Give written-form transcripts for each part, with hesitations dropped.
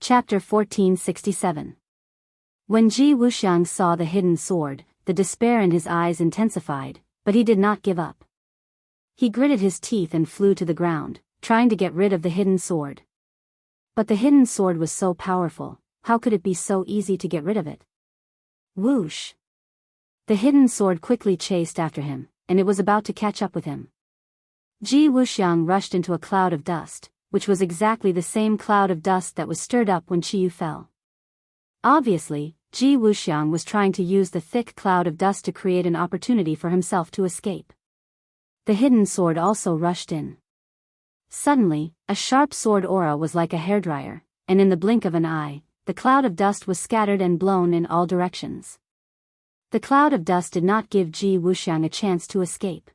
Chapter 1467. When Ji Wuxiang saw the hidden sword, the despair in his eyes intensified, but he did not give up. He gritted his teeth and flew to the ground, trying to get rid of the hidden sword. But the hidden sword was so powerful, how could it be so easy to get rid of it? Whoosh! The hidden sword quickly chased after him, and it was about to catch up with him. Ji Wuxiang rushed into a cloud of dust, which was exactly the same cloud of dust that was stirred up when Qiyu fell. Obviously, Ji Wuxiang was trying to use the thick cloud of dust to create an opportunity for himself to escape. The hidden sword also rushed in. Suddenly, a sharp sword aura was like a hairdryer, and in the blink of an eye, the cloud of dust was scattered and blown in all directions. The cloud of dust did not give Ji Wuxiang a chance to escape.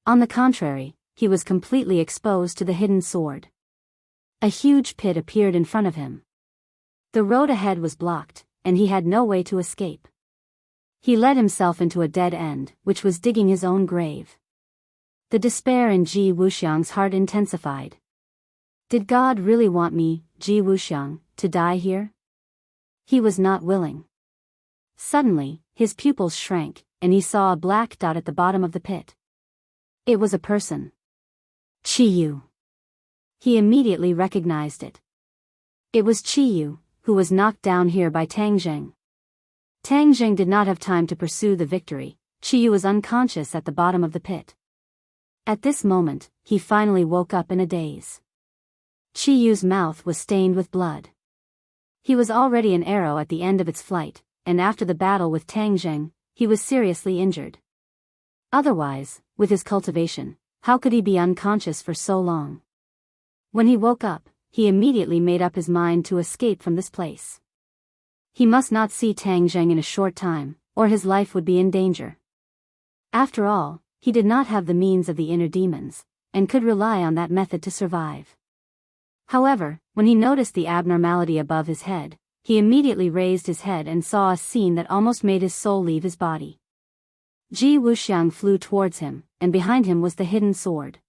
On the contrary, he was completely exposed to the hidden sword. A huge pit appeared in front of him. The road ahead was blocked, and he had no way to escape. He led himself into a dead end, which was digging his own grave. The despair in Ji Wuxiang's heart intensified. Did God really want me, Ji Wuxiang, to die here? He was not willing. Suddenly, his pupils shrank, and he saw a black dot at the bottom of the pit. It was a person. Qiyu. He immediately recognized it. It was Qiyu, who was knocked down here by Tang Zheng. Tang Zheng did not have time to pursue the victory. Qiyu was unconscious at the bottom of the pit. At this moment, he finally woke up in a daze. Qiyu's mouth was stained with blood. He was already an arrow at the end of its flight, and after the battle with Tang Zheng, he was seriously injured. Otherwise, with his cultivation, how could he be unconscious for so long? When he woke up, he immediately made up his mind to escape from this place. He must not see Tang Zheng in a short time, or his life would be in danger. After all, he did not have the means of the inner demons, and could rely on that method to survive. However, when he noticed the abnormality above his head, he immediately raised his head and saw a scene that almost made his soul leave his body. Ji Wuxiang flew towards him, and behind him was the hidden sword.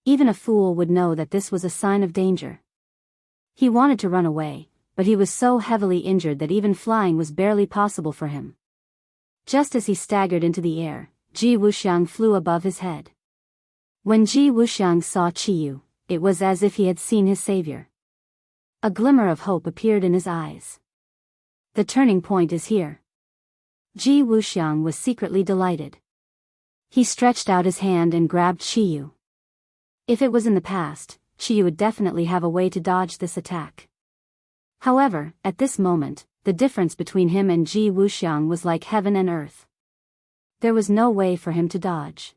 Even a fool would know that this was a sign of danger. He wanted to run away, but he was so heavily injured that even flying was barely possible for him. Just as he staggered into the air, Ji Wuxiang flew above his head. When Ji Wuxiang saw Qiyu, it was as if he had seen his savior. A glimmer of hope appeared in his eyes. The turning point is here. Ji Wuxiang was secretly delighted. He stretched out his hand and grabbed Qiyu. If it was in the past, Qiyu would definitely have a way to dodge this attack. However, at this moment, the difference between him and Ji Wuxiang was like heaven and earth. There was no way for him to dodge.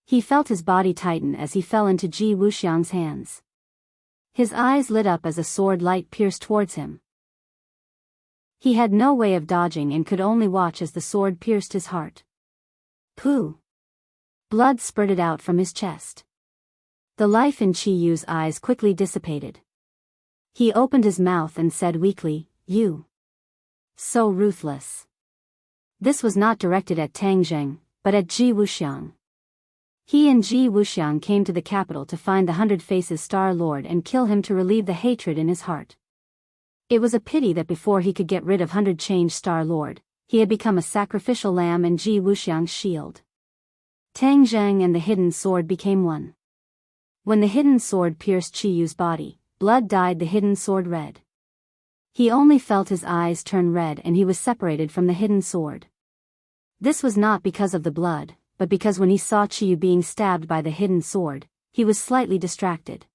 He felt his body tighten as he fell into Ji Wuxiang's hands. His eyes lit up as a sword light pierced towards him. He had no way of dodging and could only watch as the sword pierced his heart. Pooh! Blood spurted out from his chest. The life in Qiyu's eyes quickly dissipated. He opened his mouth and said weakly, "You. So ruthless." This was not directed at Tang Zheng, but at Ji Wuxiang. He and Ji Wuxiang came to the capital to find the 100 Faces Star Lord and kill him to relieve the hatred in his heart. It was a pity that before he could get rid of 100 Change Star Lord, he had become a sacrificial lamb in Ji Wuxiang's shield. Tang Zheng and the hidden sword became one. When the hidden sword pierced Qiyu's body, blood dyed the hidden sword red. He only felt his eyes turn red and he was separated from the hidden sword. This was not because of the blood, but because when he saw Qiyu being stabbed by the hidden sword, he was slightly distracted.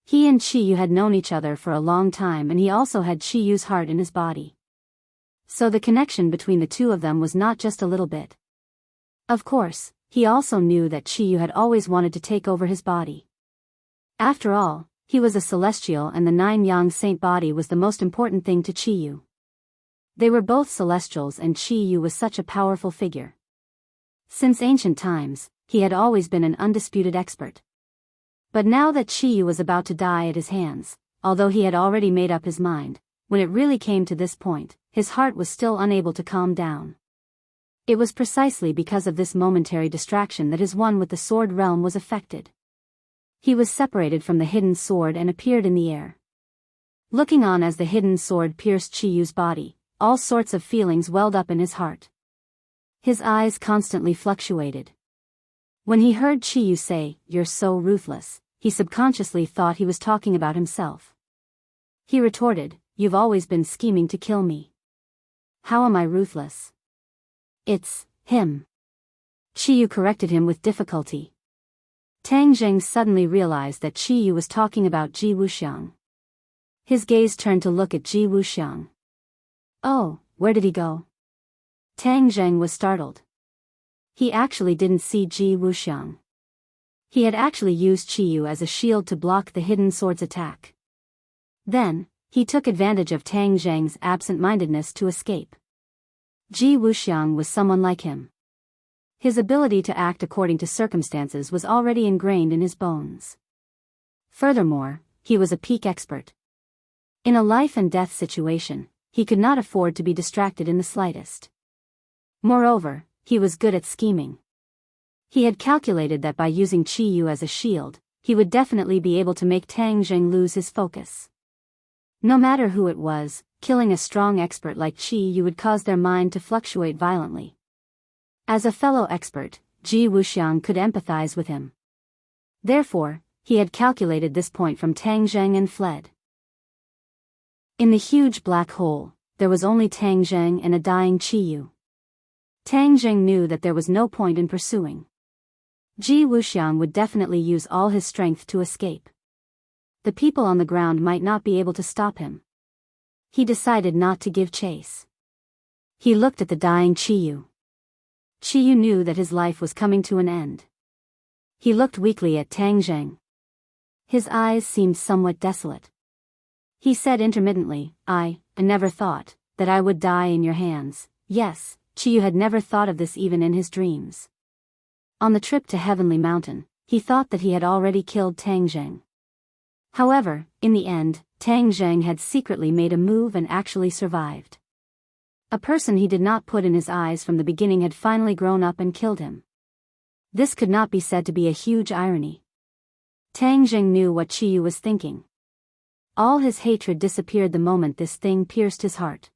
He and Qiyu had known each other for a long time and he also had Qiyu's heart in his body. So the connection between the two of them was not just a little bit. Of course, he also knew that Qiyu had always wanted to take over his body. After all, he was a celestial and the 9-yang saint body was the most important thing to Qiyu. They were both celestials and Qiyu was such a powerful figure. Since ancient times, he had always been an undisputed expert. But now that Qiyu was about to die at his hands, although he had already made up his mind, when it really came to this point, his heart was still unable to calm down. It was precisely because of this momentary distraction that his one with the sword realm was affected. He was separated from the hidden sword and appeared in the air. Looking on as the hidden sword pierced Chiyu's body, all sorts of feelings welled up in his heart. His eyes constantly fluctuated. When he heard Chiyu say, "You're so ruthless," he subconsciously thought he was talking about himself. He retorted, "You've always been scheming to kill me. How am I ruthless?" "It's him." Chiyu corrected him with difficulty. Tang Zheng suddenly realized that Chiyu was talking about Ji Wuxiang. His gaze turned to look at Ji Wuxiang. "Oh, where did he go?" Tang Zheng was startled. He actually didn't see Ji Wuxiang. He had actually used Chiyu as a shield to block the hidden sword's attack. Then, he took advantage of Tang Zheng's absent-mindedness to escape. Ji Wuxiang was someone like him. His ability to act according to circumstances was already ingrained in his bones. Furthermore, he was a peak expert. In a life-and-death situation, he could not afford to be distracted in the slightest. Moreover, he was good at scheming. He had calculated that by using Chiyu as a shield, he would definitely be able to make Tang Zheng lose his focus. No matter who it was, killing a strong expert like Chiyu would cause their mind to fluctuate violently. As a fellow expert, Ji Wuxiang could empathize with him. Therefore, he had calculated this point from Tang Zheng and fled. In the huge black hole, there was only Tang Zheng and a dying Chiyu. Tang Zheng knew that there was no point in pursuing. Ji Wuxiang would definitely use all his strength to escape. The people on the ground might not be able to stop him. He decided not to give chase. He looked at the dying Chiyu. Chiyu knew that his life was coming to an end. He looked weakly at Tang Zheng. His eyes seemed somewhat desolate. He said intermittently, I never thought that I would die in your hands." Yes, Chiyu had never thought of this even in his dreams. On the trip to Heavenly Mountain, he thought that he had already killed Tang Zheng. However, in the end, Tang Zheng had secretly made a move and actually survived. A person he did not put in his eyes from the beginning had finally grown up and killed him. This could not be said to be a huge irony. Tang Zheng knew what Chiyu was thinking. All his hatred disappeared the moment this thing pierced his heart.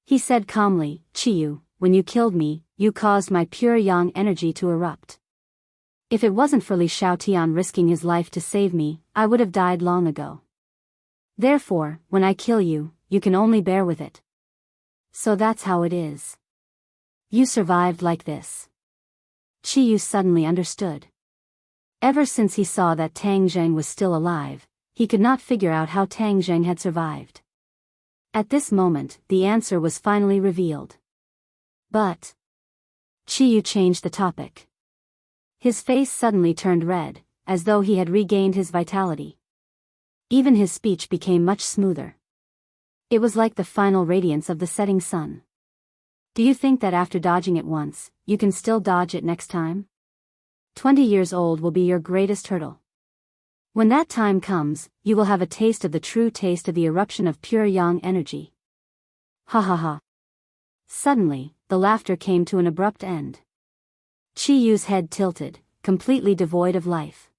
He said calmly, "Chiyu, when you killed me, you caused my pure yang energy to erupt. If it wasn't for Li Xiaotian risking his life to save me, I would have died long ago. Therefore, when I kill you, you can only bear with it. So that's how it is. You survived like this." Chiyu suddenly understood. Ever since he saw that Tang Zheng was still alive, he could not figure out how Tang Zheng had survived. At this moment, the answer was finally revealed. But Chiyu changed the topic. His face suddenly turned red, as though he had regained his vitality. Even his speech became much smoother. It was like the final radiance of the setting sun. "Do you think that after dodging it once, you can still dodge it next time? 20 years old will be your greatest hurdle. When that time comes, you will have a taste of the true taste of the eruption of pure yang energy." Ha ha ha. Suddenly, the laughter came to an abrupt end. Chiyu's head tilted, completely devoid of life.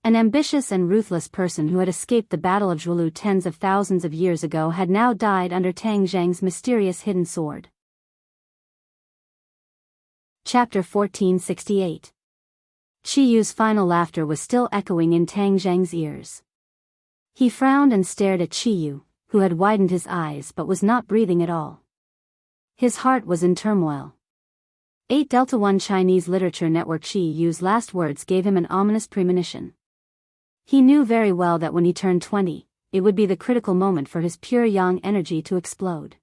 An ambitious and ruthless person who had escaped the Battle of Zhuolu tens of thousands of years ago had now died under Tang Zheng's mysterious hidden sword. Chapter 1468. Chiyu's final laughter was still echoing in Tang Zheng's ears. He frowned and stared at Chiyu, who had widened his eyes but was not breathing at all. His heart was in turmoil. 8 Delta 1 Chinese Literature Network. Chiyu's last words gave him an ominous premonition. He knew very well that when he turned 20, it would be the critical moment for his pure yang energy to explode.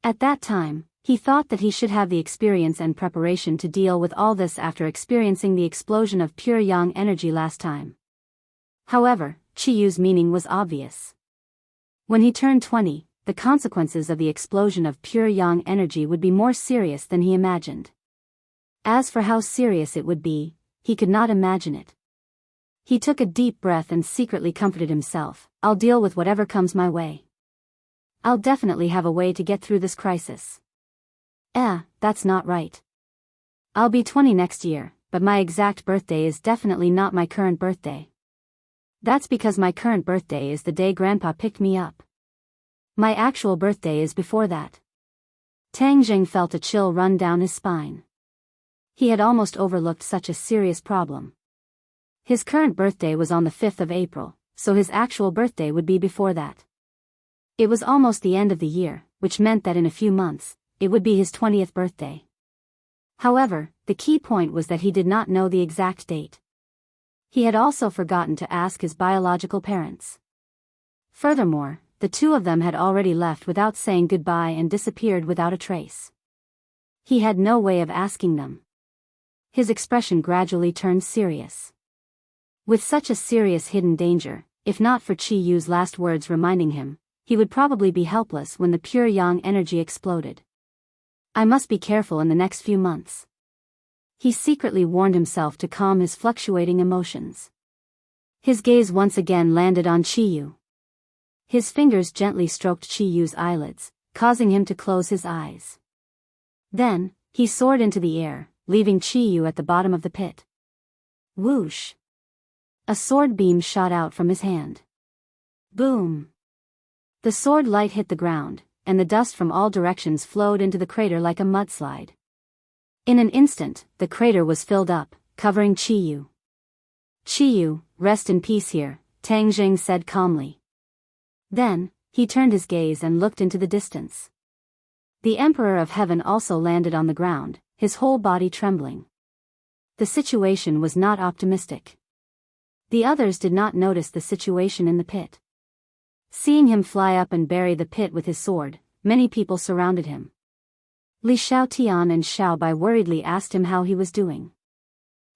At that time, he thought that he should have the experience and preparation to deal with all this after experiencing the explosion of pure yang energy last time. However, Chiyu's meaning was obvious. When he turned 20, the consequences of the explosion of pure yang energy would be more serious than he imagined. As for how serious it would be, he could not imagine it. He took a deep breath and secretly comforted himself, "I'll deal with whatever comes my way. I'll definitely have a way to get through this crisis." That's not right. I'll be 20 next year, but my exact birthday is definitely not my current birthday. That's because my current birthday is the day Grandpa picked me up. My actual birthday is before that. Tang Jing felt a chill run down his spine. He had almost overlooked such a serious problem. His current birthday was on the 5th of April, so his actual birthday would be before that. It was almost the end of the year, which meant that in a few months, it would be his 20th birthday. However, the key point was that he did not know the exact date. He had also forgotten to ask his biological parents. Furthermore, the two of them had already left without saying goodbye and disappeared without a trace. He had no way of asking them. His expression gradually turned serious. With such a serious hidden danger, if not for Chi Yu's last words reminding him, he would probably be helpless when the pure yang energy exploded. I must be careful in the next few months. He secretly warned himself to calm his fluctuating emotions. His gaze once again landed on Chi Yu. His fingers gently stroked Chi Yu's eyelids, causing him to close his eyes. Then, he soared into the air, leaving Chi Yu at the bottom of the pit. Whoosh! A sword beam shot out from his hand. Boom! The sword light hit the ground, and the dust from all directions flowed into the crater like a mudslide. In an instant, the crater was filled up, covering Chi Yu. Chi Yu, rest in peace here, Tang Jing said calmly. Then, he turned his gaze and looked into the distance. The Emperor of Heaven also landed on the ground, his whole body trembling. The situation was not optimistic. The others did not notice the situation in the pit. Seeing him fly up and bury the pit with his sword, many people surrounded him. Li Xiaotian and Xiao Bai worriedly asked him how he was doing.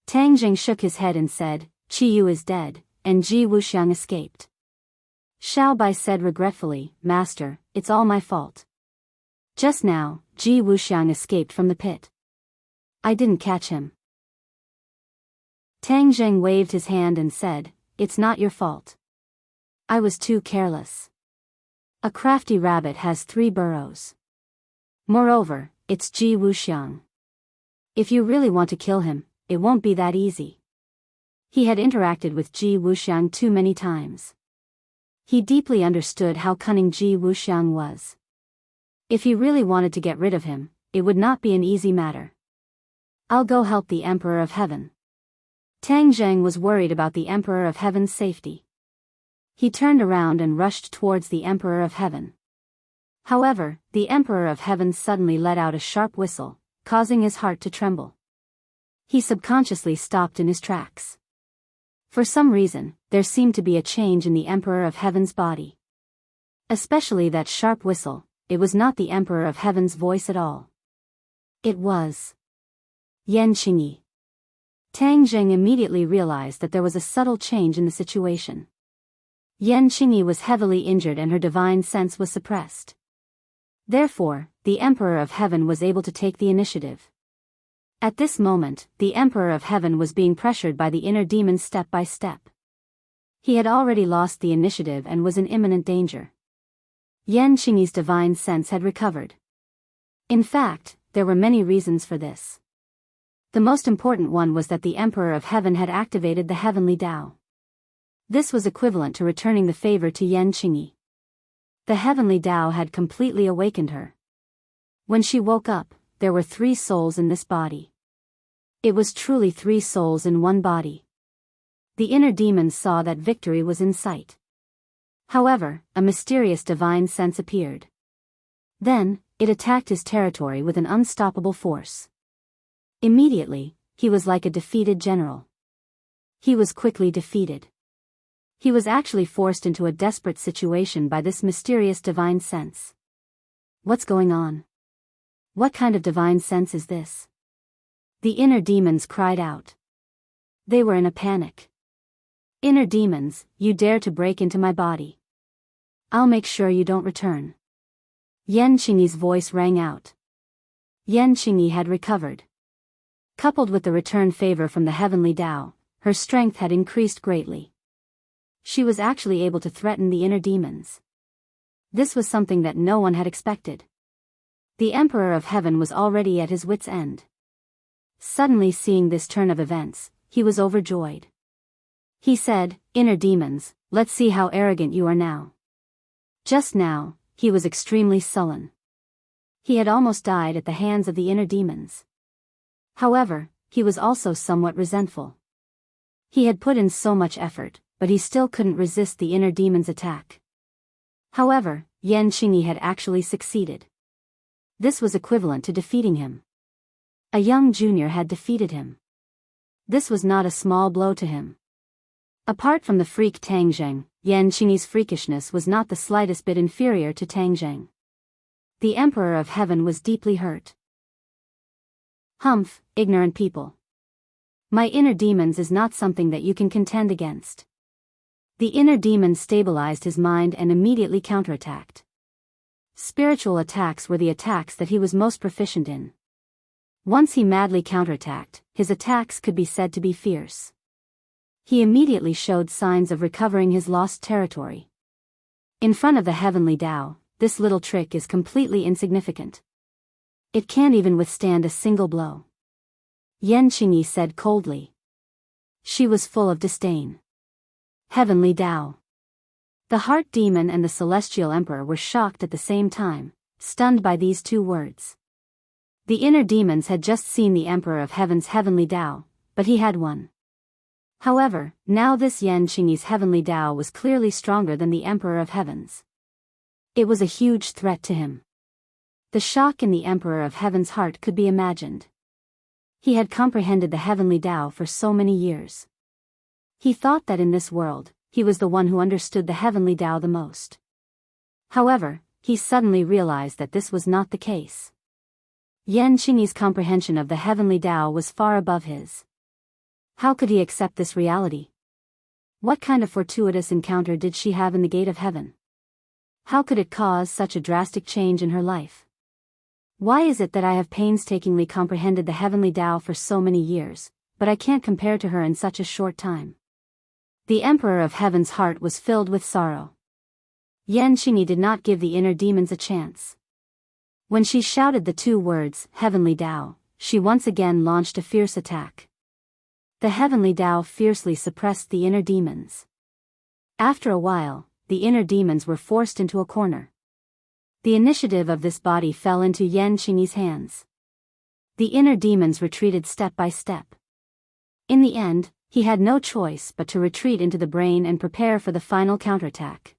Tang Jing shook his head and said, Chi Yu is dead, and Ji Wuxiang escaped. Xiao Bai said regretfully, Master, it's all my fault. Just now, Ji Wuxiang escaped from the pit. I didn't catch him. Tang Jing waved his hand and said, It's not your fault. I was too careless. A crafty rabbit has 3 burrows. Moreover, it's Ji Wuxiang. If you really want to kill him, it won't be that easy. He had interacted with Ji Wuxiang too many times. He deeply understood how cunning Ji Wuxiang was. If he really wanted to get rid of him, it would not be an easy matter. I'll go help the Emperor of Heaven. Tang Zheng was worried about the Emperor of Heaven's safety. He turned around and rushed towards the Emperor of Heaven. However, the Emperor of Heaven suddenly let out a sharp whistle, causing his heart to tremble. He subconsciously stopped in his tracks. For some reason, there seemed to be a change in the Emperor of Heaven's body. Especially that sharp whistle, it was not the Emperor of Heaven's voice at all. It was Yan Qingyi. Tang Zheng immediately realized that there was a subtle change in the situation. Yan Qingyi was heavily injured and her divine sense was suppressed. Therefore, the Emperor of Heaven was able to take the initiative. At this moment, the Emperor of Heaven was being pressured by the inner demon step by step. He had already lost the initiative and was in imminent danger. Yan Qingyi's divine sense had recovered. In fact, there were many reasons for this. The most important one was that the Emperor of Heaven had activated the heavenly Tao. This was equivalent to returning the favor to Yan Qingyi. The heavenly Tao had completely awakened her. When she woke up, there were 3 souls in this body. It was truly 3 souls in one body. The inner demons saw that victory was in sight. However, a mysterious divine sense appeared. Then, it attacked his territory with an unstoppable force. Immediately, he was like a defeated general. He was quickly defeated. He was actually forced into a desperate situation by this mysterious divine sense. What's going on? What kind of divine sense is this? The inner demons cried out. They were in a panic. Inner demons, you dare to break into my body. I'll make sure you don't return. Yan Qingyi's voice rang out. Yan Qingyi had recovered. Coupled with the return favor from the heavenly Tao, her strength had increased greatly. She was actually able to threaten the inner demons. This was something that no one had expected. The Emperor of Heaven was already at his wit's end. Suddenly seeing this turn of events, he was overjoyed. He said, "Inner demons, let's see how arrogant you are now." Just now, he was extremely sullen. He had almost died at the hands of the inner demons. However, he was also somewhat resentful. He had put in so much effort, but he still couldn't resist the inner demon's attack. However, Yan Qingyi had actually succeeded. This was equivalent to defeating him. A young junior had defeated him. This was not a small blow to him. Apart from the freak Tang Zheng, Yan Qingyi's freakishness was not the slightest bit inferior to Tang Zheng. The Emperor of Heaven was deeply hurt. "Humph, ignorant people. My inner demons is not something that you can contend against." The inner demon stabilized his mind and immediately counterattacked. Spiritual attacks were the attacks that he was most proficient in. Once he madly counterattacked, his attacks could be said to be fierce. He immediately showed signs of recovering his lost territory. In front of the heavenly Tao, this little trick is completely insignificant. It can't even withstand a single blow. Yan Qingyi said coldly. She was full of disdain. Heavenly Tao. The heart demon and the celestial emperor were shocked at the same time, stunned by these two words. The inner demons had just seen the Emperor of Heaven's heavenly Tao, but he had won. However, now this Yan Qingyi's heavenly Tao was clearly stronger than the Emperor of Heaven's. It was a huge threat to him. The shock in the Emperor of Heaven's heart could be imagined. He had comprehended the heavenly Tao for so many years. He thought that in this world, he was the one who understood the heavenly Tao the most. However, he suddenly realized that this was not the case. Yan Qingyi's comprehension of the heavenly Tao was far above his. How could he accept this reality? What kind of fortuitous encounter did she have in the gate of heaven? How could it cause such a drastic change in her life? Why is it that I have painstakingly comprehended the heavenly Tao for so many years, but I can't compare to her in such a short time? The Emperor of Heaven's heart was filled with sorrow. Yan Qingyi did not give the inner demons a chance. When she shouted the two words, "Heavenly Tao," she once again launched a fierce attack. The heavenly Tao fiercely suppressed the inner demons. After a while, the inner demons were forced into a corner. The initiative of this body fell into Yan Qingyi's hands. The inner demons retreated step by step. In the end, he had no choice but to retreat into the brain and prepare for the final counterattack.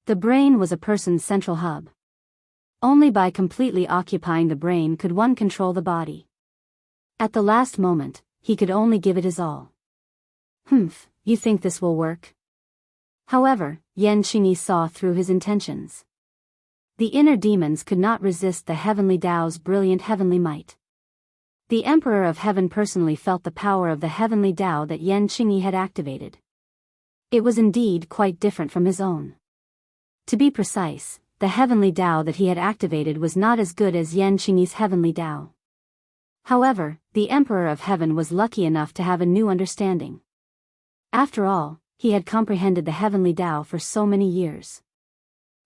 The brain was a person's central hub. Only by completely occupying the brain could one control the body. At the last moment, he could only give it his all. "Humph, you think this will work?" However, Yan Qingyi saw through his intentions. The inner demons could not resist the heavenly Tao's brilliant heavenly might. The Emperor of Heaven personally felt the power of the heavenly Tao that Yan Qingyi had activated. It was indeed quite different from his own. To be precise, the heavenly Tao that he had activated was not as good as Yan Qingyi's heavenly Tao. However, the Emperor of Heaven was lucky enough to have a new understanding. After all, he had comprehended the heavenly Tao for so many years.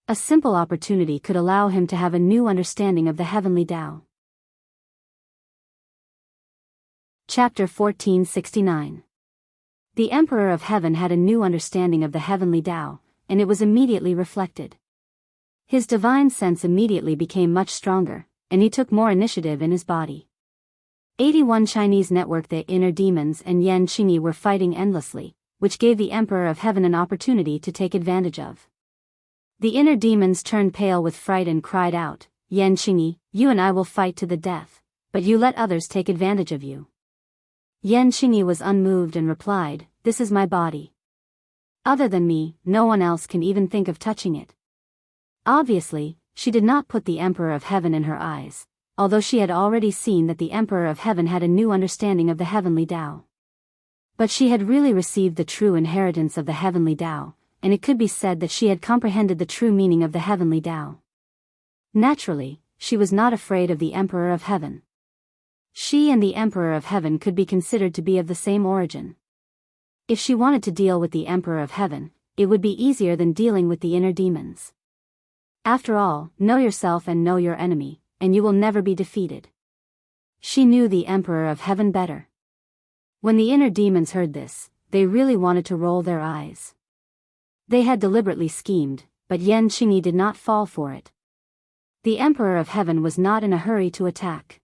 A simple opportunity could allow him to have a new understanding of the heavenly Tao. Chapter 1469. The Emperor of Heaven had a new understanding of the heavenly Tao, and it was immediately reflected. His divine sense immediately became much stronger, and he took more initiative in his body. 81 Chinese network. The inner demons and Yan Qingyi were fighting endlessly, which gave the Emperor of Heaven an opportunity to take advantage of. The inner demons turned pale with fright and cried out, "Yan Qingyi, you and I will fight to the death, but you let others take advantage of you." Yan Qingyi was unmoved and replied, "This is my body. Other than me, no one else can even think of touching it." Obviously, she did not put the Emperor of Heaven in her eyes, although she had already seen that the Emperor of Heaven had a new understanding of the heavenly Tao. But she had really received the true inheritance of the heavenly Tao, and it could be said that she had comprehended the true meaning of the heavenly Tao. Naturally, she was not afraid of the Emperor of Heaven. She and the Emperor of Heaven could be considered to be of the same origin. If she wanted to deal with the Emperor of Heaven, it would be easier than dealing with the inner demons. After all, know yourself and know your enemy, and you will never be defeated. She knew the Emperor of Heaven better. When the inner demons heard this, they really wanted to roll their eyes. They had deliberately schemed, but Yan Qingyi did not fall for it. The Emperor of Heaven was not in a hurry to attack.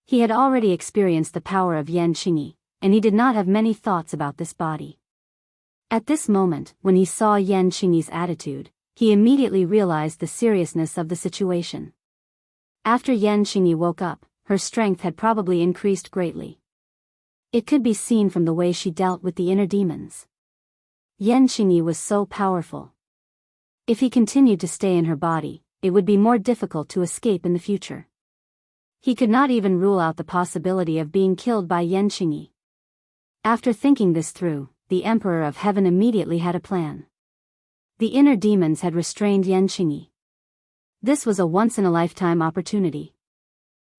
He had already experienced the power of Yan Qingyi, and he did not have many thoughts about this body. At this moment, when he saw Yan Qingyi's attitude, he immediately realized the seriousness of the situation. After Yan Qingyi woke up, her strength had probably increased greatly. It could be seen from the way she dealt with the inner demons. Yan Qingyi was so powerful. If he continued to stay in her body, it would be more difficult to escape in the future. He could not even rule out the possibility of being killed by Yan Qingyi. After thinking this through, the Emperor of Heaven immediately had a plan. The inner demons had restrained Yan Qingyi. This was a once-in-a-lifetime opportunity.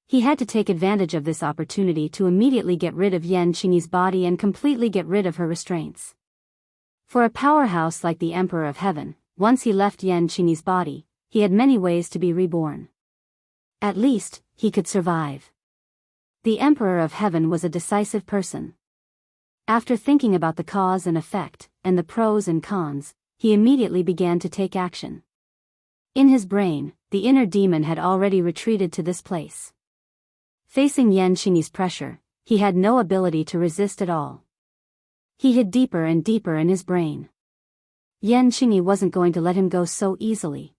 He had to take advantage of this opportunity to immediately get rid of Yan Qingyi's body and completely get rid of her restraints. For a powerhouse like the Emperor of Heaven, once he left Yan Qingyi's body, he had many ways to be reborn. At least, he could survive. The Emperor of Heaven was a decisive person. After thinking about the cause and effect, and the pros and cons, he immediately began to take action. In his brain, the inner demon had already retreated to this place. Facing Yan Qingyi's pressure, he had no ability to resist at all. He hid deeper and deeper in his brain. Yan Qingyi wasn't going to let him go so easily.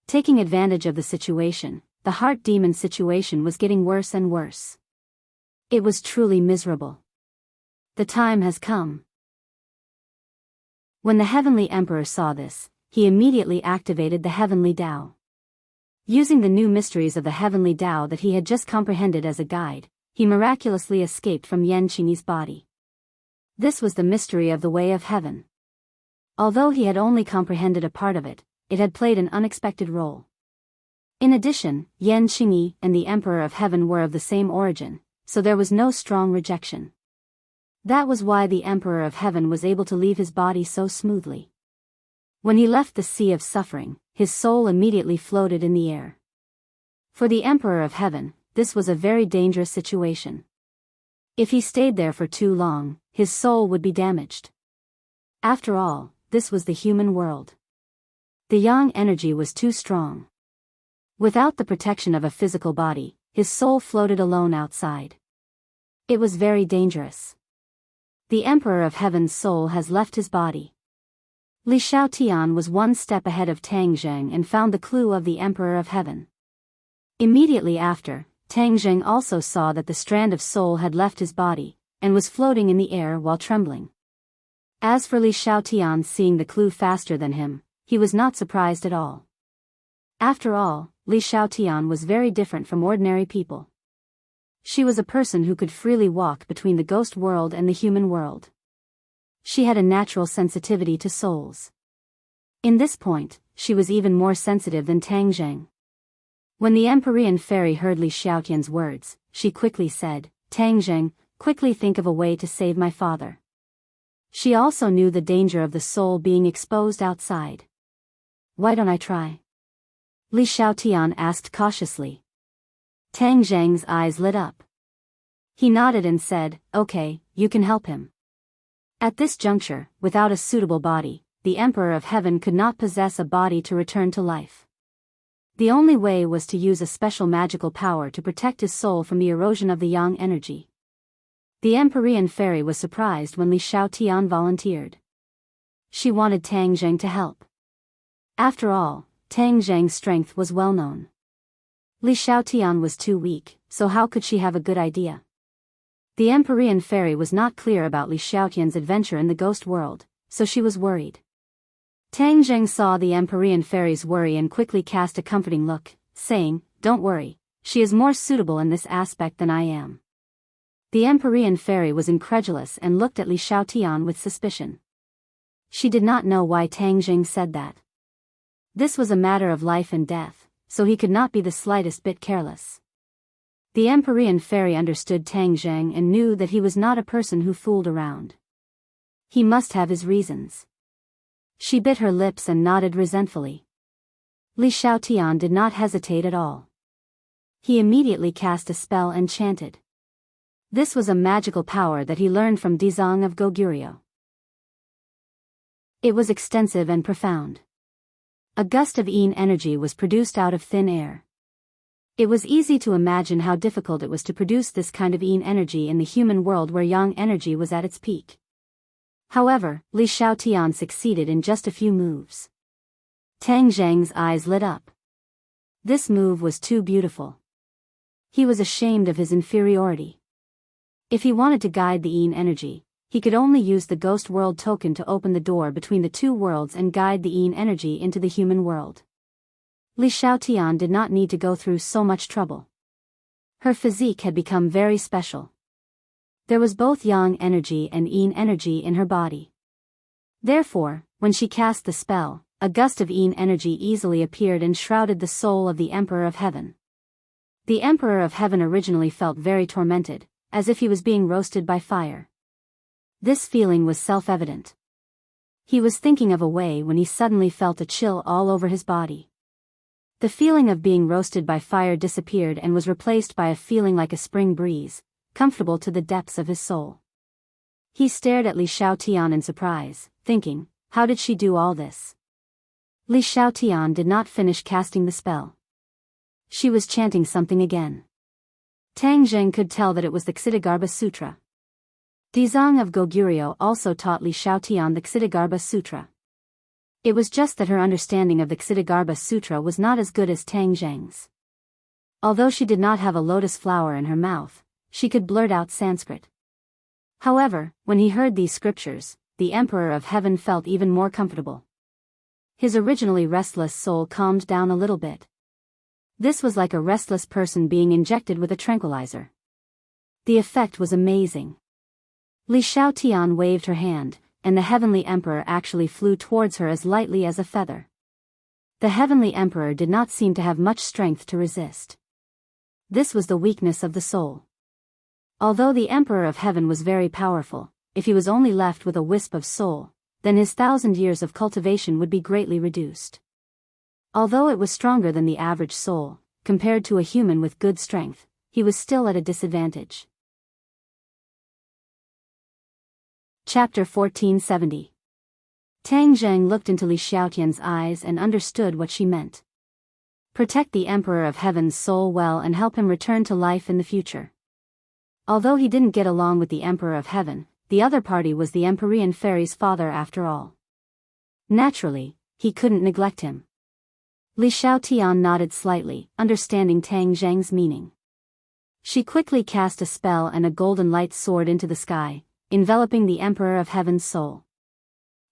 Taking advantage of the situation, the heart demon situation was getting worse and worse. It was truly miserable. The time has come. When the Heavenly Emperor saw this, he immediately activated the Heavenly Tao. Using the new mysteries of the Heavenly Tao that he had just comprehended as a guide, he miraculously escaped from Yan Qingyi's body. This was the mystery of the Way of Heaven. Although he had only comprehended a part of it, it had played an unexpected role. In addition, Yan Qingyi and the Emperor of Heaven were of the same origin, so there was no strong rejection. That was why the Emperor of Heaven was able to leave his body so smoothly. When he left the sea of suffering, his soul immediately floated in the air. For the Emperor of Heaven, this was a very dangerous situation. If he stayed there for too long, his soul would be damaged. After all, this was the human world. The yang energy was too strong. Without the protection of a physical body, his soul floated alone outside. It was very dangerous. The Emperor of Heaven's soul has left his body. Li Xiaotian was one step ahead of Tang Zheng and found the clue of the Emperor of Heaven. Immediately after, Tang Zheng also saw that the strand of soul had left his body, and was floating in the air while trembling. As for Li Xiaotian seeing the clue faster than him, he was not surprised at all. After all, Li Xiaotian was very different from ordinary people. She was a person who could freely walk between the ghost world and the human world. She had a natural sensitivity to souls. In this point, she was even more sensitive than Tang Zheng. When the Empyrean fairy heard Li Xiaotian's words, she quickly said, "Tang Zheng, quickly think of a way to save my father." She also knew the danger of the soul being exposed outside. "Why don't I try?" Li Xiaotian asked cautiously. Tang Zheng's eyes lit up. He nodded and said, "Okay, you can help him." At this juncture, without a suitable body, the Emperor of Heaven could not possess a body to return to life. The only way was to use a special magical power to protect his soul from the erosion of the yang energy. The Empyrean fairy was surprised when Li Xiaotian volunteered. She wanted Tang Zheng to help. After all, Tang Zheng's strength was well known. Li Xiaotian was too weak, so how could she have a good idea? The Empyrean fairy was not clear about Li Xiaotian's adventure in the ghost world, so she was worried. Tang Zheng saw the Empyrean fairy's worry and quickly cast a comforting look, saying, "Don't worry, she is more suitable in this aspect than I am." The Empyrean fairy was incredulous and looked at Li Xiaotian with suspicion. She did not know why Tang Zheng said that. This was a matter of life and death, so he could not be the slightest bit careless. The Empyrean fairy understood Tang Zheng and knew that he was not a person who fooled around. He must have his reasons. She bit her lips and nodded resentfully. Li Xiaotian did not hesitate at all. He immediately cast a spell and chanted. This was a magical power that he learned from Dizang of Goguryeo. It was extensive and profound. A gust of Yin energy was produced out of thin air. It was easy to imagine how difficult it was to produce this kind of Yin energy in the human world where Yang energy was at its peak. However, Li Xiaotian succeeded in just a few moves. Tang Zheng's eyes lit up. This move was too beautiful. He was ashamed of his inferiority. If he wanted to guide the Yin energy, he could only use the Ghost World token to open the door between the two worlds and guide the Yin energy into the human world. Li Xiaotian did not need to go through so much trouble. Her physique had become very special. There was both Yang energy and Yin energy in her body. Therefore, when she cast the spell, a gust of Yin energy easily appeared and shrouded the soul of the Emperor of Heaven. The Emperor of Heaven originally felt very tormented, as if he was being roasted by fire. This feeling was self-evident. He was thinking of a way when he suddenly felt a chill all over his body. The feeling of being roasted by fire disappeared and was replaced by a feeling like a spring breeze, comfortable to the depths of his soul. He stared at Li Xiaotian in surprise, thinking, how did she do all this? Li Xiaotian did not finish casting the spell. She was chanting something again. Tang Zheng could tell that it was the Ksitigarbha Sutra. Dizang of Goguryeo also taught Li Xiaotian the Ksitigarbha Sutra. It was just that her understanding of the Ksitigarbha Sutra was not as good as Tang Zheng's. Although she did not have a lotus flower in her mouth, she could blurt out Sanskrit. However, when he heard these scriptures, the Emperor of Heaven felt even more comfortable. His originally restless soul calmed down a little bit. This was like a restless person being injected with a tranquilizer. The effect was amazing. Li Xiaotian waved her hand, and the Heavenly Emperor actually flew towards her as lightly as a feather. The Heavenly Emperor did not seem to have much strength to resist. This was the weakness of the soul. Although the Emperor of Heaven was very powerful, if he was only left with a wisp of soul, then his 1,000 years of cultivation would be greatly reduced. Although it was stronger than the average soul, compared to a human with good strength, he was still at a disadvantage. Chapter 1470. Tang Zheng looked into Li Xiaotian's eyes and understood what she meant. Protect the Emperor of Heaven's soul well and help him return to life in the future. Although he didn't get along with the Emperor of Heaven, the other party was the Empyrean Fairy's father after all. Naturally, he couldn't neglect him. Li Xiaotian nodded slightly, understanding Tang Zheng's meaning. She quickly cast a spell and a golden light soared into the sky, enveloping the Emperor of Heaven's soul.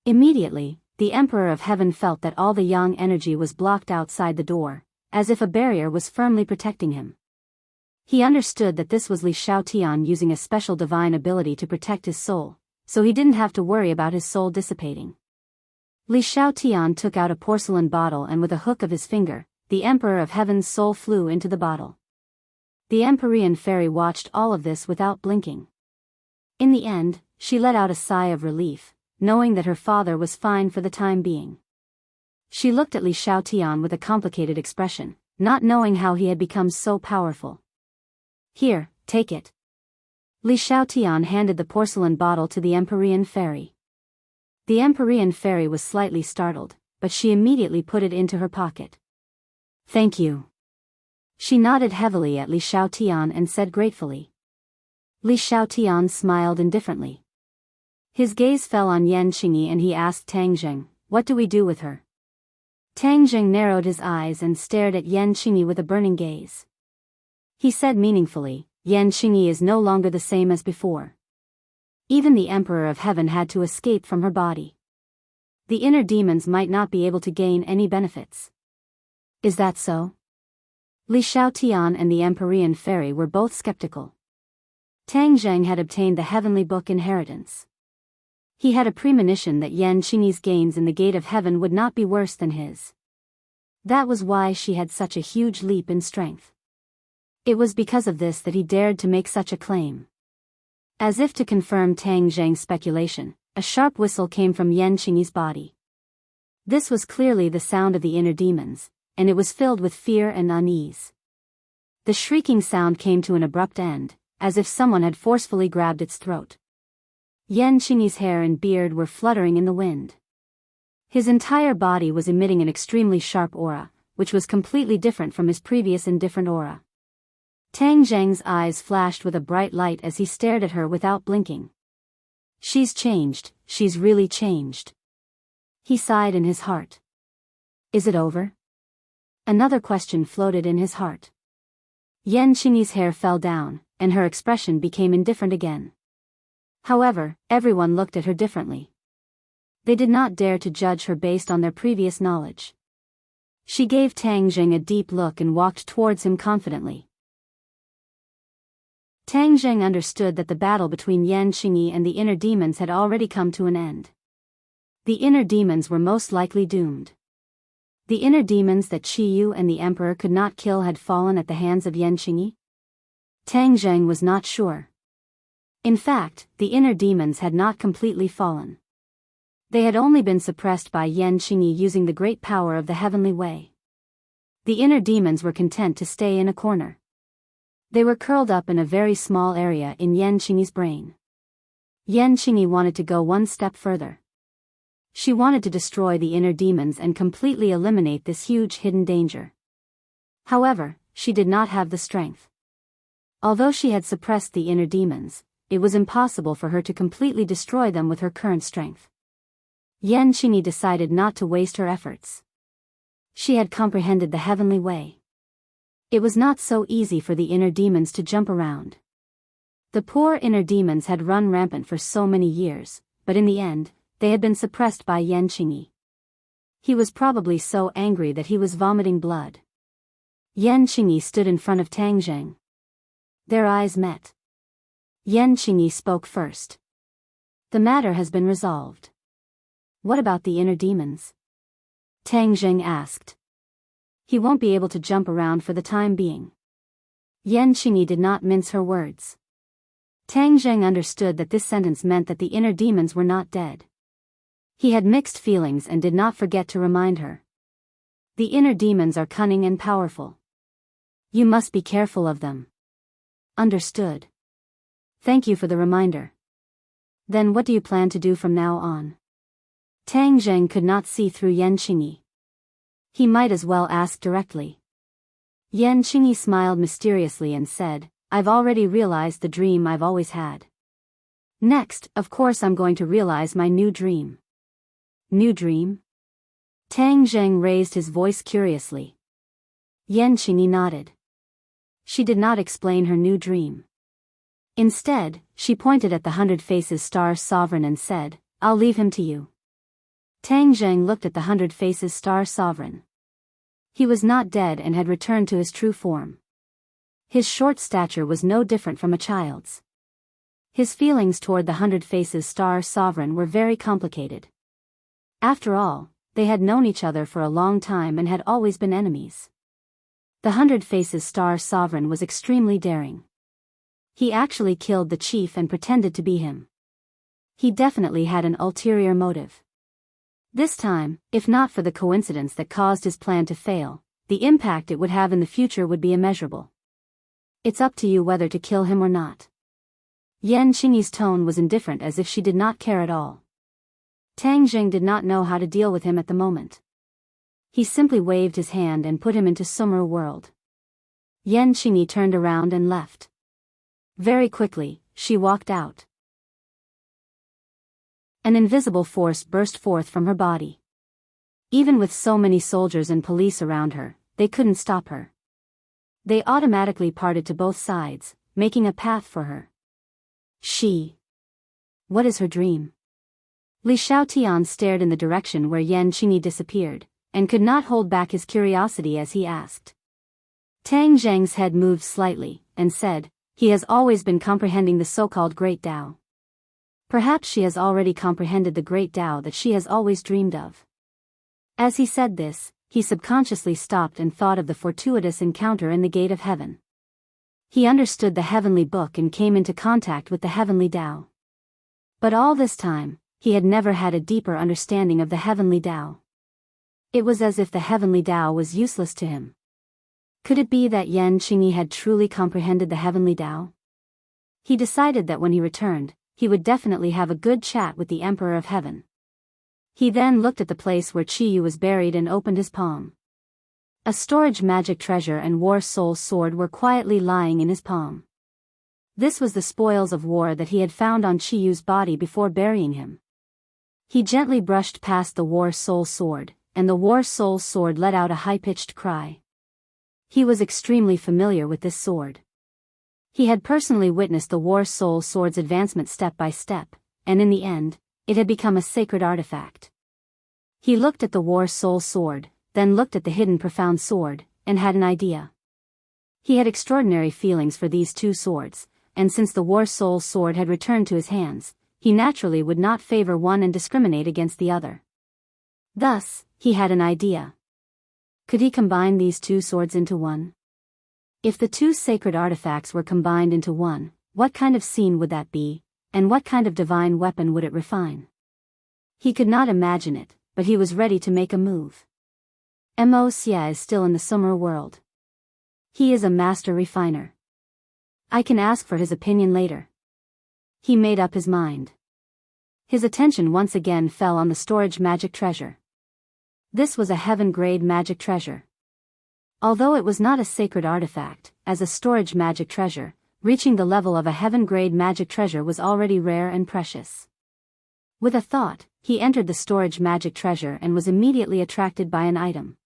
Immediately, the Emperor of Heaven felt that all the Yang energy was blocked outside the door, as if a barrier was firmly protecting him. He understood that this was Li Xiaotian using a special divine ability to protect his soul, so he didn't have to worry about his soul dissipating. Li Xiaotian took out a porcelain bottle and with a hook of his finger, the Emperor of Heaven's soul flew into the bottle. The Empyrean Fairy watched all of this without blinking. In the end, she let out a sigh of relief, knowing that her father was fine for the time being. She looked at Li Xiaotian with a complicated expression, not knowing how he had become so powerful. Here, take it. Li Xiaotian handed the porcelain bottle to the Empyrean Fairy. The Empyrean Fairy was slightly startled, but she immediately put it into her pocket. Thank you. She nodded heavily at Li Xiaotian and said gratefully. Li Xiaotian smiled indifferently. His gaze fell on Yan Qingyi and he asked Tang Zheng, what do we do with her? Tang Zheng narrowed his eyes and stared at Yan Qingyi with a burning gaze. He said meaningfully, Yan Qingyi is no longer the same as before. Even the Emperor of Heaven had to escape from her body. The inner demons might not be able to gain any benefits. Is that so? Li Xiaotian and the Empyrean Fairy were both skeptical. Tang Zheng had obtained the Heavenly Book inheritance. He had a premonition that Yan Qingyi's gains in the Gate of Heaven would not be worse than his. That was why she had such a huge leap in strength. It was because of this that he dared to make such a claim. As if to confirm Tang Zheng's speculation, a sharp whistle came from Yan Qingyi's body. This was clearly the sound of the inner demons, and it was filled with fear and unease. The shrieking sound came to an abrupt end, as if someone had forcefully grabbed its throat. Yan Qingyi's hair and beard were fluttering in the wind. His entire body was emitting an extremely sharp aura, which was completely different from his previous indifferent aura. Tang Zheng's eyes flashed with a bright light as he stared at her without blinking. She's changed, she's really changed. He sighed in his heart. Is it over? Another question floated in his heart. Yan Qingyi's hair fell down, and her expression became indifferent again. However, everyone looked at her differently. They did not dare to judge her based on their previous knowledge. She gave Tang Zheng a deep look and walked towards him confidently. Tang Zheng understood that the battle between Yan Qingyi and the inner demons had already come to an end. The inner demons were most likely doomed. The inner demons that Qi Yu and the Emperor could not kill had fallen at the hands of Yan Qingyi? Tang Zheng was not sure. In fact, the inner demons had not completely fallen. They had only been suppressed by Yan Qingyi using the great power of the heavenly way. The inner demons were content to stay in a corner. They were curled up in a very small area in Yan Qingyi's brain. Yan Qingyi wanted to go one step further. She wanted to destroy the inner demons and completely eliminate this huge hidden danger. However, she did not have the strength. Although she had suppressed the inner demons, it was impossible for her to completely destroy them with her current strength. Yan Qingyi decided not to waste her efforts. She had comprehended the heavenly way. It was not so easy for the inner demons to jump around. The poor inner demons had run rampant for so many years, but in the end, they had been suppressed by Yan Qingyi. He was probably so angry that he was vomiting blood. Yan Qingyi stood in front of Tang Zheng. Their eyes met. Yan Qingyi spoke first. The matter has been resolved. What about the inner demons? Tang Zheng asked. He won't be able to jump around for the time being. Yan Qingyi did not mince her words. Tang Zheng understood that this sentence meant that the inner demons were not dead. He had mixed feelings and did not forget to remind her. The inner demons are cunning and powerful. You must be careful of them. Understood. Thank you for the reminder. Then what do you plan to do from now on? Tang Zheng could not see through Yan Qingyi. He might as well ask directly. Yan Qingyi smiled mysteriously and said, I've already realized the dream I've always had. Next, of course I'm going to realize my new dream. New dream? Tang Zheng raised his voice curiously. Yan Qingyi nodded. She did not explain her new dream. Instead, she pointed at the 100 Faces Star Sovereign and said, I'll leave him to you. Tang Zheng looked at the 100 Faces Star Sovereign. He was not dead and had returned to his true form. His short stature was no different from a child's. His feelings toward the 100 Faces Star Sovereign were very complicated. After all, they had known each other for a long time and had always been enemies. The 100 Faces Star Sovereign was extremely daring. He actually killed the chief and pretended to be him. He definitely had an ulterior motive. This time, if not for the coincidence that caused his plan to fail, the impact it would have in the future would be immeasurable. It's up to you whether to kill him or not. Yan Qingyi's tone was indifferent, as if she did not care at all. Tang Zheng did not know how to deal with him at the moment. He simply waved his hand and put him into Sumer world. Yan Qingyi turned around and left. Very quickly, she walked out. An invisible force burst forth from her body. Even with so many soldiers and police around her, they couldn't stop her. They automatically parted to both sides, making a path for her. What is her dream? Li Xiaotian stared in the direction where Yan Qingyi disappeared, and could not hold back his curiosity as he asked. Tang Zheng's head moved slightly, and said, he has always been comprehending the so-called Great Tao. Perhaps she has already comprehended the Great Tao that she has always dreamed of. As he said this, he subconsciously stopped and thought of the fortuitous encounter in the Gate of Heaven. He understood the heavenly book and came into contact with the heavenly Tao. But all this time, he had never had a deeper understanding of the heavenly Tao. It was as if the heavenly Tao was useless to him. Could it be that Yan Qingyi had truly comprehended the heavenly Tao? He decided that when he returned, he would definitely have a good chat with the Emperor of Heaven. He then looked at the place where Chiyu was buried and opened his palm. A storage magic treasure and war soul sword were quietly lying in his palm. This was the spoils of war that he had found on Chiyu's body before burying him. He gently brushed past the war soul sword, and the war soul sword let out a high-pitched cry. He was extremely familiar with this sword. He had personally witnessed the war soul sword's advancement step by step, and in the end, it had become a sacred artifact. He looked at the war soul sword, then looked at the hidden profound sword, and had an idea. He had extraordinary feelings for these two swords, and since the war soul sword had returned to his hands, he naturally would not favor one and discriminate against the other. Thus, he had an idea. Could he combine these two swords into one? If the two sacred artifacts were combined into one, what kind of scene would that be, and what kind of divine weapon would it refine? He could not imagine it, but he was ready to make a move. Mo Xia is still in the summer world. He is a master refiner. I can ask for his opinion later. He made up his mind. His attention once again fell on the storage magic treasure. This was a heaven-grade magic treasure. Although it was not a sacred artifact, as a storage magic treasure, reaching the level of a heaven-grade magic treasure was already rare and precious. With a thought, he entered the storage magic treasure and was immediately attracted by an item.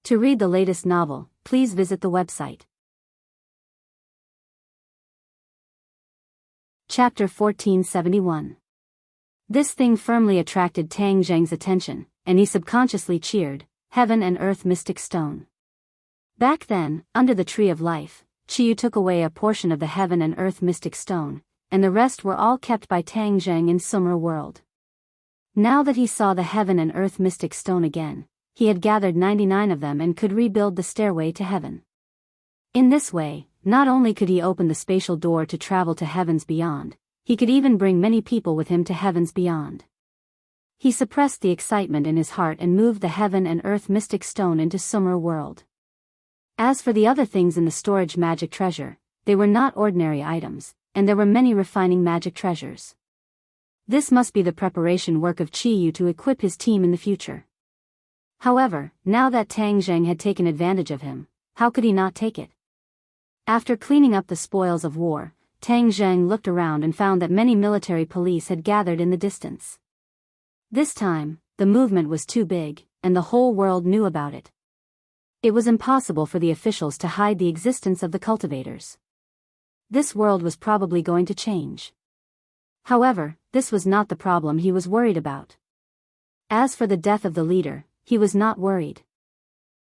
To read the latest novel, please visit the website. Chapter 1471. This thing firmly attracted Tang Zheng's attention, and he subconsciously cheered, Heaven and Earth Mystic Stone. Back then, under the Tree of Life, Chiyu took away a portion of the Heaven and Earth Mystic Stone, and the rest were all kept by Tang Zheng in Summer World. Now that he saw the Heaven and Earth Mystic Stone again, he had gathered 99 of them and could rebuild the stairway to heaven. In this way, not only could he open the spatial door to travel to heavens beyond, he could even bring many people with him to heavens beyond. He suppressed the excitement in his heart and moved the Heaven and Earth Mystic Stone into Summer World. As for the other things in the storage magic treasure, they were not ordinary items, and there were many refining magic treasures. This must be the preparation work of Chiyu to equip his team in the future. However, now that Tang Zheng had taken advantage of him, how could he not take it? After cleaning up the spoils of war, Tang Zheng looked around and found that many military police had gathered in the distance. This time, the movement was too big, and the whole world knew about it. It was impossible for the officials to hide the existence of the cultivators. This world was probably going to change. However, this was not the problem he was worried about. As for the death of the leader, he was not worried.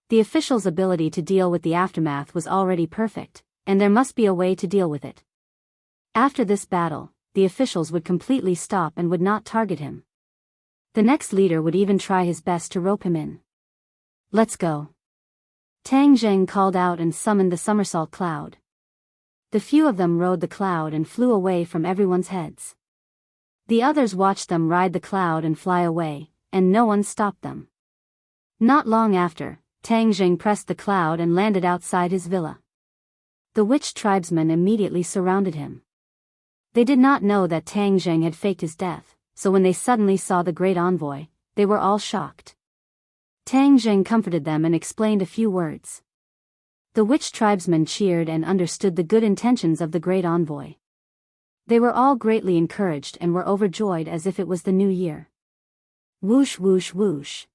The officials' ability to deal with the aftermath was already perfect, and there must be a way to deal with it. After this battle, the officials would completely stop and would not target him. The next leader would even try his best to rope him in. Let's go. Tang Zheng called out and summoned the somersault cloud. The few of them rode the cloud and flew away from everyone's heads. The others watched them ride the cloud and fly away, and no one stopped them. Not long after, Tang Zheng pressed the cloud and landed outside his villa. The witch tribesmen immediately surrounded him. They did not know that Tang Zheng had faked his death, so when they suddenly saw the great envoy, they were all shocked. Tang Zheng comforted them and explained a few words. The witch tribesmen cheered and understood the good intentions of the great envoy. They were all greatly encouraged and were overjoyed as if it was the new year. Whoosh whoosh whoosh.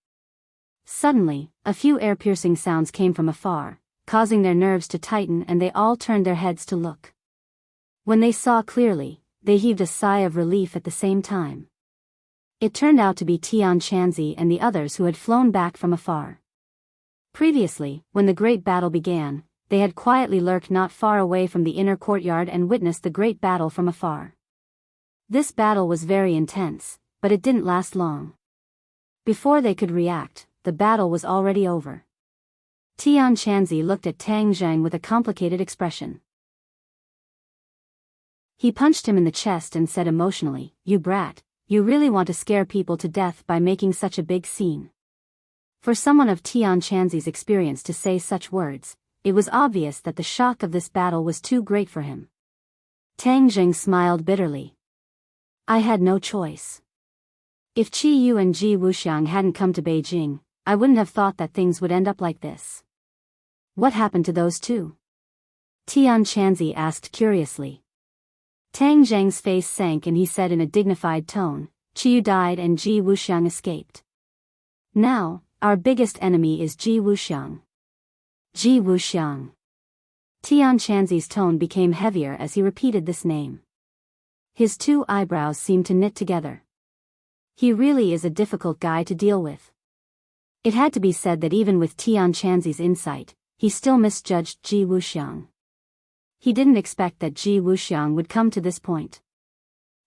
Suddenly, a few air-piercing sounds came from afar, causing their nerves to tighten, and they all turned their heads to look. When they saw clearly, they heaved a sigh of relief at the same time. It turned out to be Tian Chanzi and the others who had flown back from afar. Previously, when the great battle began, they had quietly lurked not far away from the inner courtyard and witnessed the great battle from afar. This battle was very intense, but it didn't last long. Before they could react, the battle was already over. Tian Chanzi looked at Tang Zheng with a complicated expression. He punched him in the chest and said emotionally, "You brat, you really want to scare people to death by making such a big scene." For someone of Tian Chanzi's experience to say such words, it was obvious that the shock of this battle was too great for him. Tang Jing smiled bitterly. I had no choice. If Qi Yu and Ji Wuxiang hadn't come to Beijing, I wouldn't have thought that things would end up like this. What happened to those two? Tian Chanzi asked curiously. Tang Zheng's face sank and he said in a dignified tone, Qi Yu died and Ji Wuxiang escaped. Now, our biggest enemy is Ji Wuxiang. Ji Wuxiang. Tian Chanzi's tone became heavier as he repeated this name. His two eyebrows seemed to knit together. He really is a difficult guy to deal with. It had to be said that even with Tian Chanzi's insight, he still misjudged Ji Wuxiang. He didn't expect that Ji Wuxiang would come to this point.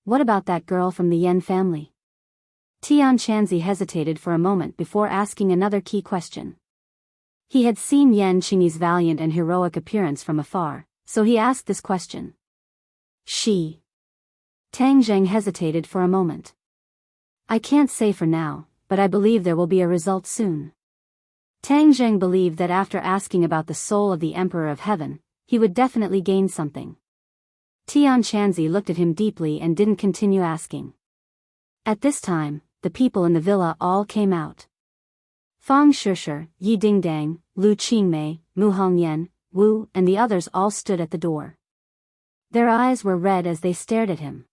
What about that girl from the Yan family? Tian Chanzi hesitated for a moment before asking another key question. He had seen Yan Qingyi's valiant and heroic appearance from afar, so he asked this question. She. Tang Zheng hesitated for a moment. I can't say for now, but I believe there will be a result soon. Tang Zheng believed that after asking about the soul of the Emperor of Heaven, he would definitely gain something. Tian Chanzi looked at him deeply and didn't continue asking. At this time, the people in the villa all came out. Fang Shishir, Yi Dingdang, Lu Qingmei, Mu Hongyan, Wu, and the others all stood at the door. Their eyes were red as they stared at him.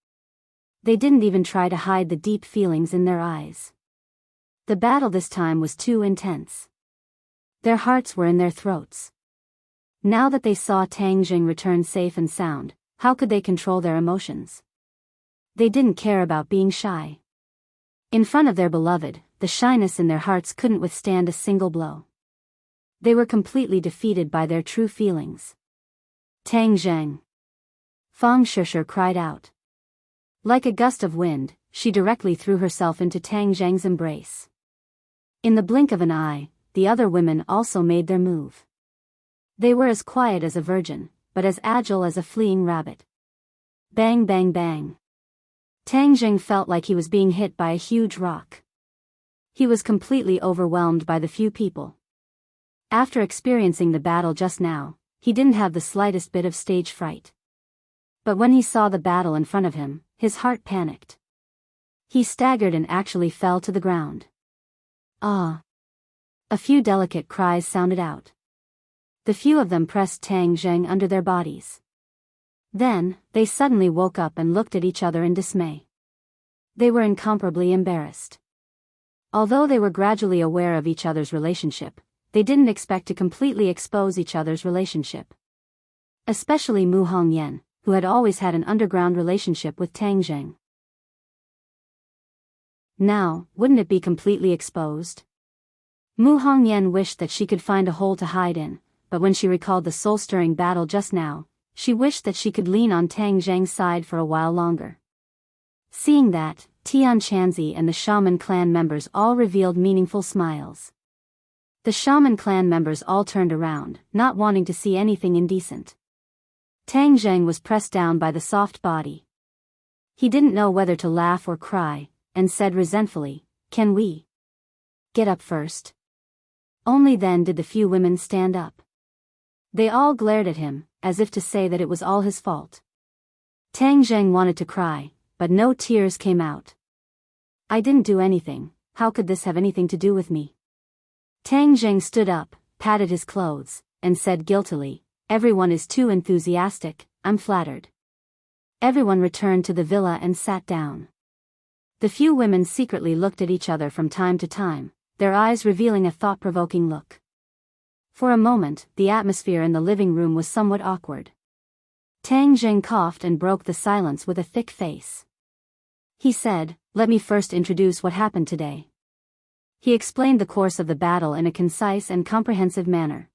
They didn't even try to hide the deep feelings in their eyes. The battle this time was too intense. Their hearts were in their throats. Now that they saw Tang Jing return safe and sound, how could they control their emotions? They didn't care about being shy. In front of their beloved, the shyness in their hearts couldn't withstand a single blow. They were completely defeated by their true feelings. Tang Zheng. Fang Shishir cried out. Like a gust of wind, she directly threw herself into Tang Zheng's embrace. In the blink of an eye, the other women also made their move. They were as quiet as a virgin, but as agile as a fleeing rabbit. Bang bang bang. Tang Zheng felt like he was being hit by a huge rock. He was completely overwhelmed by the few people. After experiencing the battle just now, he didn't have the slightest bit of stage fright. But when he saw the battle in front of him, his heart panicked. He staggered and actually fell to the ground. Ah! A few delicate cries sounded out. The few of them pressed Tang Zheng under their bodies. Then, they suddenly woke up and looked at each other in dismay. They were incomparably embarrassed. Although they were gradually aware of each other's relationship, they didn't expect to completely expose each other's relationship. Especially Mu Hongyan, who had always had an underground relationship with Tang Zheng. Now, wouldn't it be completely exposed? Mu Hongyan wished that she could find a hole to hide in, but when she recalled the soul-stirring battle just now, she wished that she could lean on Tang Zheng's side for a while longer. Seeing that, Tian Chanzi and the Shaman clan members all revealed meaningful smiles. The Shaman clan members all turned around, not wanting to see anything indecent. Tang Zheng was pressed down by the soft body. He didn't know whether to laugh or cry, and said resentfully, "Can we get up first?" Only then did the few women stand up. They all glared at him, as if to say that it was all his fault. Tang Zheng wanted to cry, but no tears came out. I didn't do anything, how could this have anything to do with me? Tang Zheng stood up, patted his clothes, and said guiltily, "Everyone is too enthusiastic, I'm flattered." Everyone returned to the villa and sat down. The few women secretly looked at each other from time to time, their eyes revealing a thought-provoking look. For a moment, the atmosphere in the living room was somewhat awkward. Tang Zheng coughed and broke the silence with a thick face. He said, "Let me first introduce what happened today." He explained the course of the battle in a concise and comprehensive manner.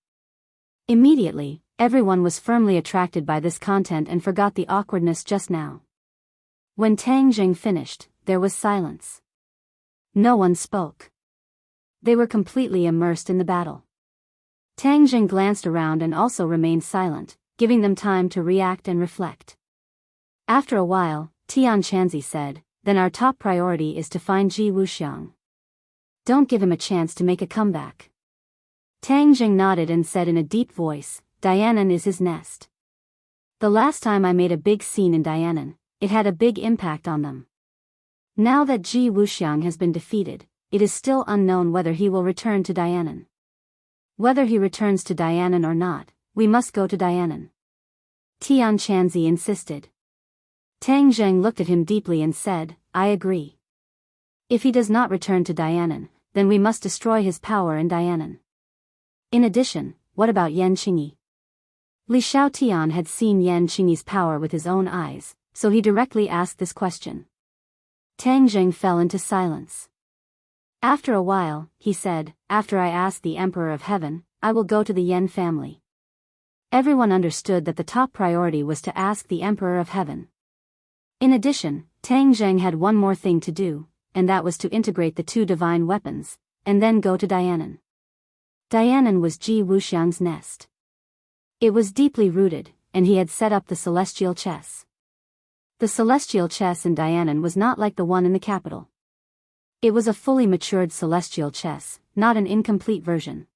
Immediately, everyone was firmly attracted by this content and forgot the awkwardness just now. When Tang Zheng finished, there was silence. No one spoke. They were completely immersed in the battle. Tang Zheng glanced around and also remained silent, giving them time to react and reflect. After a while, Tian Chanzi said, "Then our top priority is to find Ji Wuxiang. Don't give him a chance to make a comeback." Tang Zheng nodded and said in a deep voice, "Dianan is his nest." The last time I made a big scene in Dianan, it had a big impact on them. Now that Ji Wuxiang has been defeated, it is still unknown whether he will return to Dianan. Whether he returns to Dianan or not, we must go to Dianan. Tian Chanzi insisted. Tang Zheng looked at him deeply and said, I agree. If he does not return to Dianan, then we must destroy his power in Dianan. In addition, what about Yan Qingyi? Li Xiaotian had seen Yan Qingyi's power with his own eyes, so he directly asked this question. Tang Zheng fell into silence. After a while, he said, after I ask the Emperor of Heaven, I will go to the Yan family. Everyone understood that the top priority was to ask the Emperor of Heaven. In addition, Tang Zheng had one more thing to do, and that was to integrate the two divine weapons, and then go to Dianan. Dianan was Ji Wuxiang's nest. It was deeply rooted, and he had set up the celestial chess. The celestial chess in Dianan was not like the one in the capital. It was a fully matured celestial chess, not an incomplete version.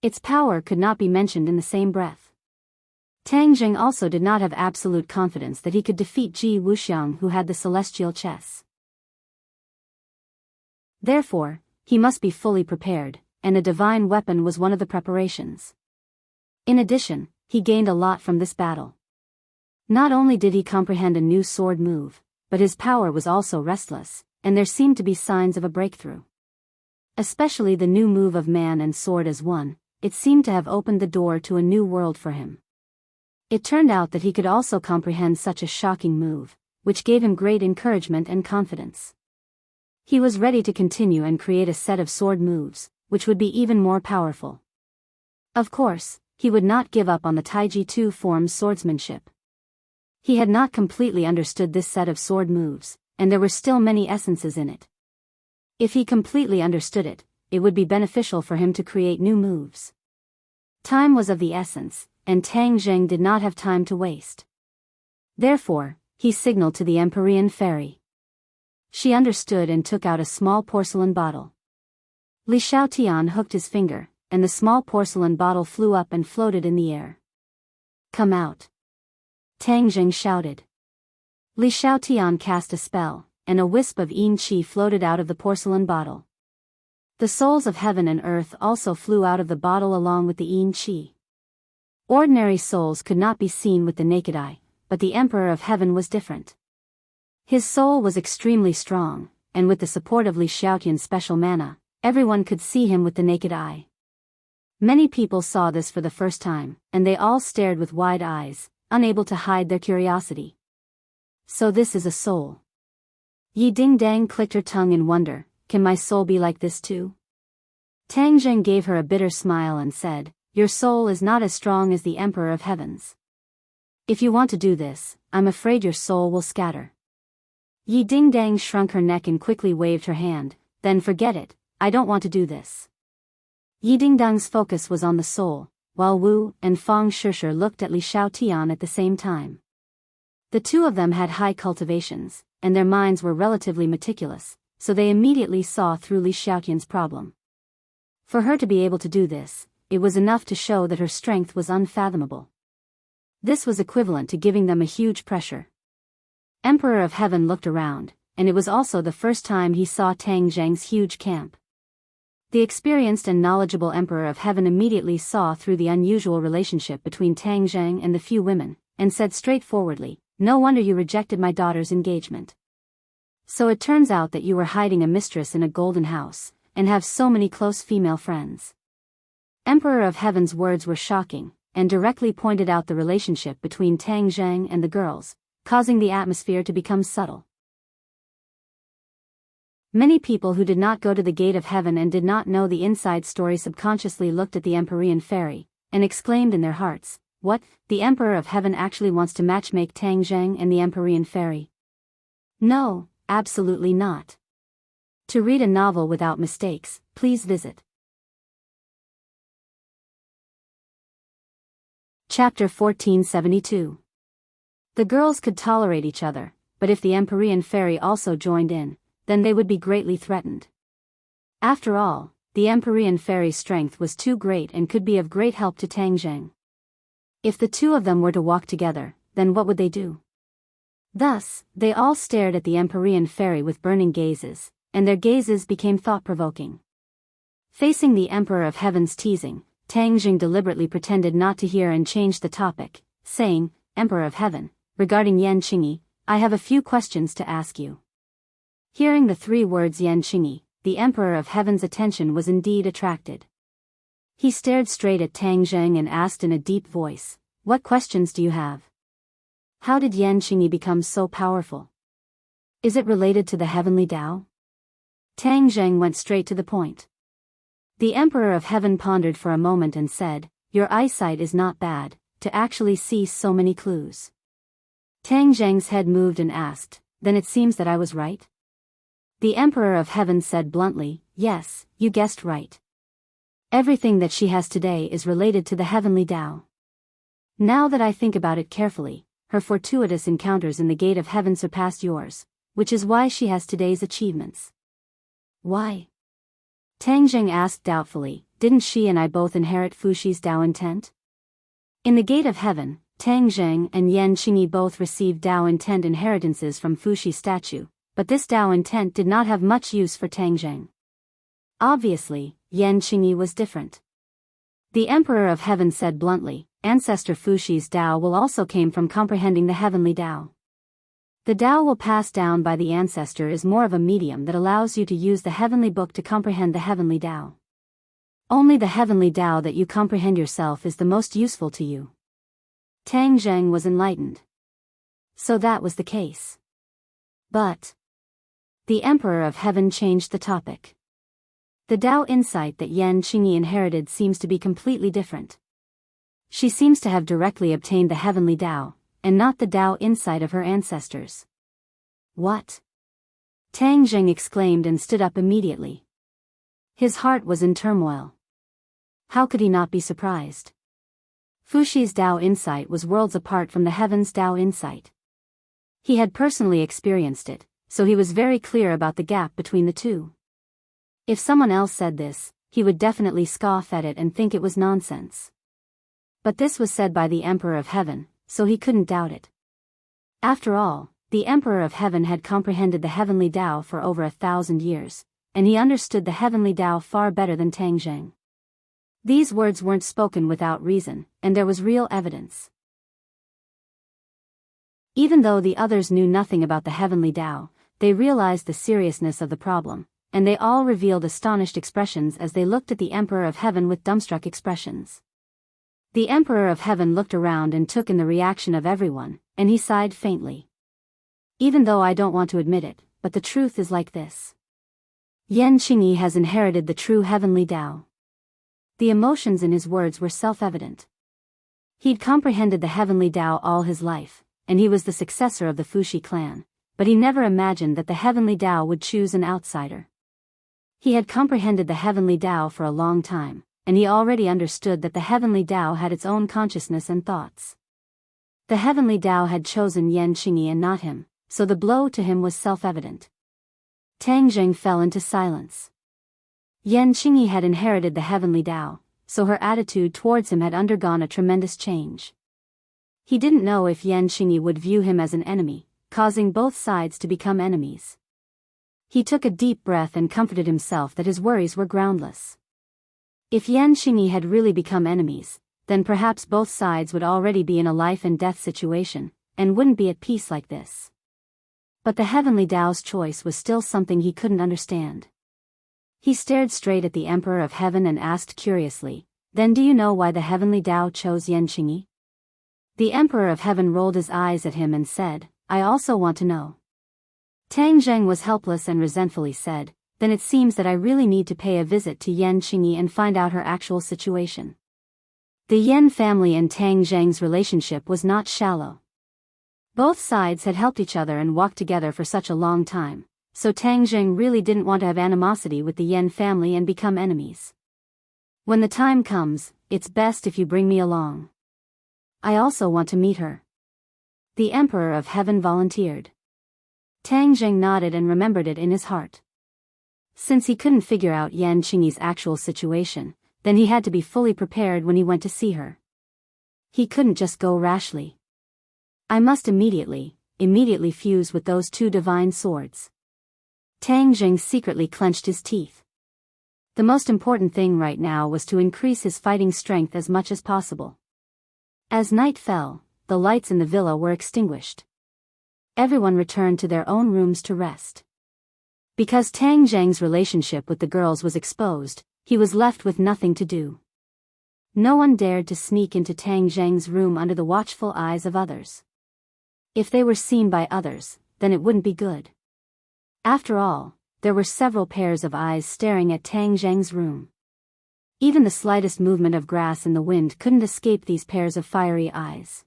Its power could not be mentioned in the same breath. Tang Zheng also did not have absolute confidence that he could defeat Ji Wuxiang, who had the celestial chess. Therefore, he must be fully prepared, and a divine weapon was one of the preparations. In addition, he gained a lot from this battle. Not only did he comprehend a new sword move, but his power was also restless, and there seemed to be signs of a breakthrough. Especially the new move of man and sword as one, it seemed to have opened the door to a new world for him. It turned out that he could also comprehend such a shocking move, which gave him great encouragement and confidence. He was ready to continue and create a set of sword moves, which would be even more powerful. Of course, he would not give up on the Taiji Tu form swordsmanship. He had not completely understood this set of sword moves, and there were still many essences in it. If he completely understood it, it would be beneficial for him to create new moves. Time was of the essence, and Tang Zheng did not have time to waste. Therefore, he signaled to the Empyrean fairy. She understood and took out a small porcelain bottle. Li Xiaotian hooked his finger, and the small porcelain bottle flew up and floated in the air. Come out! Tang Zheng shouted. Li Xiaotian cast a spell, and a wisp of yin qi floated out of the porcelain bottle. The souls of heaven and earth also flew out of the bottle along with the yin qi. Ordinary souls could not be seen with the naked eye, but the Emperor of Heaven was different. His soul was extremely strong, and with the support of Li Xiaotian's special mana, everyone could see him with the naked eye. Many people saw this for the first time, and they all stared with wide eyes, unable to hide their curiosity. So this is a soul. Yi Dingdang clicked her tongue in wonder, can my soul be like this too? Tang Zheng gave her a bitter smile and said, your soul is not as strong as the Emperor of Heaven's. If you want to do this, I'm afraid your soul will scatter. Yi Dingdang shrunk her neck and quickly waved her hand, then forget it, I don't want to do this. Yi Dingdang's focus was on the soul, while Wu and Fang Shishir looked at Li Xiaotian at the same time. The two of them had high cultivations, and their minds were relatively meticulous, so they immediately saw through Li Xiaotian's problem. For her to be able to do this, it was enough to show that her strength was unfathomable. This was equivalent to giving them a huge pressure. Emperor of Heaven looked around, and it was also the first time he saw Tang Zheng's huge camp. The experienced and knowledgeable Emperor of Heaven immediately saw through the unusual relationship between Tang Zheng and the few women, and said straightforwardly, no wonder you rejected my daughter's engagement. So it turns out that you were hiding a mistress in a golden house, and have so many close female friends. Emperor of Heaven's words were shocking, and directly pointed out the relationship between Tang Zheng and the girls, causing the atmosphere to become subtle. Many people who did not go to the gate of heaven and did not know the inside story subconsciously looked at the Empyrean fairy, and exclaimed in their hearts, what, the Emperor of Heaven actually wants to matchmake Tang Zheng and the Empyrean fairy? No, absolutely not. To read a novel without mistakes, please visit Chapter 1472. The girls could tolerate each other, but if the Empyrean fairy also joined in, then they would be greatly threatened. After all, the Empyrean fairy's strength was too great and could be of great help to Tang Zheng. If the two of them were to walk together, then what would they do? Thus, they all stared at the Empyrean fairy with burning gazes, and their gazes became thought-provoking. Facing the Emperor of Heaven's teasing, Tang Jing deliberately pretended not to hear and changed the topic, saying, Emperor of Heaven, regarding Yan Qingyi, I have a few questions to ask you. Hearing the 3 words Yan Qingyi, the Emperor of Heaven's attention was indeed attracted. He stared straight at Tang Jing and asked in a deep voice, What questions do you have? How did Yan Qingyi become so powerful? Is it related to the heavenly Tao? Tang Jing went straight to the point. The Emperor of Heaven pondered for a moment and said, Your eyesight is not bad, to actually see so many clues. Tang Jing's head moved and asked, Then it seems that I was right? The Emperor of Heaven said bluntly, Yes, you guessed right. Everything that she has today is related to the heavenly Tao. Now that I think about it carefully, her fortuitous encounters in the gate of heaven surpassed yours, which is why she has today's achievements. Why? Tang Jing asked doubtfully, Didn't she and I both inherit Fuxi's Tao intent? In the gate of heaven, Tang Jing and Yan Qingyi both received Tao intent inheritances from Fuxi's statue, but this Tao intent did not have much use for Tang Jing. Obviously, Yan Qingyi was different. The Emperor of Heaven said bluntly, Ancestor Fuxi's Tao will also came from comprehending the heavenly Tao. The Tao will pass down by the ancestor is more of a medium that allows you to use the heavenly book to comprehend the heavenly Tao. Only the heavenly Tao that you comprehend yourself is the most useful to you. Tang Jing was enlightened. So that was the case. But the Emperor of Heaven changed the topic. The Tao insight that Yan Qingyi inherited seems to be completely different. She seems to have directly obtained the heavenly Tao, and not the Tao insight of her ancestors. What? Tang Jing exclaimed and stood up immediately. His heart was in turmoil. How could he not be surprised? Fuxi's Tao insight was worlds apart from the heaven's Tao insight. He had personally experienced it, so he was very clear about the gap between the two. If someone else said this, he would definitely scoff at it and think it was nonsense. But this was said by the Emperor of Heaven, so he couldn't doubt it. After all, the Emperor of Heaven had comprehended the heavenly Tao for over 1,000 years, and he understood the heavenly Tao far better than Tang Jing. These words weren't spoken without reason, and there was real evidence. Even though the others knew nothing about the heavenly Tao, they realized the seriousness of the problem, and they all revealed astonished expressions as they looked at the Emperor of Heaven with dumbstruck expressions. The Emperor of Heaven looked around and took in the reaction of everyone, and he sighed faintly. Even though I don't want to admit it, but the truth is like this. Yan Qingyi has inherited the true heavenly Tao. The emotions in his words were self-evident. He'd comprehended the heavenly Tao all his life, and he was the successor of the Fuxi clan, but he never imagined that the heavenly Tao would choose an outsider. He had comprehended the heavenly Tao for a long time, and he already understood that the heavenly Tao had its own consciousness and thoughts. The heavenly Tao had chosen Yan Qingyi and not him, so the blow to him was self-evident. Tang Jing fell into silence. Yan Qingyi had inherited the heavenly Tao, so her attitude towards him had undergone a tremendous change. He didn't know if Yan Qingyi would view him as an enemy, causing both sides to become enemies. He took a deep breath and comforted himself that his worries were groundless. If Yan Qingyi had really become enemies, then perhaps both sides would already be in a life and death situation, and wouldn't be at peace like this. But the heavenly Tao's choice was still something he couldn't understand. He stared straight at the Emperor of Heaven and asked curiously, Then do you know why the heavenly Tao chose Yan Qingyi? The Emperor of Heaven rolled his eyes at him and said, I also want to know. Tang Jing was helpless and resentfully said, Then it seems that I really need to pay a visit to Yan Qingyi and find out her actual situation. The Yan family and Tang Jing's relationship was not shallow. Both sides had helped each other and walked together for such a long time, so Tang Jing really didn't want to have animosity with the Yan family and become enemies. When the time comes, it's best if you bring me along. I also want to meet her. The Emperor of Heaven volunteered. Tang Jing nodded and remembered it in his heart. Since he couldn't figure out Yan Qingyi's actual situation, then he had to be fully prepared when he went to see her. He couldn't just go rashly. I must immediately fuse with those two divine swords. Tang Jing secretly clenched his teeth. The most important thing right now was to increase his fighting strength as much as possible. As night fell, the lights in the villa were extinguished. Everyone returned to their own rooms to rest. Because Tang Zhang's relationship with the girls was exposed, he was left with nothing to do. No one dared to sneak into Tang Zhang's room under the watchful eyes of others. If they were seen by others, then it wouldn't be good. After all, there were several pairs of eyes staring at Tang Zhang's room. Even the slightest movement of grass in the wind couldn't escape these pairs of fiery eyes.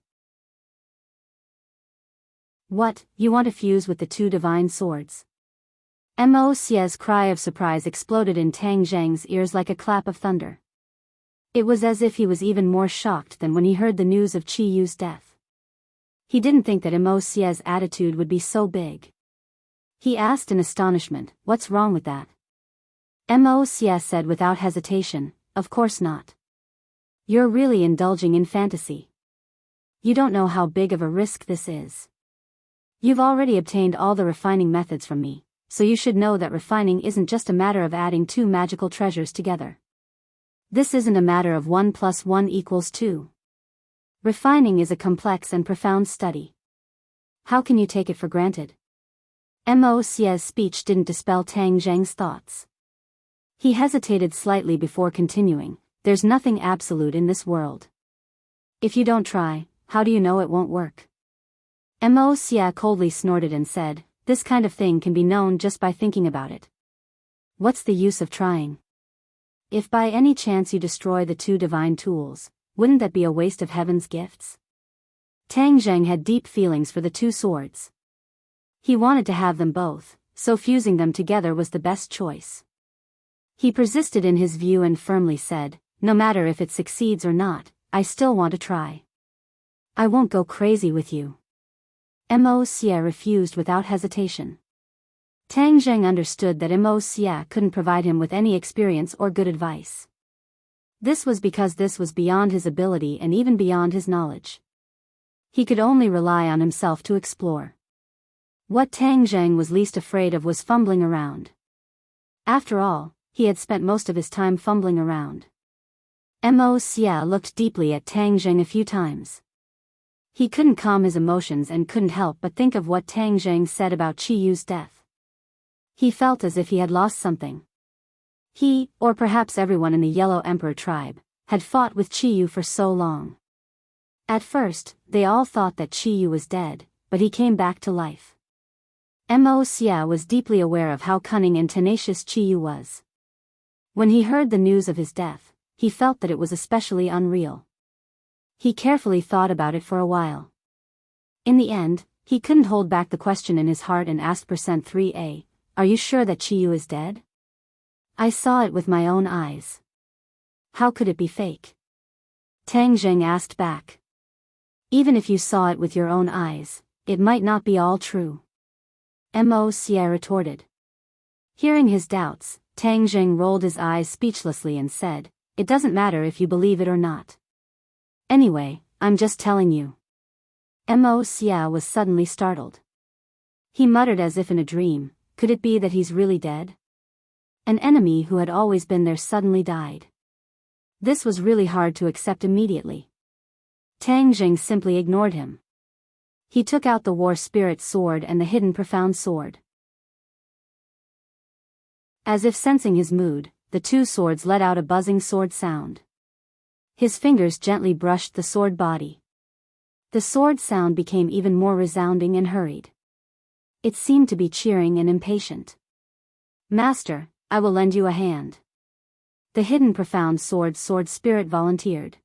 What, you want to fuse with the two divine swords? Mo Xie's cry of surprise exploded in Tang Zhang's ears like a clap of thunder. It was as if he was even more shocked than when he heard the news of Qi Yu's death. He didn't think that Mo Xie's attitude would be so big. He asked in astonishment, "What's wrong with that?" Mo Xie said without hesitation, "Of course not. You're really indulging in fantasy. You don't know how big of a risk this is. You've already obtained all the refining methods from me, so you should know that refining isn't just a matter of adding two magical treasures together. This isn't a matter of 1 + 1 = 2. Refining is a complex and profound study. How can you take it for granted?" Mo Xie's speech didn't dispel Tang Zhang's thoughts. He hesitated slightly before continuing, "There's nothing absolute in this world. If you don't try, how do you know it won't work?" Mo Xie coldly snorted and said, "This kind of thing can be known just by thinking about it. What's the use of trying? If by any chance you destroy the two divine tools, wouldn't that be a waste of heaven's gifts?" Tang Zhang had deep feelings for the two swords. He wanted to have them both, so fusing them together was the best choice. He persisted in his view and firmly said, "No matter if it succeeds or not, I still want to try. I won't go crazy with you." Mo Xie refused without hesitation. Tang Zhang understood that Mo Xie couldn't provide him with any experience or good advice. This was because this was beyond his ability and even beyond his knowledge. He could only rely on himself to explore. What Tang Zhang was least afraid of was fumbling around. After all, he had spent most of his time fumbling around. Mo Xie looked deeply at Tang Zhang a few times. He couldn't calm his emotions and couldn't help but think of what Tang Zhang said about Qi Yu's death. He felt as if he had lost something. He, or perhaps everyone in the Yellow Emperor tribe, had fought with Qi Yu for so long. At first, they all thought that Qi Yu was dead, but he came back to life. Mo Xie was deeply aware of how cunning and tenacious Qi Yu was. When he heard the news of his death, he felt that it was especially unreal. He carefully thought about it for a while. In the end, he couldn't hold back the question in his heart and asked %3a, "Are you sure that Qi Yu is dead? I saw it with my own eyes. How could it be fake?" Tang Zhang asked back. "Even if you saw it with your own eyes, it might not be all true," Mo Xie retorted. Hearing his doubts, Tang Zhang rolled his eyes speechlessly and said, "It doesn't matter if you believe it or not. Anyway, I'm just telling you." Mo Xie was suddenly startled. He muttered as if in a dream, "Could it be that he's really dead? An enemy who had always been there suddenly died." This was really hard to accept immediately. Tang Zhang simply ignored him. He took out the War Spirit sword and the hidden Profound sword. As if sensing his mood, the two swords let out a buzzing sword sound. His fingers gently brushed the sword body. The sword sound became even more resounding and hurried. It seemed to be cheering and impatient. "Master, I will lend you a hand." The hidden Profound sword spirit volunteered.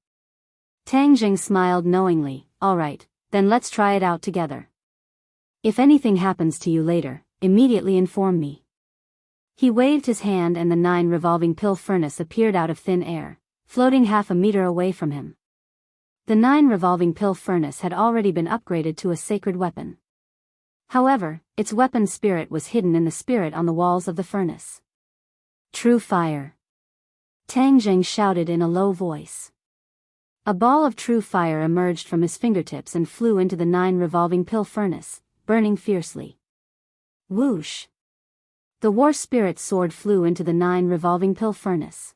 Tang Jing smiled knowingly, "All right, then let's try it out together. If anything happens to you later, immediately inform me." He waved his hand and the 9 revolving pill furnace appeared out of thin air, floating half a meter away from him. The 9 revolving pill furnace had already been upgraded to a sacred weapon. However, its weapon spirit was hidden in the spirit on the walls of the furnace. "True fire," Tang Jing shouted in a low voice. A ball of true fire emerged from his fingertips and flew into the 9 revolving pill furnace, burning fiercely. Whoosh! The war spirit's sword flew into the 9 revolving pill furnace.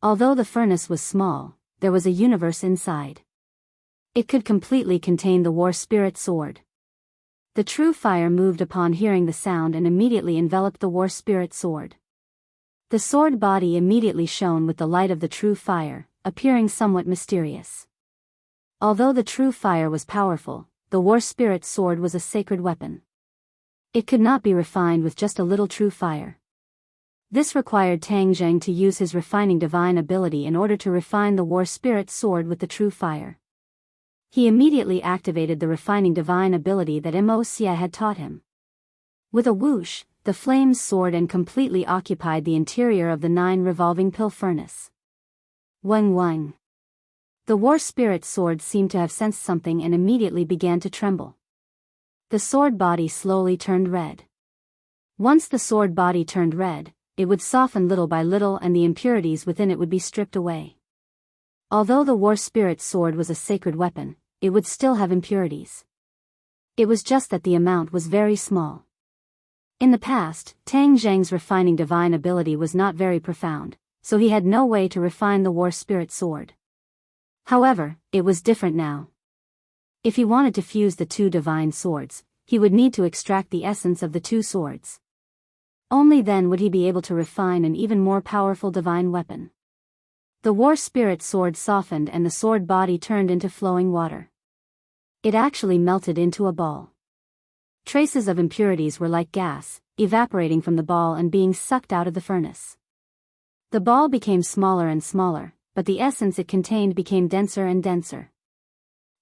Although the furnace was small, there was a universe inside. It could completely contain the war spirit sword. The true fire moved upon hearing the sound and immediately enveloped the war spirit sword. The sword body immediately shone with the light of the true fire, appearing somewhat mysterious. Although the true fire was powerful, the war spirit sword was a sacred weapon. It could not be refined with just a little true fire. This required Tang Zheng to use his refining divine ability in order to refine the war spirit sword with the true fire. He immediately activated the refining divine ability that Immerse had taught him. With a whoosh, the flames soared and completely occupied the interior of the 9 revolving pill furnace. Wang wang. The war spirit sword seemed to have sensed something and immediately began to tremble. The sword body slowly turned red. Once the sword body turned red, it would soften little by little and the impurities within it would be stripped away. Although the war spirit sword was a sacred weapon, it would still have impurities. It was just that the amount was very small. In the past, Tang Zheng's refining divine ability was not very profound, so he had no way to refine the war spirit sword. However, it was different now. If he wanted to fuse the 2 divine swords, he would need to extract the essence of the 2 swords. Only then would he be able to refine an even more powerful divine weapon. The war spirit sword softened and the sword body turned into flowing water. It actually melted into a ball. Traces of impurities were like gas, evaporating from the ball and being sucked out of the furnace. The ball became smaller and smaller, but the essence it contained became denser and denser.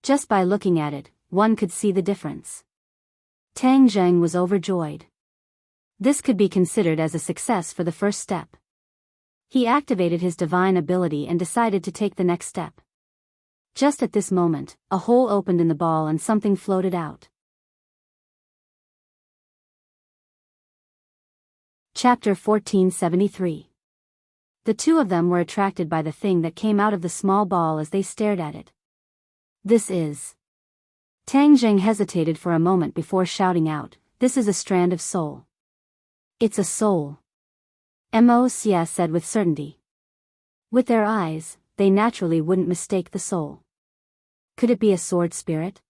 Just by looking at it, one could see the difference. Tang Zheng was overjoyed. This could be considered as a success for the first step. He activated his divine ability and decided to take the next step. Just at this moment, a hole opened in the ball and something floated out. Chapter 1473. The 2 of them were attracted by the thing that came out of the small ball as they stared at it. This is... Tang Zheng hesitated for a moment before shouting out, "This is a strand of soul." "It's a soul," Immerse said with certainty. With their eyes, they naturally wouldn't mistake the soul. Could it be a sword spirit?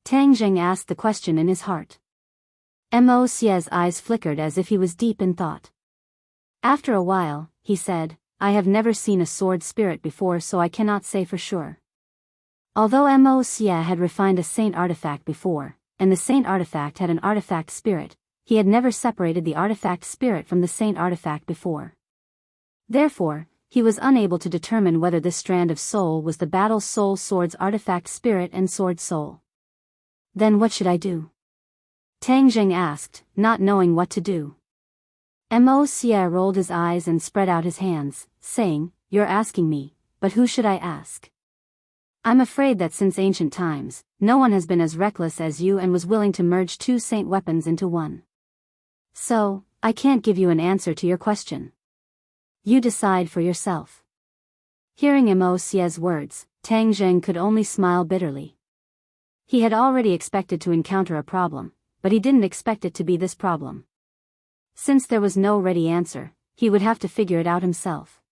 Tang Zheng asked the question in his heart. Immerse's eyes flickered as if he was deep in thought. After a while, he said, "I have never seen a sword spirit before, so I cannot say for sure." Although Immerse had refined a saint artifact before, and the saint artifact had an artifact spirit, he had never separated the artifact spirit from the saint artifact before. Therefore, he was unable to determine whether this strand of soul was the battle soul sword's artifact spirit and sword soul. "Then what should I do?" Tang Zheng asked, not knowing what to do. Immerse rolled his eyes and spread out his hands, saying, "You're asking me, but who should I ask? I'm afraid that since ancient times, no one has been as reckless as you and was willing to merge 2 saint weapons into one. So, I can't give you an answer to your question. You decide for yourself." Hearing Immerse's words, Tang Zheng could only smile bitterly. He had already expected to encounter a problem, but he didn't expect it to be this problem. Since there was no ready answer, he would have to figure it out himself.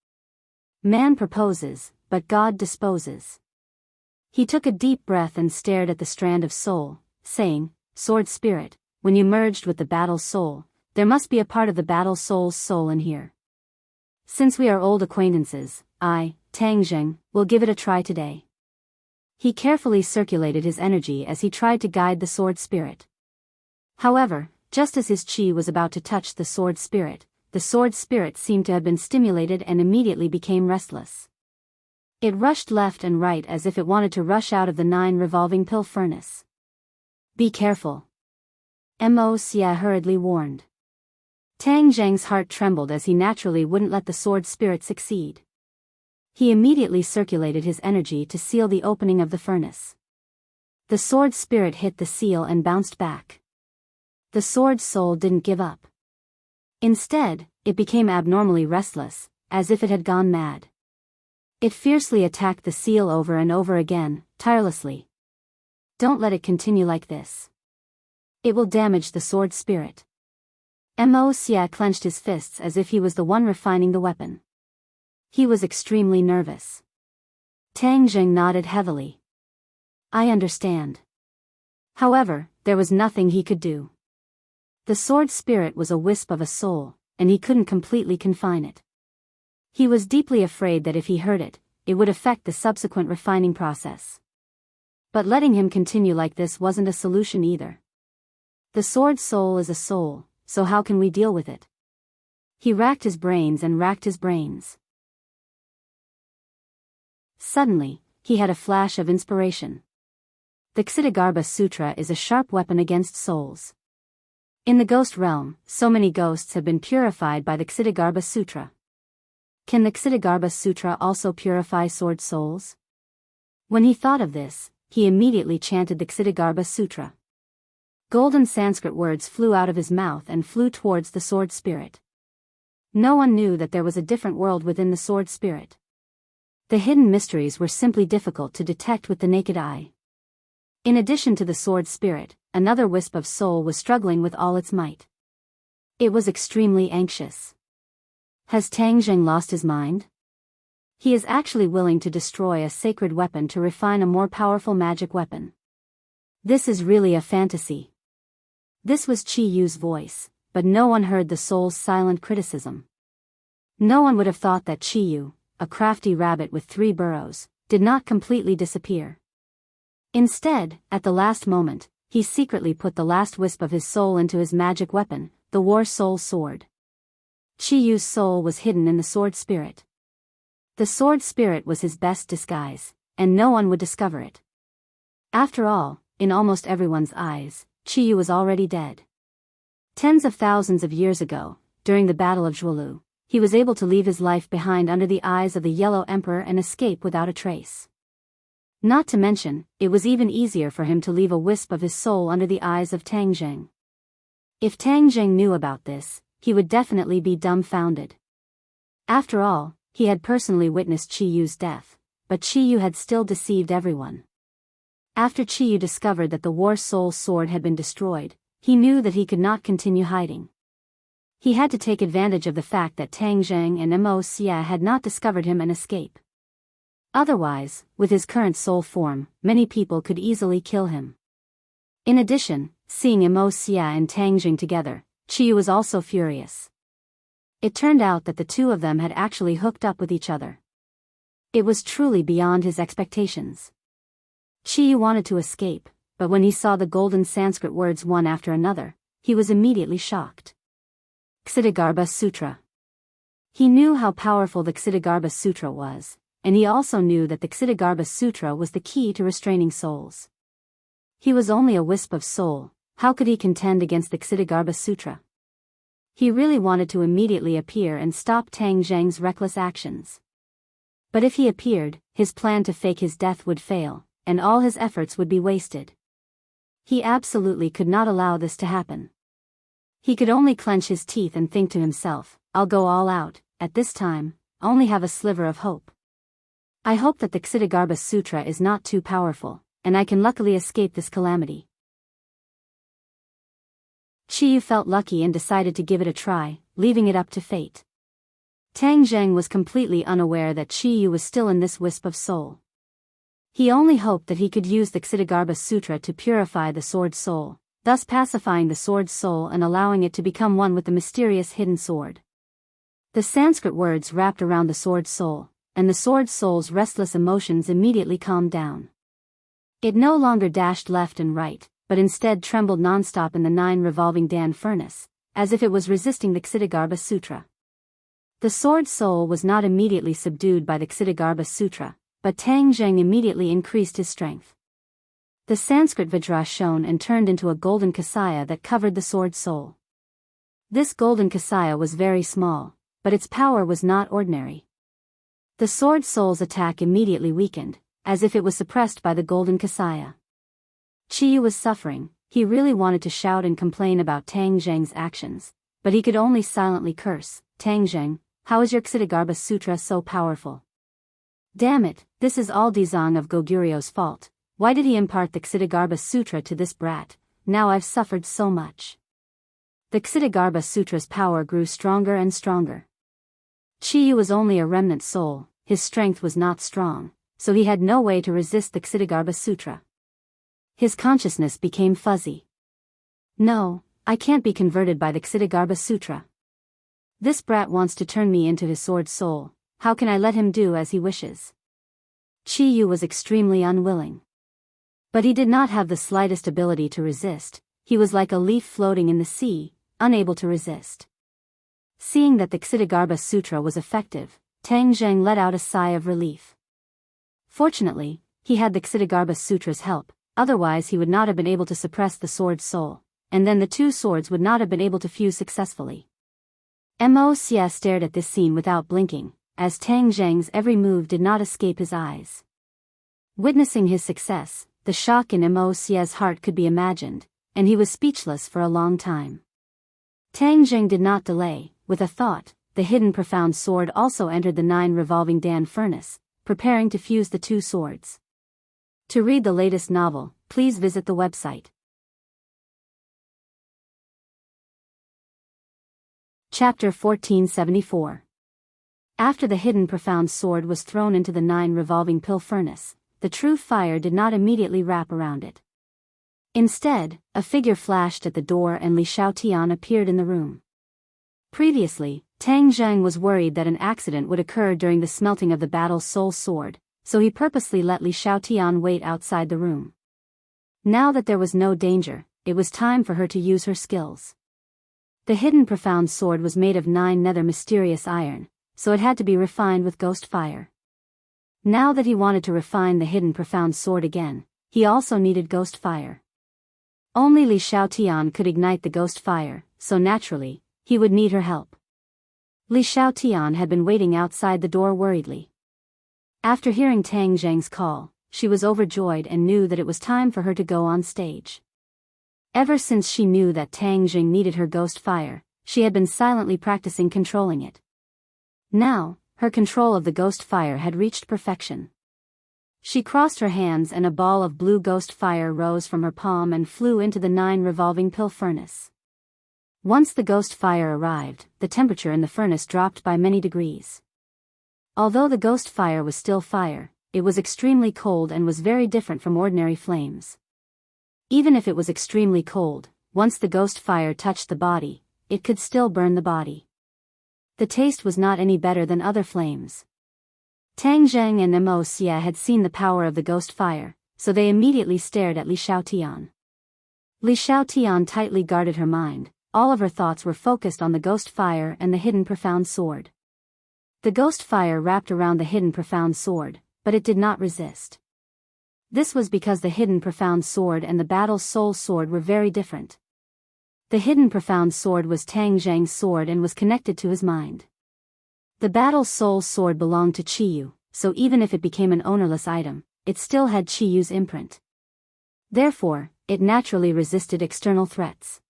Man proposes, but God disposes. He took a deep breath and stared at the strand of soul, saying, "Sword spirit, when you merged with the battle soul, there must be a part of the battle soul's soul in here. Since we are old acquaintances, I, Tang Zheng, will give it a try today." He carefully circulated his energy as he tried to guide the sword spirit. However, just as his chi was about to touch the sword spirit seemed to have been stimulated and immediately became restless. It rushed left and right as if it wanted to rush out of the 9 revolving pill furnace. "Be careful," Immerse hurriedly warned. Tang Zheng's heart trembled as he naturally wouldn't let the sword spirit succeed. He immediately circulated his energy to seal the opening of the furnace. The sword spirit hit the seal and bounced back. The sword soul didn't give up. Instead, it became abnormally restless, as if it had gone mad. It fiercely attacked the seal over and over again, tirelessly. Don't let it continue like this. It will damage the sword spirit. Mo Xia clenched his fists as if he was the one refining the weapon. He was extremely nervous. Tang Jing nodded heavily. I understand. However, there was nothing he could do. The sword spirit was a wisp of a soul, and he couldn't completely confine it. He was deeply afraid that if he hurt it, it would affect the subsequent refining process. But letting him continue like this wasn't a solution either. The sword soul is a soul, so how can we deal with it? He racked his brains and racked his brains. Suddenly, he had a flash of inspiration. The Ksitigarbha Sutra is a sharp weapon against souls. In the ghost realm, so many ghosts have been purified by the Ksitigarbha Sutra. Can the Ksitigarbha Sutra also purify sword souls? When he thought of this, he immediately chanted the Ksitigarbha Sutra. Golden Sanskrit words flew out of his mouth and flew towards the sword spirit. No one knew that there was a different world within the sword spirit. The hidden mysteries were simply difficult to detect with the naked eye. In addition to the sword spirit, another wisp of soul was struggling with all its might. It was extremely anxious. Has Tang Jing lost his mind? He is actually willing to destroy a sacred weapon to refine a more powerful magic weapon. This is really a fantasy. This was Qi Yu's voice, but no one heard the soul's silent criticism. No one would have thought that Qi Yu, a crafty rabbit with 3 burrows, did not completely disappear. Instead, at the last moment, he secretly put the last wisp of his soul into his magic weapon, the War Soul Sword. Qi Yu's soul was hidden in the sword spirit. The sword spirit was his best disguise, and no one would discover it. After all, in almost everyone's eyes, Qi Yu was already dead. Tens of thousands of years ago, during the Battle of Zhuolu, he was able to leave his life behind under the eyes of the Yellow Emperor and escape without a trace. Not to mention, it was even easier for him to leave a wisp of his soul under the eyes of Tang Jing. If Tang Jing knew about this, he would definitely be dumbfounded. After all, he had personally witnessed Qi Yu's death, but Qi Yu had still deceived everyone. After Qi Yu discovered that the War Soul Sword had been destroyed, he knew that he could not continue hiding. He had to take advantage of the fact that Tang Jing and Mo Xia had not discovered him and escape. Otherwise, with his current soul form, many people could easily kill him. In addition, seeing Mo Xia and Tang Jing together, Qi Yu was also furious. It turned out that the two of them had actually hooked up with each other. It was truly beyond his expectations. Qi Yu wanted to escape, but when he saw the golden Sanskrit words one after another, he was immediately shocked. Ksitigarbha Sutra. He knew how powerful the Ksitigarbha Sutra was, and he also knew that the Ksitigarbha Sutra was the key to restraining souls. He was only a wisp of soul, how could he contend against the Ksitigarbha Sutra? He really wanted to immediately appear and stop Tang Jing's reckless actions. But if he appeared, his plan to fake his death would fail, and all his efforts would be wasted. He absolutely could not allow this to happen. He could only clench his teeth and think to himself, I'll go all out, at this time, I only have a sliver of hope. I hope that the Ksitigarbha Sutra is not too powerful, and I can luckily escape this calamity. Qi Yu felt lucky and decided to give it a try, leaving it up to fate. Tang Jing was completely unaware that Qi Yu was still in this wisp of soul. He only hoped that he could use the Ksitigarbha Sutra to purify the sword soul, thus pacifying the sword soul and allowing it to become one with the mysterious hidden sword. The Sanskrit words wrapped around the sword soul, and the sword soul's restless emotions immediately calmed down. It no longer dashed left and right, but instead trembled non-stop in the 9 revolving Dan furnace, as if it was resisting the Ksitigarbha Sutra. The sword soul was not immediately subdued by the Ksitigarbha Sutra, but Tang Jing immediately increased his strength. The Sanskrit Vajra shone and turned into a golden kasaya that covered the sword soul. This golden kasaya was very small, but its power was not ordinary. The sword soul's attack immediately weakened, as if it was suppressed by the golden kasaya. Qi Yu was suffering, he really wanted to shout and complain about Tang Jing's actions, but he could only silently curse, Tang Jing, how is your Ksitigarbha Sutra so powerful? Damn it, this is all Dizang of Goguryo's fault. Why did he impart the Ksitigarbha Sutra to this brat? Now I've suffered so much. The Ksitigarbha Sutra's power grew stronger and stronger. Chiyu was only a remnant soul, his strength was not strong, so he had no way to resist the Ksitigarbha Sutra. His consciousness became fuzzy. No, I can't be converted by the Ksitigarbha Sutra. This brat wants to turn me into his sword soul, how can I let him do as he wishes? Chiyu was extremely unwilling. But he did not have the slightest ability to resist, he was like a leaf floating in the sea, unable to resist. Seeing that the Ksitigarbha Sutra was effective, Tang Zheng let out a sigh of relief. Fortunately, he had the Ksitigarbha Sutra's help, otherwise he would not have been able to suppress the sword soul, and then the two swords would not have been able to fuse successfully. Mo Xie stared at this scene without blinking, as Tang Zheng's every move did not escape his eyes. Witnessing his success, the shock in Mo Xie's heart could be imagined, and he was speechless for a long time. Tang Zheng did not delay, with a thought, the hidden profound sword also entered the 9 revolving Dan furnace, preparing to fuse the two swords. To read the latest novel, please visit the website. Chapter 1474. After the hidden profound sword was thrown into the 9 revolving pill furnace, the true fire did not immediately wrap around it. Instead, a figure flashed at the door and Li Shaotian appeared in the room. Previously, Tang Zheng was worried that an accident would occur during the smelting of the battle soul sword, so he purposely let Li Shaotian wait outside the room. Now that there was no danger, it was time for her to use her skills. The hidden profound sword was made of 9 nether mysterious iron, so it had to be refined with ghost fire. Now that he wanted to refine the hidden profound sword again, he also needed ghost fire. Only Li Shaotian could ignite the ghost fire, so naturally, he would need her help. Li Shaotian had been waiting outside the door worriedly. After hearing Tang Zheng's call, she was overjoyed and knew that it was time for her to go on stage. Ever since she knew that Tang Zheng needed her ghost fire, she had been silently practicing controlling it. Now, her control of the ghost fire had reached perfection. She crossed her hands and a ball of blue ghost fire rose from her palm and flew into the 9 revolving pill furnace. Once the ghost fire arrived, the temperature in the furnace dropped by many degrees. Although the ghost fire was still fire, it was extremely cold and was very different from ordinary flames. Even if it was extremely cold, once the ghost fire touched the body, it could still burn the body. The taste was not any better than other flames. Tang Zheng and Mo Xie had seen the power of the ghost fire, so they immediately stared at Li Shaotian. Li Shaotian tightly guarded her mind, all of her thoughts were focused on the ghost fire and the hidden profound sword. The ghost fire wrapped around the hidden profound sword, but it did not resist. This was because the hidden profound sword and the battle soul sword were very different. The hidden profound sword was Tang Zheng's sword and was connected to his mind. The battle soul sword belonged to Chiyu, so even if it became an ownerless item, it still had Chiyu's imprint. Therefore, it naturally resisted external threats.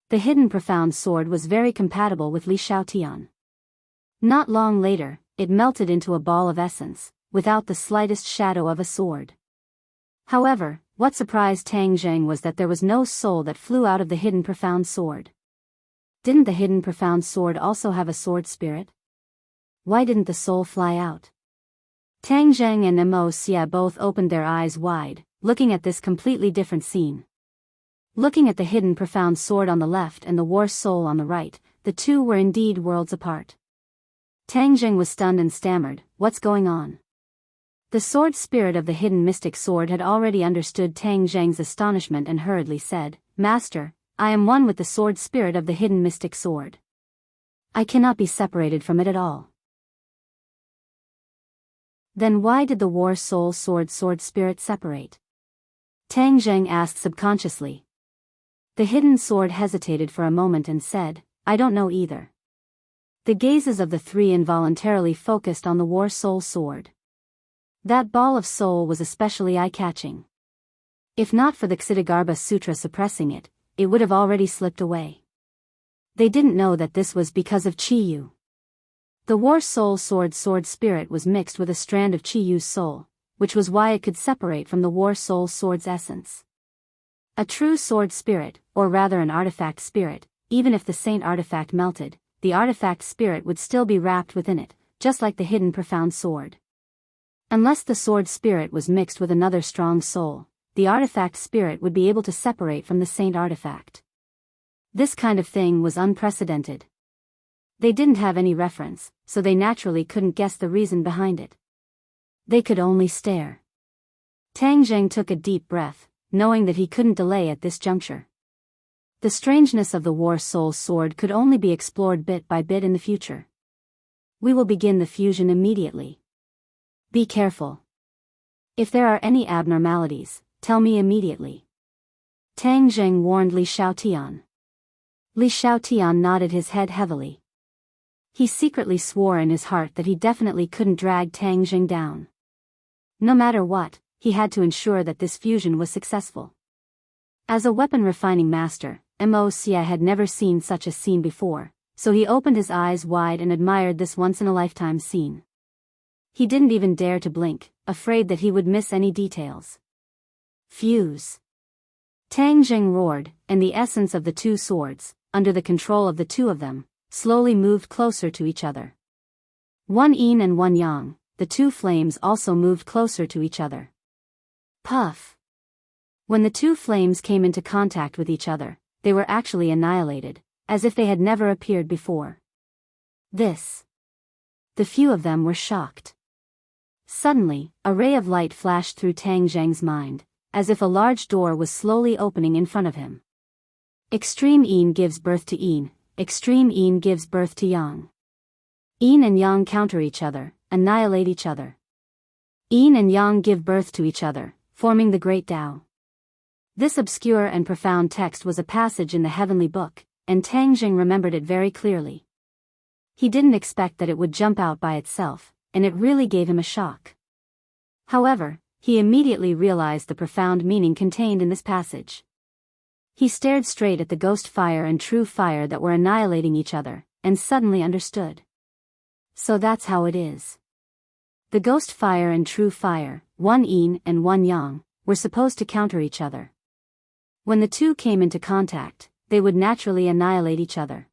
The hidden profound sword was very compatible with Li Shaotian. Not long later, it melted into a ball of essence, without the slightest shadow of a sword. However, what surprised Tang Zheng was that there was no soul that flew out of the hidden profound sword. Didn't the hidden profound sword also have a sword spirit? Why didn't the soul fly out? Tang Zheng and Mo Xie both opened their eyes wide, looking at this completely different scene. Looking at the hidden profound sword on the left and the war soul on the right, the two were indeed worlds apart. Tang Zheng was stunned and stammered, "What's going on?" The sword spirit of the hidden mystic sword had already understood Tang Zheng's astonishment and hurriedly said, "Master, I am one with the sword spirit of the hidden mystic sword. I cannot be separated from it at all." Then why did the war soul sword spirit separate? Tang Zheng asked subconsciously. The hidden sword hesitated for a moment and said, "I don't know either." The gazes of the three involuntarily focused on the war soul sword. That ball of soul was especially eye-catching. If not for the Ksitigarbha Sutra suppressing it, it would have already slipped away. They didn't know that this was because of Chiyu. The War Soul Sword spirit was mixed with a strand of Chi Yu's soul, which was why it could separate from the War Soul Sword's essence. A true sword spirit, or rather an artifact spirit, even if the saint artifact melted, the artifact spirit would still be wrapped within it, just like the hidden profound sword. Unless the sword spirit was mixed with another strong soul, the artifact spirit would be able to separate from the saint artifact. This kind of thing was unprecedented. They didn't have any reference, so they naturally couldn't guess the reason behind it. They could only stare. Tang Zheng took a deep breath, knowing that he couldn't delay at this juncture. The strangeness of the War Soul Sword could only be explored bit by bit in the future. We will begin the fusion immediately. Be careful. If there are any abnormalities, tell me immediately. Tang Zheng warned Li Xiaotian. Li Xiaotian nodded his head heavily. He secretly swore in his heart that he definitely couldn't drag Tang Zheng down. No matter what, he had to ensure that this fusion was successful. As a weapon refining master, Mo Xia had never seen such a scene before, so he opened his eyes wide and admired this once-in-a-lifetime scene. He didn't even dare to blink, afraid that he would miss any details. Fuse! Tang Zheng roared, and the essence of the two swords, under the control of the two of them, slowly moved closer to each other. One yin and one yang, the two flames also moved closer to each other. Puff! When the two flames came into contact with each other, they were actually annihilated, as if they had never appeared before. This. The few of them were shocked. Suddenly, a ray of light flashed through Tang Zheng's mind, as if a large door was slowly opening in front of him. Extreme yin gives birth to yin, extreme yin gives birth to yang. Yin and yang counter each other, annihilate each other. Yin and yang give birth to each other, forming the Great Tao. This obscure and profound text was a passage in the Heavenly Book, and Tang Zheng remembered it very clearly. He didn't expect that it would jump out by itself, and it really gave him a shock. However, he immediately realized the profound meaning contained in this passage. He stared straight at the ghost fire and true fire that were annihilating each other, and suddenly understood. So that's how it is. The ghost fire and true fire, one yin and one yang, were supposed to counter each other. When the two came into contact, they would naturally annihilate each other.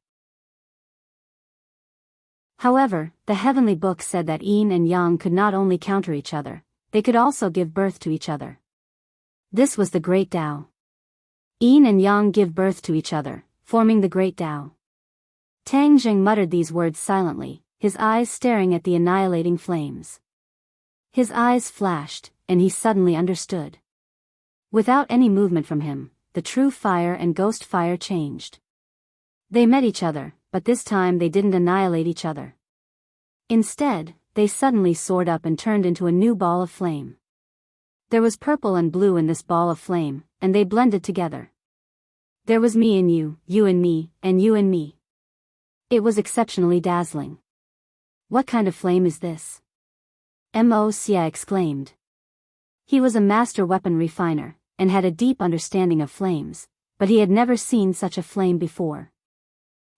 However, the Heavenly Book said that yin and yang could not only counter each other, they could also give birth to each other. This was the Great Tao. Yin and yang give birth to each other, forming the Great Tao. Tang Zheng muttered these words silently, his eyes staring at the annihilating flames. His eyes flashed, and he suddenly understood. Without any movement from him, the true fire and ghost fire changed. They met each other, but this time they didn't annihilate each other. Instead, they suddenly soared up and turned into a new ball of flame. There was purple and blue in this ball of flame, and they blended together. There was me and you and me, and you and me. It was exceptionally dazzling. What kind of flame is this? Mo Xia exclaimed. He was a master weapon refiner, and had a deep understanding of flames, but he had never seen such a flame before.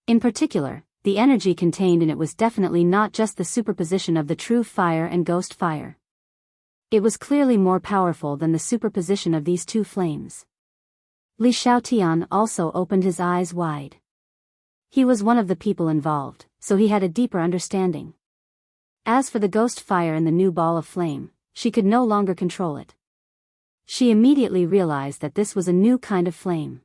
In particular, the energy contained in it was definitely not just the superposition of the true fire and ghost fire. It was clearly more powerful than the superposition of these two flames. Li Xiaotian also opened his eyes wide. He was one of the people involved, so he had a deeper understanding. As for the ghost fire and the new ball of flame, she could no longer control it. She immediately realized that this was a new kind of flame.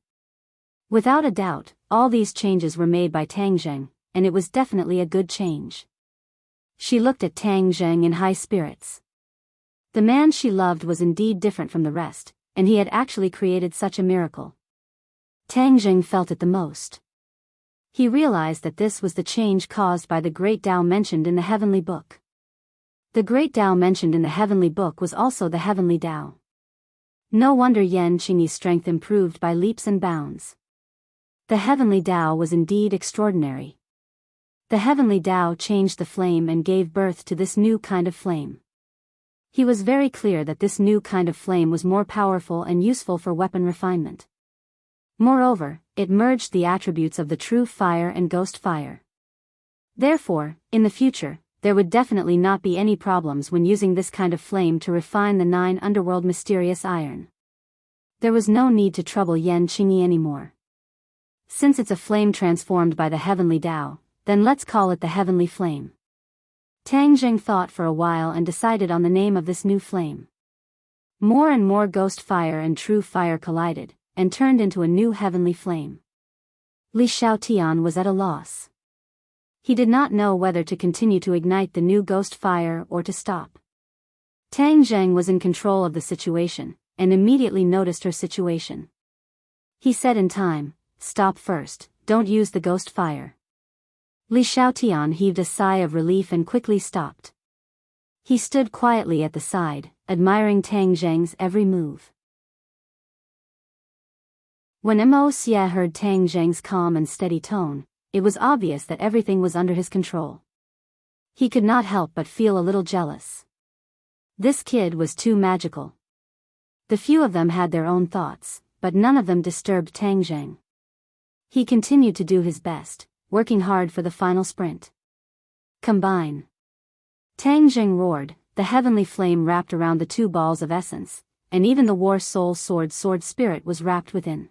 Without a doubt, all these changes were made by Tang Zheng, and it was definitely a good change. She looked at Tang Zheng in high spirits. The man she loved was indeed different from the rest, and he had actually created such a miracle. Tang Zheng felt it the most. He realized that this was the change caused by the Great Tao mentioned in the Heavenly Book. The Great Tao mentioned in the Heavenly Book was also the Heavenly Tao. No wonder Yan Qingyi's strength improved by leaps and bounds. The Heavenly Tao was indeed extraordinary. The Heavenly Tao changed the flame and gave birth to this new kind of flame. He was very clear that this new kind of flame was more powerful and useful for weapon refinement. Moreover, it merged the attributes of the true fire and ghost fire. Therefore, in the future, there would definitely not be any problems when using this kind of flame to refine the 9 underworld mysterious iron. There was no need to trouble Yan Qingyi anymore. Since it's a flame transformed by the heavenly Tao, then let's call it the heavenly flame. Tang Jing thought for a while and decided on the name of this new flame. More and more ghost fire and true fire collided, and turned into a new heavenly flame. Li Xiaotian was at a loss. He did not know whether to continue to ignite the new ghost fire or to stop. Tang Zheng was in control of the situation, and immediately noticed her situation. He said in time, "Stop first, don't use the ghost fire." Li Xiaotian heaved a sigh of relief and quickly stopped. He stood quietly at the side, admiring Tang Zheng's every move. When Immerse heard Tang Zheng's calm and steady tone, it was obvious that everything was under his control. He could not help but feel a little jealous. This kid was too magical. The few of them had their own thoughts, but none of them disturbed Tang Zheng. He continued to do his best, working hard for the final sprint. Combine. Tang Zheng roared, the heavenly flame wrapped around the 2 balls of essence, and even the war soul sword spirit was wrapped within.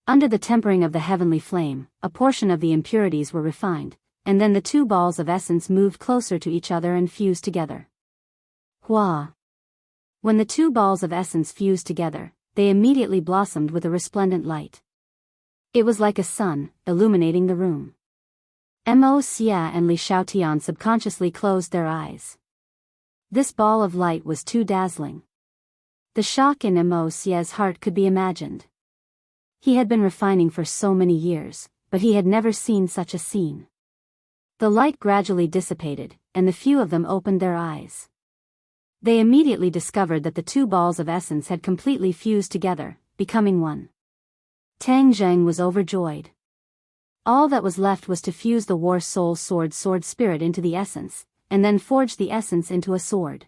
Under the tempering of the heavenly flame, a portion of the impurities were refined, and then the 2 balls of essence moved closer to each other and fused together. Hua! When the 2 balls of essence fused together, they immediately blossomed with a resplendent light. It was like a sun, illuminating the room. Mo Xia and Li Xiaotian subconsciously closed their eyes. This ball of light was too dazzling. The shock in Mo Xia's heart could be imagined. He had been refining for so many years, but he had never seen such a scene. The light gradually dissipated, and the few of them opened their eyes. They immediately discovered that the 2 balls of essence had completely fused together, becoming one. Tang Zheng was overjoyed. All that was left was to fuse the war soul sword spirit into the essence, and then forge the essence into a sword.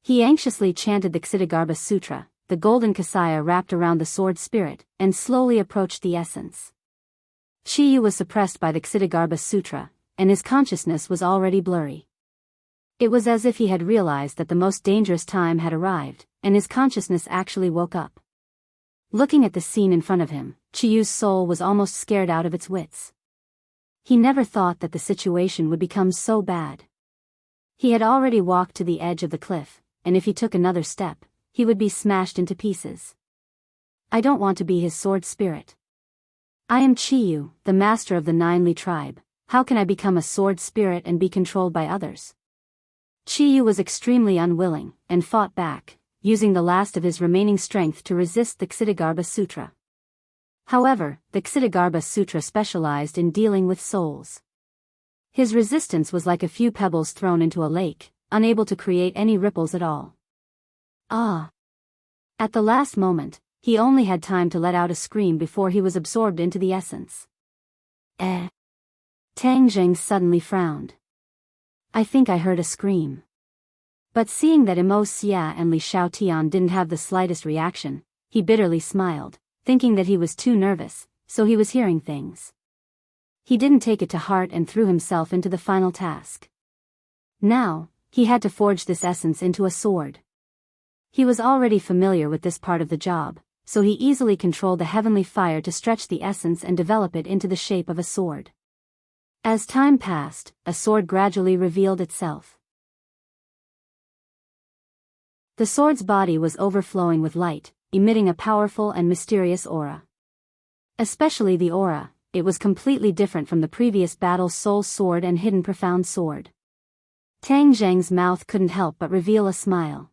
He anxiously chanted the Ksitigarbha Sutra, the golden kasaya wrapped around the sword spirit, and slowly approached the essence. Shiyu was suppressed by the Ksitigarbha Sutra, and his consciousness was already blurry. It was as if he had realized that the most dangerous time had arrived, and his consciousness actually woke up. Looking at the scene in front of him, Chiyu's soul was almost scared out of its wits. He never thought that the situation would become so bad. He had already walked to the edge of the cliff, and if he took another step, he would be smashed into pieces. I don't want to be his sword spirit. I am Chiyu, the master of the 9 Li tribe. How can I become a sword spirit and be controlled by others? Chiyu was extremely unwilling, and fought back, using the last of his remaining strength to resist the Ksitigarbha Sutra. However, the Ksitigarbha Sutra specialized in dealing with souls. His resistance was like a few pebbles thrown into a lake, unable to create any ripples at all. Ah! At the last moment, he only had time to let out a scream before he was absorbed into the essence. Tang Zheng suddenly frowned. I think I heard a scream. But seeing that Mo Xia and Li Xiaotian didn't have the slightest reaction, he bitterly smiled, thinking that he was too nervous, so he was hearing things. He didn't take it to heart and threw himself into the final task. Now, he had to forge this essence into a sword. He was already familiar with this part of the job, so he easily controlled the heavenly fire to stretch the essence and develop it into the shape of a sword. As time passed, a sword gradually revealed itself. The sword's body was overflowing with light, emitting a powerful and mysterious aura. Especially the aura, it was completely different from the previous battle soul sword and hidden profound sword. Tang Zheng's mouth couldn't help but reveal a smile.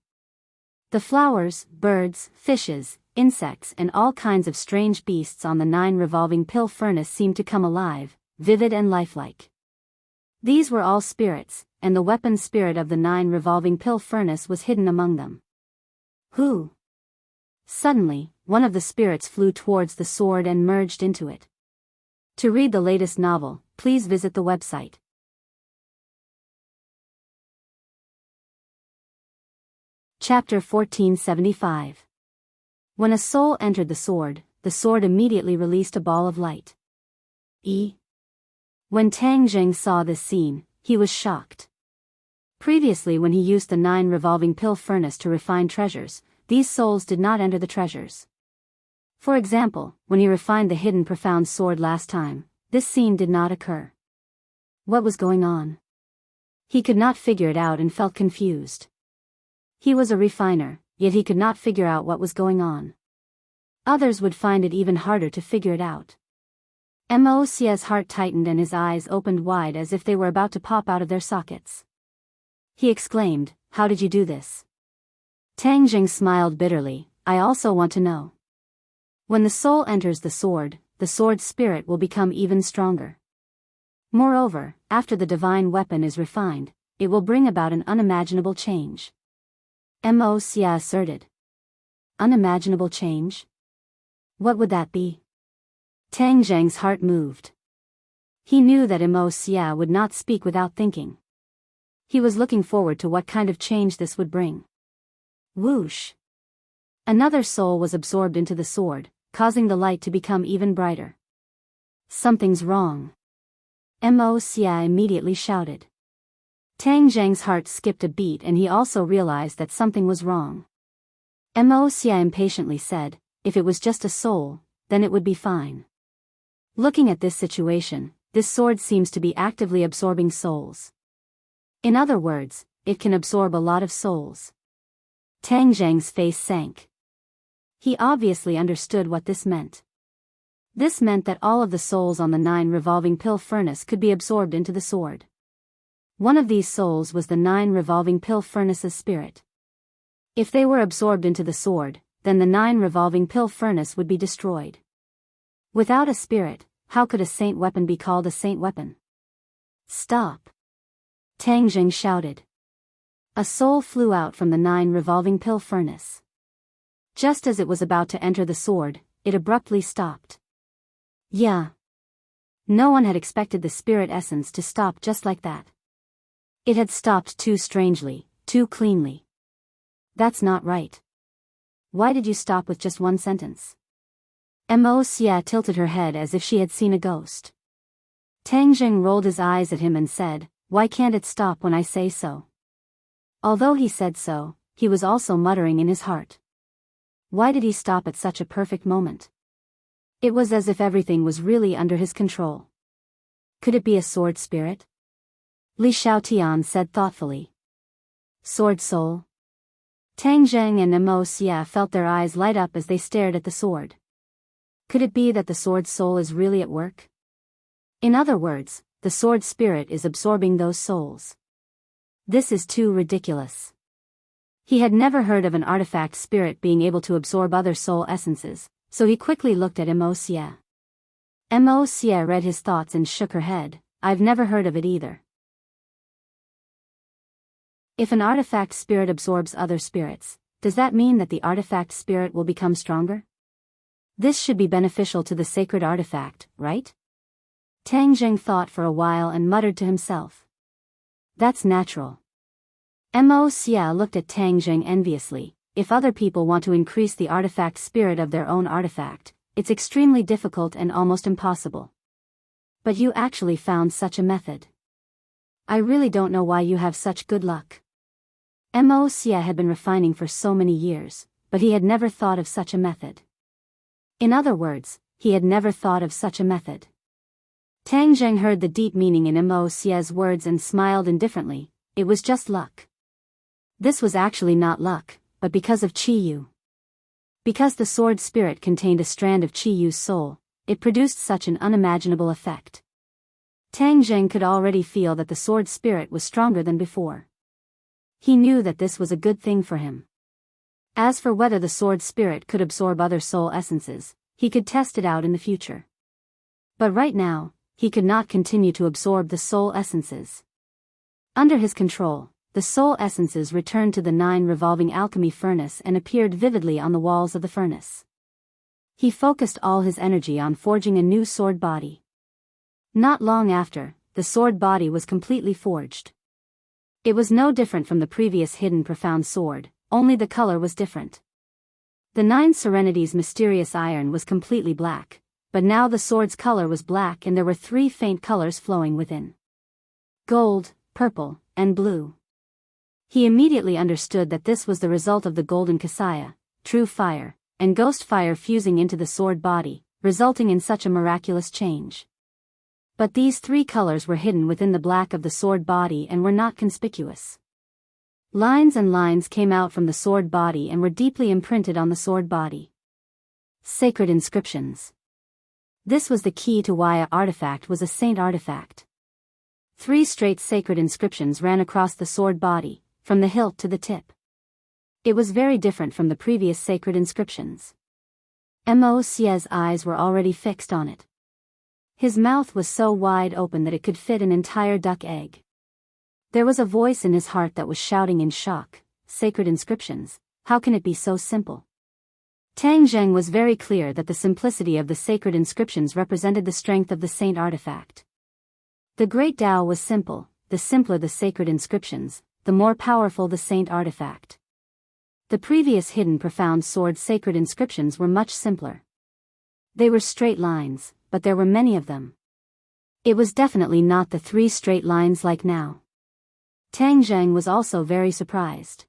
The flowers, birds, fishes, insects and all kinds of strange beasts on the 9 revolving pill furnace seemed to come alive, vivid and lifelike. These were all spirits, and the weapon spirit of the 9 revolving pill furnace was hidden among them. Who? Suddenly, one of the spirits flew towards the sword and merged into it. To read the latest novel, please visit the website. Chapter 1475. When a soul entered the sword immediately released a ball of light. When Tang Jing saw this scene, he was shocked. Previously, when he used the 9 revolving pill furnace to refine treasures, these souls did not enter the treasures. For example, when he refined the hidden profound sword last time, this scene did not occur. What was going on? He could not figure it out and felt confused. He was a refiner, yet he could not figure out what was going on. Others would find it even harder to figure it out. Mo's heart tightened and his eyes opened wide as if they were about to pop out of their sockets. He exclaimed, "How did you do this?" Tang Jing smiled bitterly, "I also want to know. When the soul enters the sword spirit will become even stronger. Moreover, after the divine weapon is refined, it will bring about an unimaginable change." Mo Xia asserted. Unimaginable change? What would that be? Tang Zheng's heart moved. He knew that Mo Xia would not speak without thinking. He was looking forward to what kind of change this would bring. Whoosh! Another soul was absorbed into the sword, causing the light to become even brighter. Something's wrong. Mo Xia immediately shouted. Tang Zheng's heart skipped a beat and he also realized that something was wrong. Mo Xia impatiently said, "If it was just a soul, then it would be fine. Looking at this situation, this sword seems to be actively absorbing souls. In other words, it can absorb a lot of souls." Tang Zheng's face sank. He obviously understood what this meant. This meant that all of the souls on the 9 revolving pill furnace could be absorbed into the sword. One of these souls was the 9 revolving pill furnace's spirit. If they were absorbed into the sword, then the 9 revolving pill furnace would be destroyed. Without a spirit, how could a saint weapon be called a saint weapon? Stop! Tang Jing shouted. A soul flew out from the 9 revolving pill furnace. Just as it was about to enter the sword, it abruptly stopped. Yeah. No one had expected the spirit essence to stop just like that. It had stopped too strangely, too cleanly. That's not right. Why did you stop with just one sentence? Mo Xia tilted her head as if she had seen a ghost. Tang Jing rolled his eyes at him and said, "Why can't it stop when I say so?" Although he said so, he was also muttering in his heart. Why did he stop at such a perfect moment? It was as if everything was really under his control. Could it be a sword spirit? Li Xiaotian said thoughtfully. Sword soul? Tang Zheng and Mo Xia felt their eyes light up as they stared at the sword. Could it be that the sword soul is really at work? In other words, the sword spirit is absorbing those souls. This is too ridiculous. He had never heard of an artifact spirit being able to absorb other soul essences, so he quickly looked at Mo Xia. Mo Xia read his thoughts and shook her head. "I've never heard of it either." If an artifact spirit absorbs other spirits, does that mean that the artifact spirit will become stronger? This should be beneficial to the sacred artifact, right? Tang Jing thought for a while and muttered to himself. That's natural. Mo Xia looked at Tang Jing enviously. If other people want to increase the artifact spirit of their own artifact, it's extremely difficult and almost impossible. But you actually found such a method. I really don't know why you have such good luck. Mo Xia had been refining for so many years, but he had never thought of such a method. In other words, he had never thought of such a method. Tang Zheng heard the deep meaning in Mo Xia's words and smiled indifferently. It was just luck. This was actually not luck, but because of Qi Yu. Because the sword spirit contained a strand of Qi Yu's soul, it produced such an unimaginable effect. Tang Zheng could already feel that the sword spirit was stronger than before. He knew that this was a good thing for him. As for whether the sword spirit could absorb other soul essences, he could test it out in the future. But right now, he could not continue to absorb the soul essences. Under his control, the soul essences returned to the 9 revolving alchemy furnace and appeared vividly on the walls of the furnace. He focused all his energy on forging a new sword body. Not long after, the sword body was completely forged. It was no different from the previous hidden profound sword, only the color was different. The 9 Serenity's mysterious iron was completely black, but now the sword's color was black and there were 3 faint colors flowing within: gold, purple, and blue. He immediately understood that this was the result of the golden Kasaya, true fire, and ghost fire fusing into the sword body, resulting in such a miraculous change. But these 3 colors were hidden within the black of the sword body and were not conspicuous. Lines and lines came out from the sword body and were deeply imprinted on the sword body. Sacred inscriptions. This was the key to why an artifact was a saint artifact. 3 straight sacred inscriptions ran across the sword body, from the hilt to the tip. It was very different from the previous sacred inscriptions. Mosie's eyes were already fixed on it. His mouth was so wide open that it could fit an entire duck egg. There was a voice in his heart that was shouting in shock, "Sacred inscriptions, how can it be so simple?" Tang Zheng was very clear that the simplicity of the sacred inscriptions represented the strength of the saint artifact. The great Tao was simple, the simpler the sacred inscriptions, the more powerful the saint artifact. The previous hidden profound sword sacred inscriptions were much simpler. They were straight lines, but there were many of them. It was definitely not the 3 straight lines like now. Tang Zheng was also very surprised.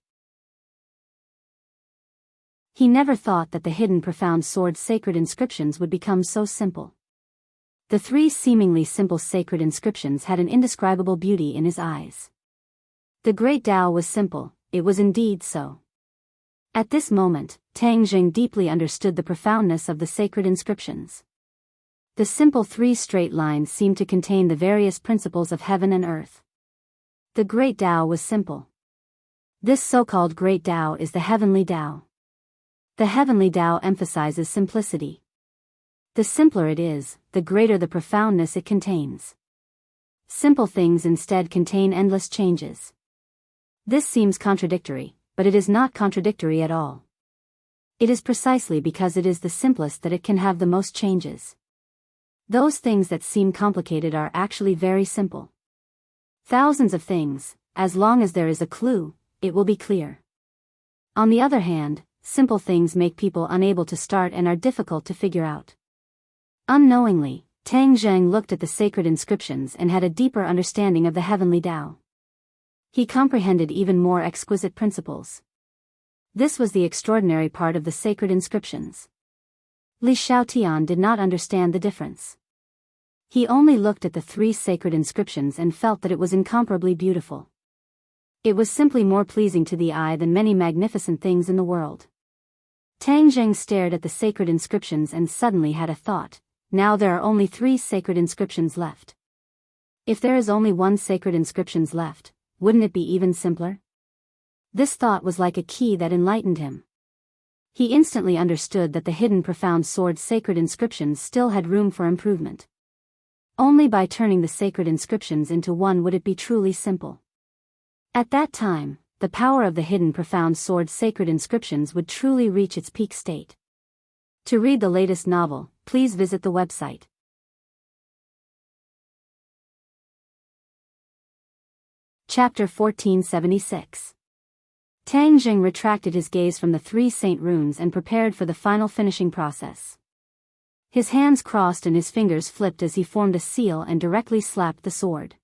He never thought that the hidden profound sword sacred inscriptions would become so simple. The 3 seemingly simple sacred inscriptions had an indescribable beauty in his eyes. The great Tao was simple, it was indeed so. At this moment, Tang Zheng deeply understood the profoundness of the sacred inscriptions. The simple 3 straight lines seemed to contain the various principles of heaven and earth. The great Tao was simple. This so-called great Tao is the heavenly Tao. The heavenly Tao emphasizes simplicity. The simpler it is, the greater the profoundness it contains. Simple things instead contain endless changes. This seems contradictory, but it is not contradictory at all. It is precisely because it is the simplest that it can have the most changes. Those things that seem complicated are actually very simple. Thousands of things, as long as there is a clue, it will be clear. On the other hand, simple things make people unable to start and are difficult to figure out. Unknowingly, Tang Zheng looked at the sacred inscriptions and had a deeper understanding of the heavenly Tao. He comprehended even more exquisite principles. This was the extraordinary part of the sacred inscriptions. Li Xiaotian did not understand the difference. He only looked at the 3 sacred inscriptions and felt that it was incomparably beautiful. It was simply more pleasing to the eye than many magnificent things in the world. Tang Zheng stared at the sacred inscriptions and suddenly had a thought: now there are only 3 sacred inscriptions left. If there is only 1 sacred inscriptions left, wouldn't it be even simpler? This thought was like a key that enlightened him. He instantly understood that the hidden profound sword sacred inscriptions still had room for improvement. Only by turning the sacred inscriptions into one would it be truly simple. At that time, the power of the hidden profound sword sacred inscriptions would truly reach its peak state. To read the latest novel, please visit the website. Chapter 1476. Tang Zheng retracted his gaze from the 3 saint runes and prepared for the final finishing process. His hands crossed and his fingers flipped as he formed a seal and directly slapped the sword.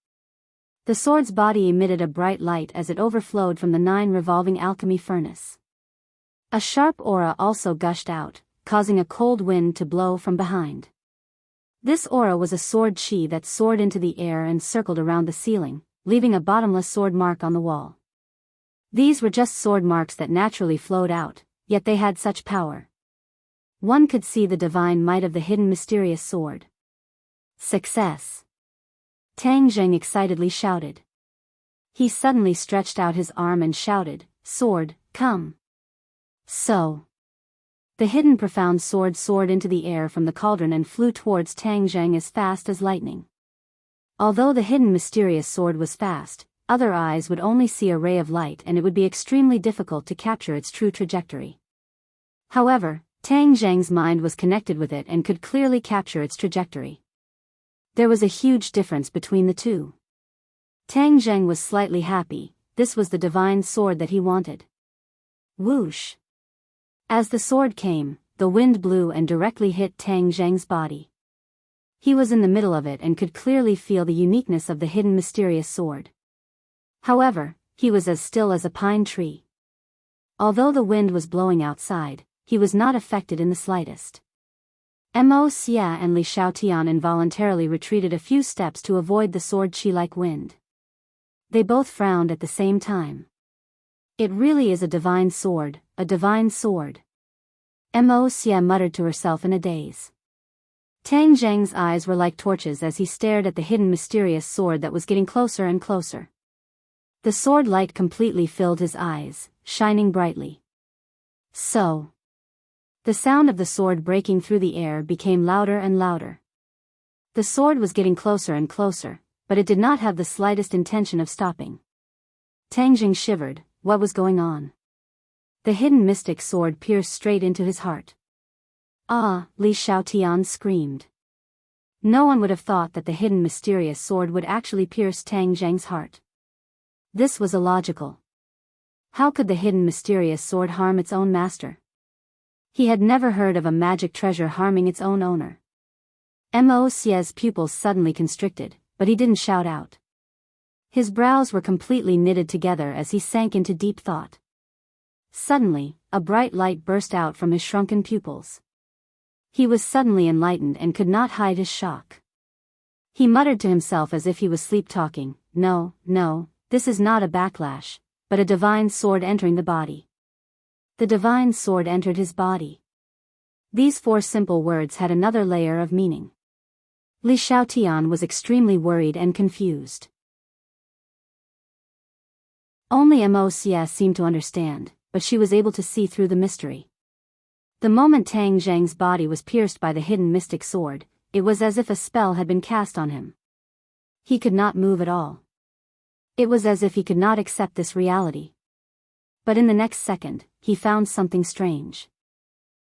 The sword's body emitted a bright light as it overflowed from the 9 revolving alchemy furnace. A sharp aura also gushed out, causing a cold wind to blow from behind. This aura was a sword chi that soared into the air and circled around the ceiling, leaving a bottomless sword mark on the wall. These were just sword marks that naturally flowed out, yet they had such power. One could see the divine might of the hidden mysterious sword. Success! Tang Zheng excitedly shouted. He suddenly stretched out his arm and shouted, "Sword, come!" So. The hidden profound sword soared into the air from the cauldron and flew towards Tang Zheng as fast as lightning. Although the hidden mysterious sword was fast, other eyes would only see a ray of light and it would be extremely difficult to capture its true trajectory. However, Tang Zheng's mind was connected with it and could clearly capture its trajectory. There was a huge difference between the two. Tang Zheng was slightly happy, this was the divine sword that he wanted. Whoosh! As the sword came, the wind blew and directly hit Tang Zheng's body. He was in the middle of it and could clearly feel the uniqueness of the hidden mysterious sword. However, he was as still as a pine tree. Although the wind was blowing outside, he was not affected in the slightest. Mo Xia and Li Xiaotian involuntarily retreated a few steps to avoid the sword chi-like wind. They both frowned at the same time. It really is a divine sword, a divine sword. Mo Xia muttered to herself in a daze. Tang Zheng's eyes were like torches as he stared at the hidden mysterious sword that was getting closer and closer. The sword light completely filled his eyes, shining brightly. So. The sound of the sword breaking through the air became louder and louder. The sword was getting closer and closer, but it did not have the slightest intention of stopping. Tang Zheng shivered. What was going on? The hidden mystic sword pierced straight into his heart. Ah, Li Xiaotian screamed. No one would have thought that the hidden mysterious sword would actually pierce Tang Zheng's heart. This was illogical. How could the hidden mysterious sword harm its own master? He had never heard of a magic treasure harming its own owner. Mo Xia's pupils suddenly constricted, but he didn't shout out. His brows were completely knitted together as he sank into deep thought. Suddenly, a bright light burst out from his shrunken pupils. He was suddenly enlightened and could not hide his shock. He muttered to himself as if he was sleep-talking, "No, no, this is not a backlash, but a divine sword entering the body." The divine sword entered his body. These 4 simple words had another layer of meaning. Li Xiaotian was extremely worried and confused. Only Mo Xia seemed to understand, but she was able to see through the mystery. The moment Tang Zheng's body was pierced by the hidden mystic sword, it was as if a spell had been cast on him. He could not move at all. It was as if he could not accept this reality. But in the next second, he found something strange.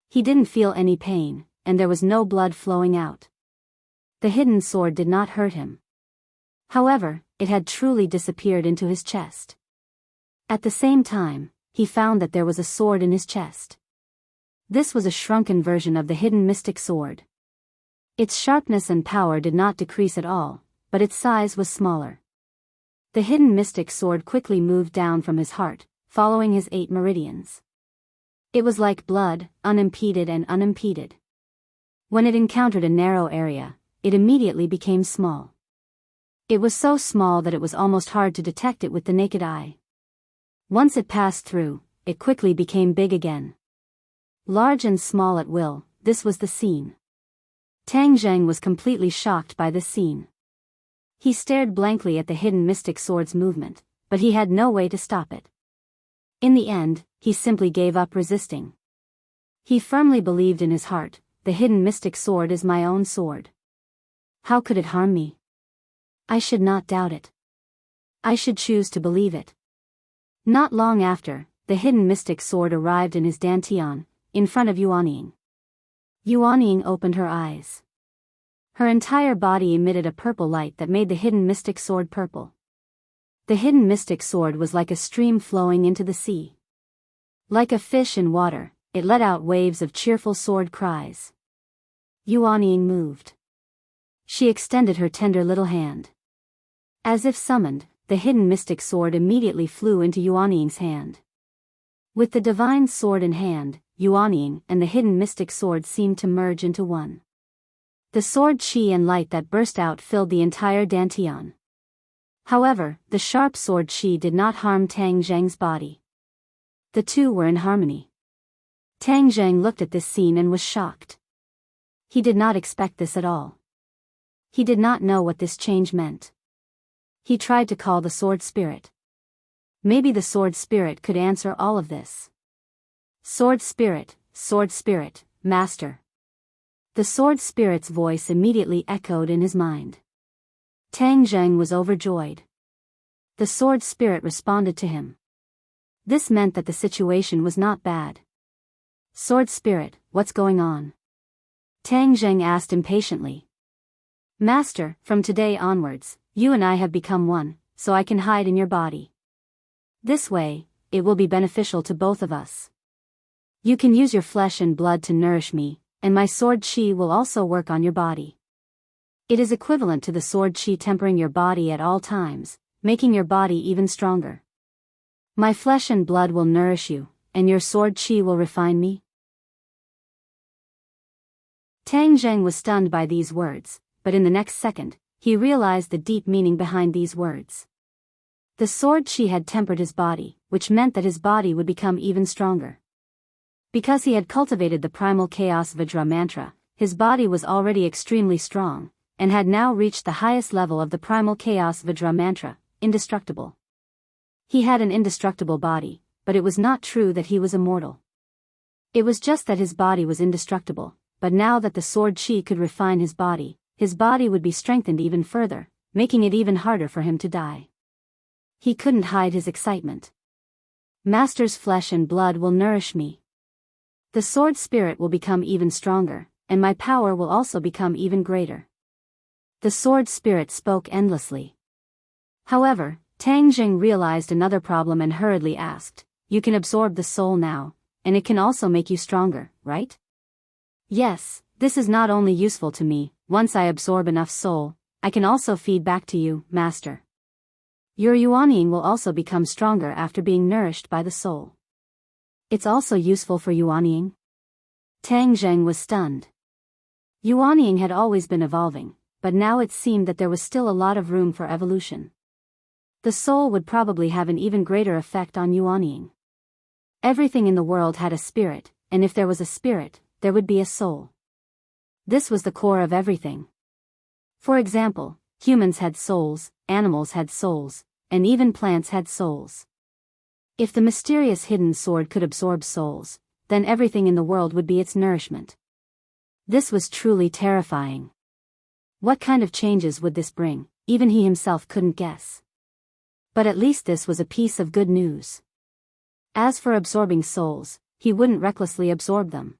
He didn't feel any pain, and there was no blood flowing out. The hidden sword did not hurt him. However, it had truly disappeared into his chest. At the same time, he found that there was a sword in his chest. This was a shrunken version of the hidden mystic sword. Its sharpness and power did not decrease at all, but its size was smaller. The hidden mystic sword quickly moved down from his heart, following his 8 meridians. It was like blood, unimpeded and unimpeded. When it encountered a narrow area, it immediately became small. It was so small that it was almost hard to detect it with the naked eye. Once it passed through, it quickly became big again. Large and small at will, this was the scene. Tang Zheng was completely shocked by this scene. He stared blankly at the hidden mystic sword's movement, but he had no way to stop it. In the end, he simply gave up resisting. He firmly believed in his heart, the hidden mystic sword is my own sword. How could it harm me? I should not doubt it. I should choose to believe it. Not long after, the hidden mystic sword arrived in his dantian, in front of Yuanying. Yuanying opened her eyes. Her entire body emitted a purple light that made the hidden mystic sword purple. The hidden mystic sword was like a stream flowing into the sea. Like a fish in water, it let out waves of cheerful sword cries. Yuanying moved. She extended her tender little hand. As if summoned, the hidden mystic sword immediately flew into Yuanying's hand. With the divine sword in hand, Yuanying and the hidden mystic sword seemed to merge into one. The sword chi and light that burst out filled the entire dantian. However, the sharp sword chi did not harm Tang Zheng's body. The two were in harmony. Tang Zheng looked at this scene and was shocked. He did not expect this at all. He did not know what this change meant. He tried to call the sword spirit. Maybe the sword spirit could answer all of this. Sword spirit, master. The sword spirit's voice immediately echoed in his mind. Tang Zheng was overjoyed. The sword spirit responded to him. This meant that the situation was not bad. Sword spirit, what's going on? Tang Zheng asked impatiently. Master, from today onwards, you and I have become one, so I can hide in your body. This way, it will be beneficial to both of us. You can use your flesh and blood to nourish me, and my sword chi will also work on your body. It is equivalent to the sword chi tempering your body at all times, making your body even stronger. My flesh and blood will nourish you, and your sword chi will refine me. Tang Zheng was stunned by these words, but in the next second, he realized the deep meaning behind these words. The sword chi had tempered his body, which meant that his body would become even stronger. Because he had cultivated the primal chaos Vajra mantra, his body was already extremely strong, and had now reached the highest level of the primal chaos Vajra mantra, indestructible. He had an indestructible body, but it was not true that he was immortal. It was just that his body was indestructible, but now that the sword chi could refine his body would be strengthened even further, making it even harder for him to die. He couldn't hide his excitement. Master's flesh and blood will nourish me. The sword spirit will become even stronger, and my power will also become even greater. The sword spirit spoke endlessly. However, Tang Jing realized another problem and hurriedly asked, "You can absorb the soul now, and it can also make you stronger, right?" "Yes, this is not only useful to me, once I absorb enough soul, I can also feed back to you, Master. Your Yuanying will also become stronger after being nourished by the soul." "It's also useful for Yuanying?" Tang Zheng was stunned. Yuanying had always been evolving, but now it seemed that there was still a lot of room for evolution. The soul would probably have an even greater effect on Yuanying. Everything in the world had a spirit, and if there was a spirit, there would be a soul. This was the core of everything. For example, humans had souls, animals had souls, and even plants had souls. If the mysterious hidden sword could absorb souls, then everything in the world would be its nourishment. This was truly terrifying. What kind of changes would this bring? Even he himself couldn't guess. But at least this was a piece of good news. As for absorbing souls, he wouldn't recklessly absorb them.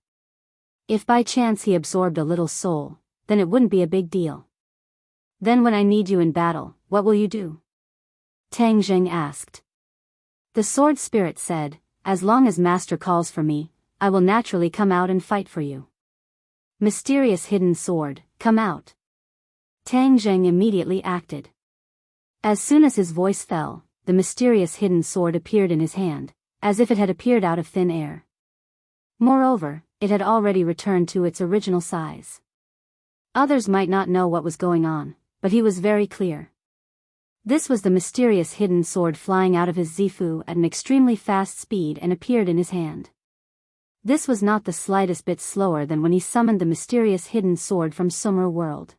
If by chance he absorbed a little soul, then it wouldn't be a big deal. "Then when I need you in battle, what will you do?" Tang Jing asked. The sword spirit said, "As long as Master calls for me, I will naturally come out and fight for you." Mysterious hidden sword, come out. Tang Zheng immediately acted. As soon as his voice fell, the mysterious hidden sword appeared in his hand, as if it had appeared out of thin air. Moreover, it had already returned to its original size. Others might not know what was going on, but he was very clear. This was the mysterious hidden sword flying out of his Zifu at an extremely fast speed and appeared in his hand. This was not the slightest bit slower than when he summoned the mysterious hidden sword from Sumer world.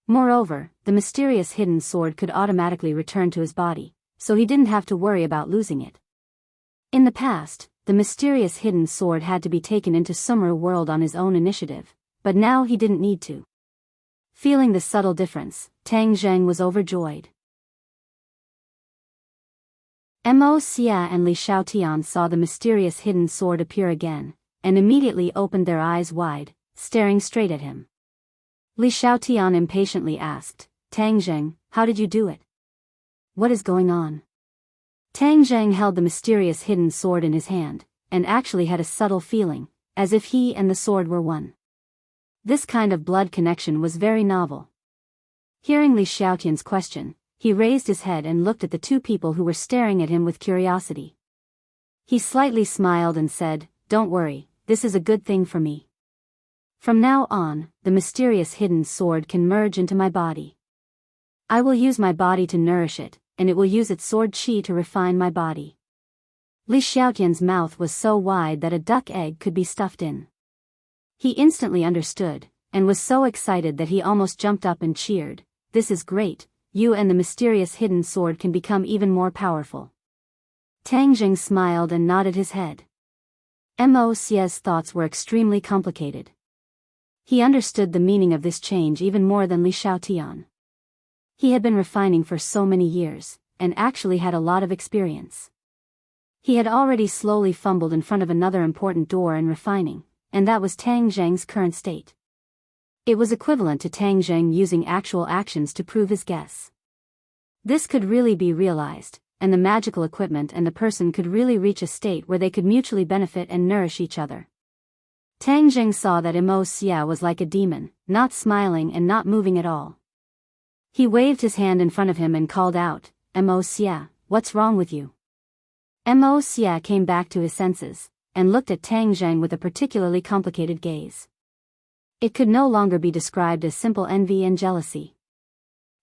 Moreover, the mysterious hidden sword could automatically return to his body, so he didn't have to worry about losing it. In the past, the mysterious hidden sword had to be taken into Sumer world on his own initiative, but now he didn't need to. Feeling the subtle difference, Tang Zheng was overjoyed. Mo Xia and Li Shaotian saw the mysterious hidden sword appear again, and immediately opened their eyes wide, staring straight at him. Li Shaotian impatiently asked, "Tang Zheng, how did you do it? What is going on?" Tang Zheng held the mysterious hidden sword in his hand, and actually had a subtle feeling, as if he and the sword were one. This kind of blood connection was very novel. Hearing Li Shaotian's question, he raised his head and looked at the two people who were staring at him with curiosity. He slightly smiled and said, "Don't worry, this is a good thing for me. From now on, the mysterious hidden sword can merge into my body. I will use my body to nourish it, and it will use its sword chi to refine my body." Li Xiaotian's mouth was so wide that a duck egg could be stuffed in. He instantly understood, and was so excited that he almost jumped up and cheered, "This is great, you and the mysterious hidden sword can become even more powerful." Tang Jing smiled and nodded his head. Mo Xia's thoughts were extremely complicated. He understood the meaning of this change even more than Li Shaotian. He had been refining for so many years, and actually had a lot of experience. He had already slowly fumbled in front of another important door in refining, and that was Tang Zheng's current state. It was equivalent to Tang Zheng using actual actions to prove his guess. This could really be realized, and the magical equipment and the person could really reach a state where they could mutually benefit and nourish each other. Tang Jing saw that Immerse was like a demon, not smiling and not moving at all. He waved his hand in front of him and called out, "Immerse, what's wrong with you?" Immerse came back to his senses, and looked at Tang Jing with a particularly complicated gaze. It could no longer be described as simple envy and jealousy.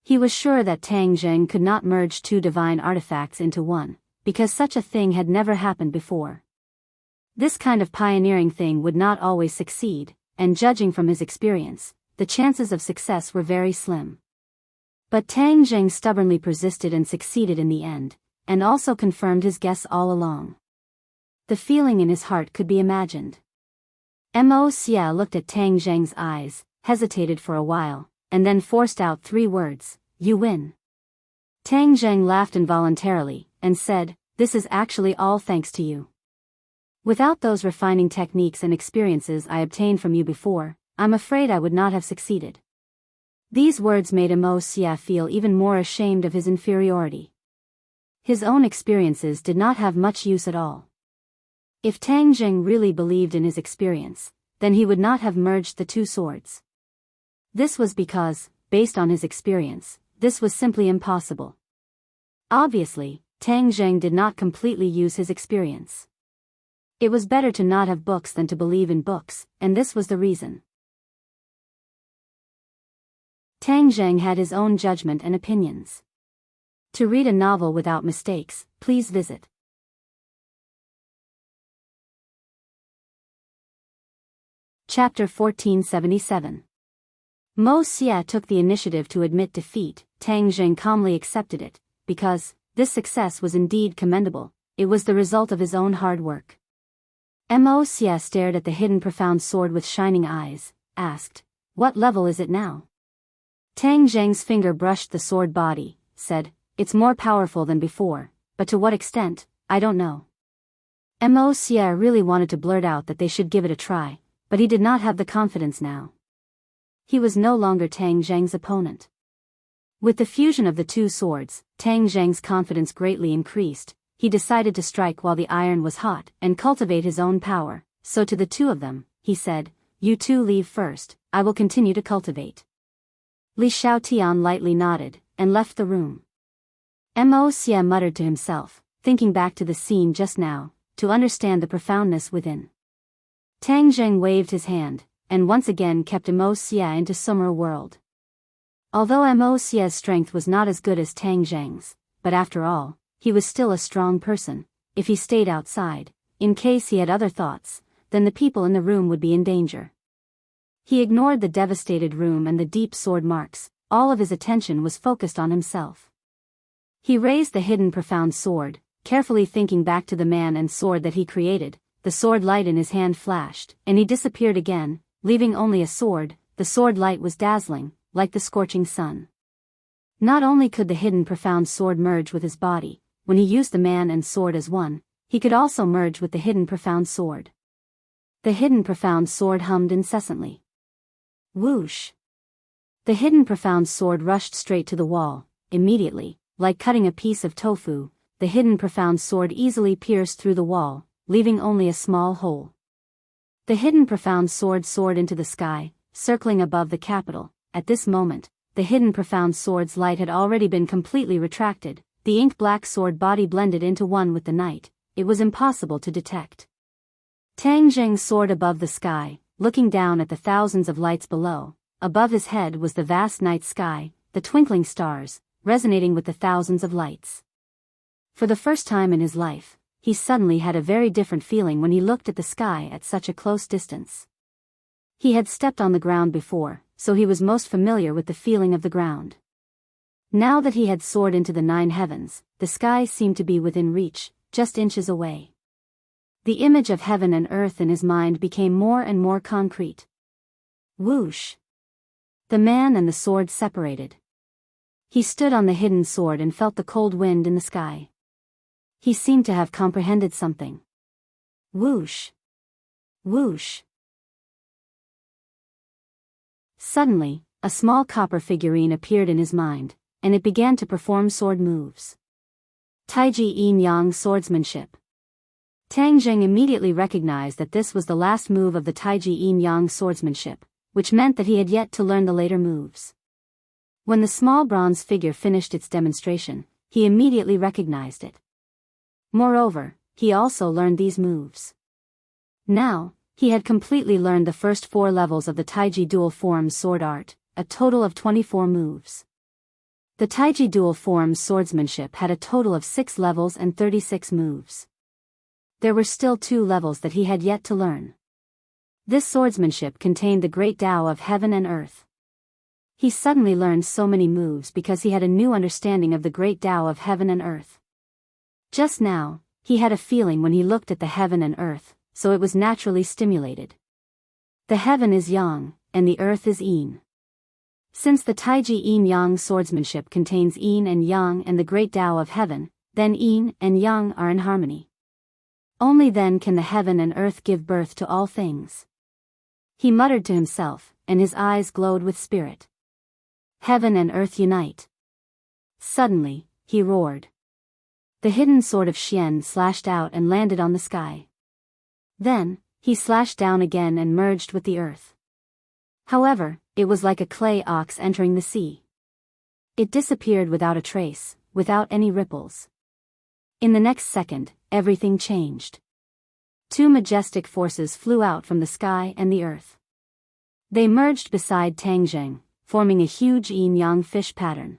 He was sure that Tang Jing could not merge two divine artifacts into one, because such a thing had never happened before. This kind of pioneering thing would not always succeed, and judging from his experience, the chances of success were very slim. But Tang Jing stubbornly persisted and succeeded in the end, and also confirmed his guess all along. The feeling in his heart could be imagined. Immerse looked at Tang Jing's eyes, hesitated for a while, and then forced out 3 words, "You win." Tang Jing laughed involuntarily, and said, "This is actually all thanks to you. Without those refining techniques and experiences I obtained from you before, I'm afraid I would not have succeeded." These words made Immerse feel even more ashamed of his inferiority. His own experiences did not have much use at all. If Tang Jing really believed in his experience, then he would not have merged the 2 swords. This was because, based on his experience, this was simply impossible. Obviously, Tang Jing did not completely use his experience. It was better to not have books than to believe in books, and this was the reason. Tang Jing had his own judgment and opinions. To read a novel without mistakes, please visit Chapter 1477. Mo Xia took the initiative to admit defeat. Tang Jing calmly accepted it, because this success was indeed commendable. It was the result of his own hard work. Mo Xia stared at the hidden profound sword with shining eyes, asked, "What level is it now?" Tang Jing's finger brushed the sword body, said, "It's more powerful than before, but to what extent, I don't know." Mo Xia really wanted to blurt out that they should give it a try, but he did not have the confidence now. He was no longer Tang Jing's opponent. With the fusion of the 2 swords, Tang Jing's confidence greatly increased. He decided to strike while the iron was hot and cultivate his own power. So to the 2 of them, he said, "You 2 leave first, I will continue to cultivate." Li Xiaotian lightly nodded, and left the room. Mo Xia muttered to himself, thinking back to the scene just now, to understand the profoundness within. Tang Jing waved his hand, and once again kept Immerse into Summer world. Although Immerse's strength was not as good as Tang Jing's, but after all, he was still a strong person. If he stayed outside, in case he had other thoughts, then the people in the room would be in danger. He ignored the devastated room and the deep sword marks. All of his attention was focused on himself. He raised the hidden profound sword, carefully thinking back to the man and sword that he created. The sword light in his hand flashed, and he disappeared again, leaving only a sword. The sword light was dazzling, like the scorching sun. Not only could the hidden profound sword merge with his body, when he used the man and sword as one, he could also merge with the hidden profound sword. The hidden profound sword hummed incessantly. Whoosh! The hidden profound sword rushed straight to the wall. Immediately, like cutting a piece of tofu, the hidden profound sword easily pierced through the wall, leaving only a small hole. The hidden profound sword soared into the sky, circling above the capital. At this moment, the hidden profound sword's light had already been completely retracted. The ink-black sword body blended into one with the night. It was impossible to detect. Tang Jing soared above the sky, looking down at the thousands of lights below. Above his head was the vast night sky, the twinkling stars, resonating with the thousands of lights. For the first time in his life, he suddenly had a very different feeling when he looked at the sky at such a close distance. He had stepped on the ground before, so he was most familiar with the feeling of the ground. Now that he had soared into the 9 heavens, the sky seemed to be within reach, just inches away. The image of heaven and earth in his mind became more and more concrete. Whoosh! The man and the sword separated. He stood on the hidden sword and felt the cold wind in the sky. He seemed to have comprehended something. Whoosh! Whoosh! Suddenly, a small copper figurine appeared in his mind, and it began to perform sword moves. Taiji Yin Yang Swordsmanship. Tang Zheng immediately recognized that this was the last move of the Taiji Yin Yang Swordsmanship, which meant that he had yet to learn the later moves. When the small bronze figure finished its demonstration, he immediately recognized it. Moreover, he also learned these moves. Now, he had completely learned the first 4 levels of the Taiji dual forms sword art, a total of 24 moves. The Taiji dual forms swordsmanship had a total of 6 levels and 36 moves. There were still 2 levels that he had yet to learn. This swordsmanship contained the great Tao of heaven and earth. He suddenly learned so many moves because he had a new understanding of the great Tao of heaven and earth. Just now, he had a feeling when he looked at the heaven and earth, so it was naturally stimulated. The heaven is yang, and the earth is yin. Since the Taiji Yin Yang swordsmanship contains yin and yang and the great Tao of heaven, then yin and yang are in harmony. Only then can the heaven and earth give birth to all things. He muttered to himself, and his eyes glowed with spirit. Heaven and earth unite. Suddenly, he roared. The hidden sword of Xian slashed out and landed on the sky. Then, he slashed down again and merged with the earth. However, it was like a clay ox entering the sea. It disappeared without a trace, without any ripples. In the next second, everything changed. 2 majestic forces flew out from the sky and the earth. They merged beside Tang Zheng, forming a huge yin-yang fish pattern.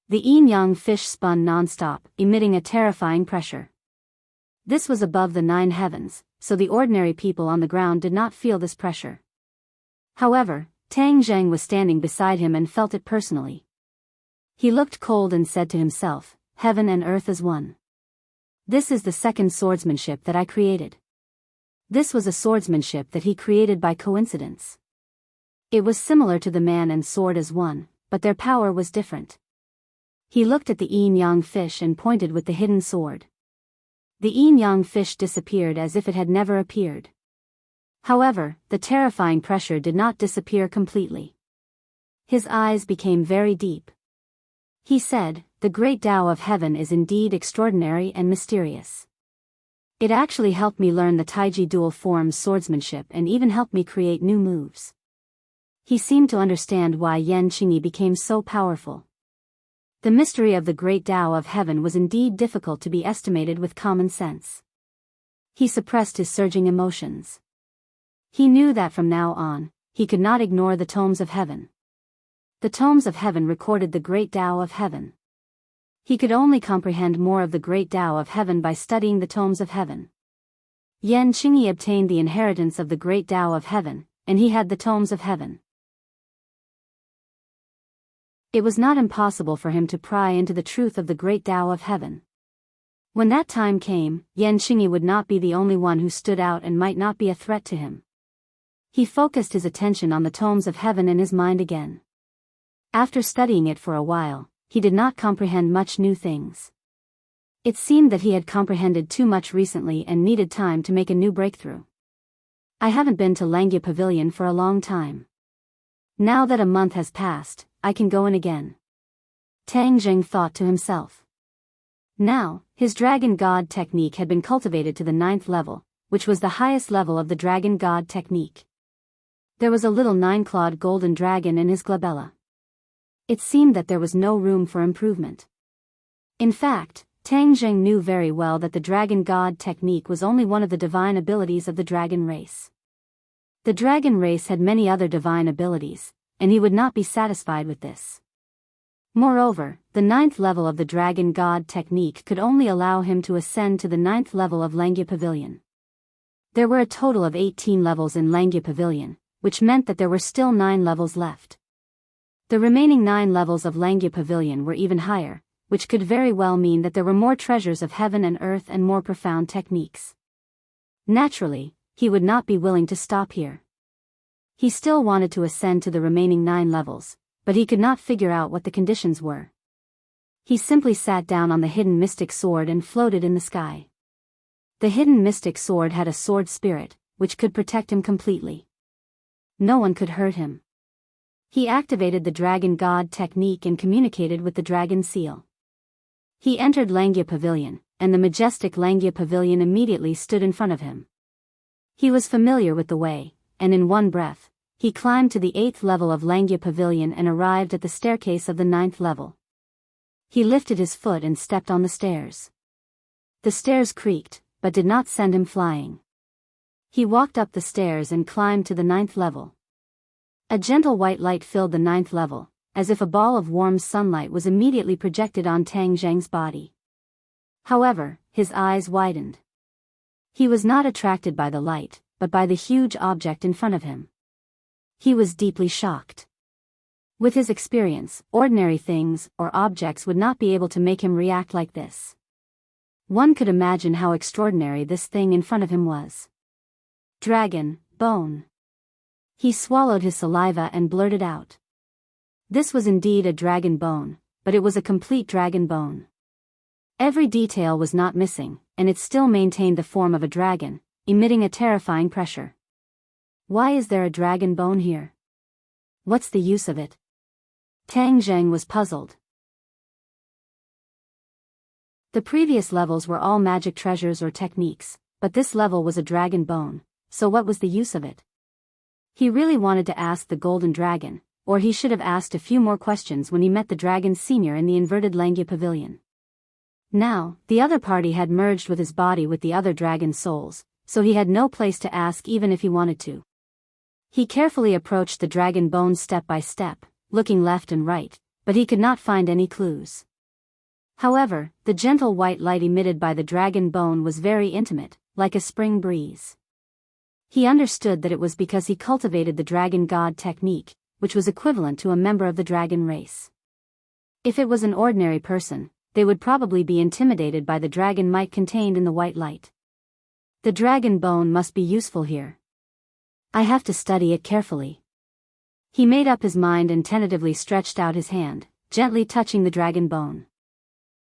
The yin-yang fish spun non-stop, emitting a terrifying pressure. This was above the 9 heavens, so the ordinary people on the ground did not feel this pressure. However, Tang Zheng was standing beside him and felt it personally. He looked cold and said to himself, "Heaven and earth is one. This is the second swordsmanship that I created." This was a swordsmanship that he created by coincidence. It was similar to the man and sword as one, but their power was different. He looked at the yin-yang fish and pointed with the hidden sword. The yin-yang fish disappeared as if it had never appeared. However, the terrifying pressure did not disappear completely. His eyes became very deep. He said, "The great Tao of heaven is indeed extraordinary and mysterious. It actually helped me learn the Taiji dual forms swordsmanship and even helped me create new moves." He seemed to understand why Yan Qingyi became so powerful. The mystery of the great Tao of heaven was indeed difficult to be estimated with common sense. He suppressed his surging emotions. He knew that from now on, he could not ignore the tomes of heaven. The tomes of heaven recorded the great Tao of heaven. He could only comprehend more of the great Tao of heaven by studying the tomes of heaven. Yan Qingyi obtained the inheritance of the great Tao of heaven, and he had the tomes of heaven. It was not impossible for him to pry into the truth of the great Tao of heaven. When that time came, Yan Qingyi would not be the only one who stood out and might not be a threat to him. He focused his attention on the tomes of heaven in his mind again. After studying it for a while, he did not comprehend much new things. It seemed that he had comprehended too much recently and needed time to make a new breakthrough. "I haven't been to Langya Pavilion for a long time. Now that a month has passed, I can go in again," Tang Zheng thought to himself. Now, his Dragon God technique had been cultivated to the 9th level, which was the highest level of the Dragon God technique. There was a little 9-clawed golden dragon in his glabella. It seemed that there was no room for improvement. In fact, Tang Zheng knew very well that the Dragon God technique was only one of the divine abilities of the dragon race. The dragon race had many other divine abilities, and he would not be satisfied with this. Moreover, the 9th level of the Dragon God technique could only allow him to ascend to the 9th level of Langya Pavilion. There were a total of 18 levels in Langya Pavilion, which meant that there were still 9 levels left. The remaining 9 levels of Langya Pavilion were even higher, which could very well mean that there were more treasures of heaven and earth and more profound techniques. Naturally, he would not be willing to stop here. He still wanted to ascend to the remaining 9 levels, but he could not figure out what the conditions were. He simply sat down on the hidden mystic sword and floated in the sky. The hidden mystic sword had a sword spirit, which could protect him completely. No one could hurt him. He activated the Dragon God technique and communicated with the dragon seal. He entered Langya Pavilion, and the majestic Langya Pavilion immediately stood in front of him. He was familiar with the way, and in one breath, he climbed to the 8th level of Langya Pavilion and arrived at the staircase of the 9th level. He lifted his foot and stepped on the stairs. The stairs creaked, but did not send him flying. He walked up the stairs and climbed to the 9th level. A gentle white light filled the 9th level, as if a ball of warm sunlight was immediately projected on Tang Zheng's body. However, his eyes widened. He was not attracted by the light, but by the huge object in front of him. He was deeply shocked. With his experience, ordinary things or objects would not be able to make him react like this. One could imagine how extraordinary this thing in front of him was. Dragon, bone. He swallowed his saliva and blurted out. This was indeed a dragon bone, but it was a complete dragon bone. Every detail was not missing, and it still maintained the form of a dragon, emitting a terrifying pressure. Why is there a dragon bone here? What's the use of it? Tang Zheng was puzzled. The previous levels were all magic treasures or techniques, but this level was a dragon bone, so what was the use of it? He really wanted to ask the golden dragon, or he should have asked a few more questions when he met the dragon senior in the inverted Langya Pavilion. Now, the other party had merged with his body with the other dragon souls, so he had no place to ask even if he wanted to. He carefully approached the dragon bone step by step, looking left and right, but he could not find any clues. However, the gentle white light emitted by the dragon bone was very intimate, like a spring breeze. He understood that it was because he cultivated the dragon god technique, which was equivalent to a member of the dragon race. If it was an ordinary person, they would probably be intimidated by the dragon might contained in the white light. The dragon bone must be useful here. I have to study it carefully. He made up his mind and tentatively stretched out his hand, gently touching the dragon bone.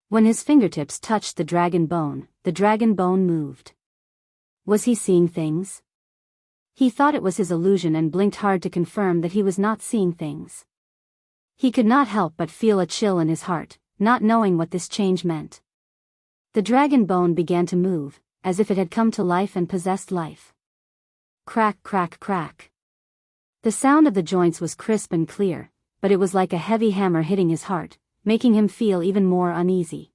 When his fingertips touched the dragon bone moved. Was he seeing things? He thought it was his illusion and blinked hard to confirm that he was not seeing things. He could not help but feel a chill in his heart, not knowing what this change meant. The dragon bone began to move, as if it had come to life and possessed life. Crack, crack, crack. The sound of the joints was crisp and clear, but it was like a heavy hammer hitting his heart, making him feel even more uneasy.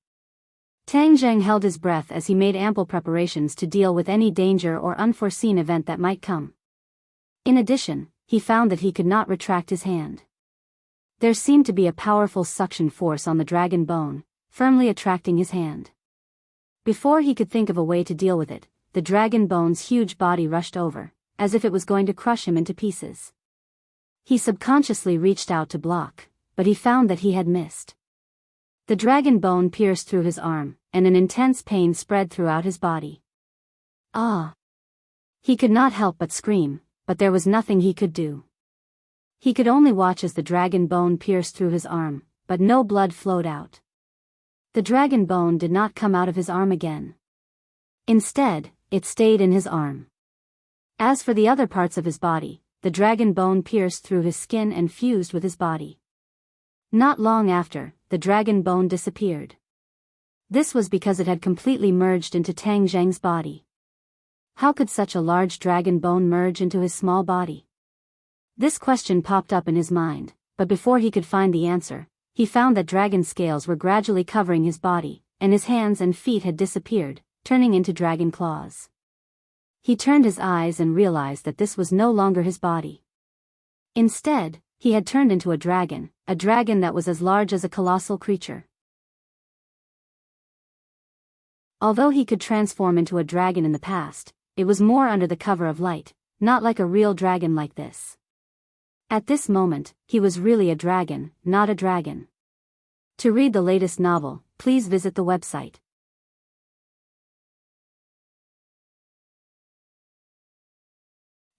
Tang Zheng held his breath as he made ample preparations to deal with any danger or unforeseen event that might come. In addition, he found that he could not retract his hand. There seemed to be a powerful suction force on the dragon bone, firmly attracting his hand. Before he could think of a way to deal with it, the dragon bone's huge body rushed over, as if it was going to crush him into pieces. He subconsciously reached out to block, but he found that he had missed. The dragon bone pierced through his arm, and an intense pain spread throughout his body. Ah! He could not help but scream, but there was nothing he could do. He could only watch as the dragon bone pierced through his arm, but no blood flowed out. The dragon bone did not come out of his arm again. Instead, it stayed in his arm. As for the other parts of his body, the dragon bone pierced through his skin and fused with his body. Not long after, the dragon bone disappeared. This was because it had completely merged into Tang Zheng's body. How could such a large dragon bone merge into his small body? This question popped up in his mind, but before he could find the answer, he found that dragon scales were gradually covering his body, and his hands and feet had disappeared, turning into dragon claws. He turned his eyes and realized that this was no longer his body. Instead, he had turned into a dragon that was as large as a colossal creature. Although he could transform into a dragon in the past, it was more under the cover of light, not like a real dragon like this. At this moment, he was really a dragon, not a dragon. To read the latest novel, please visit the website.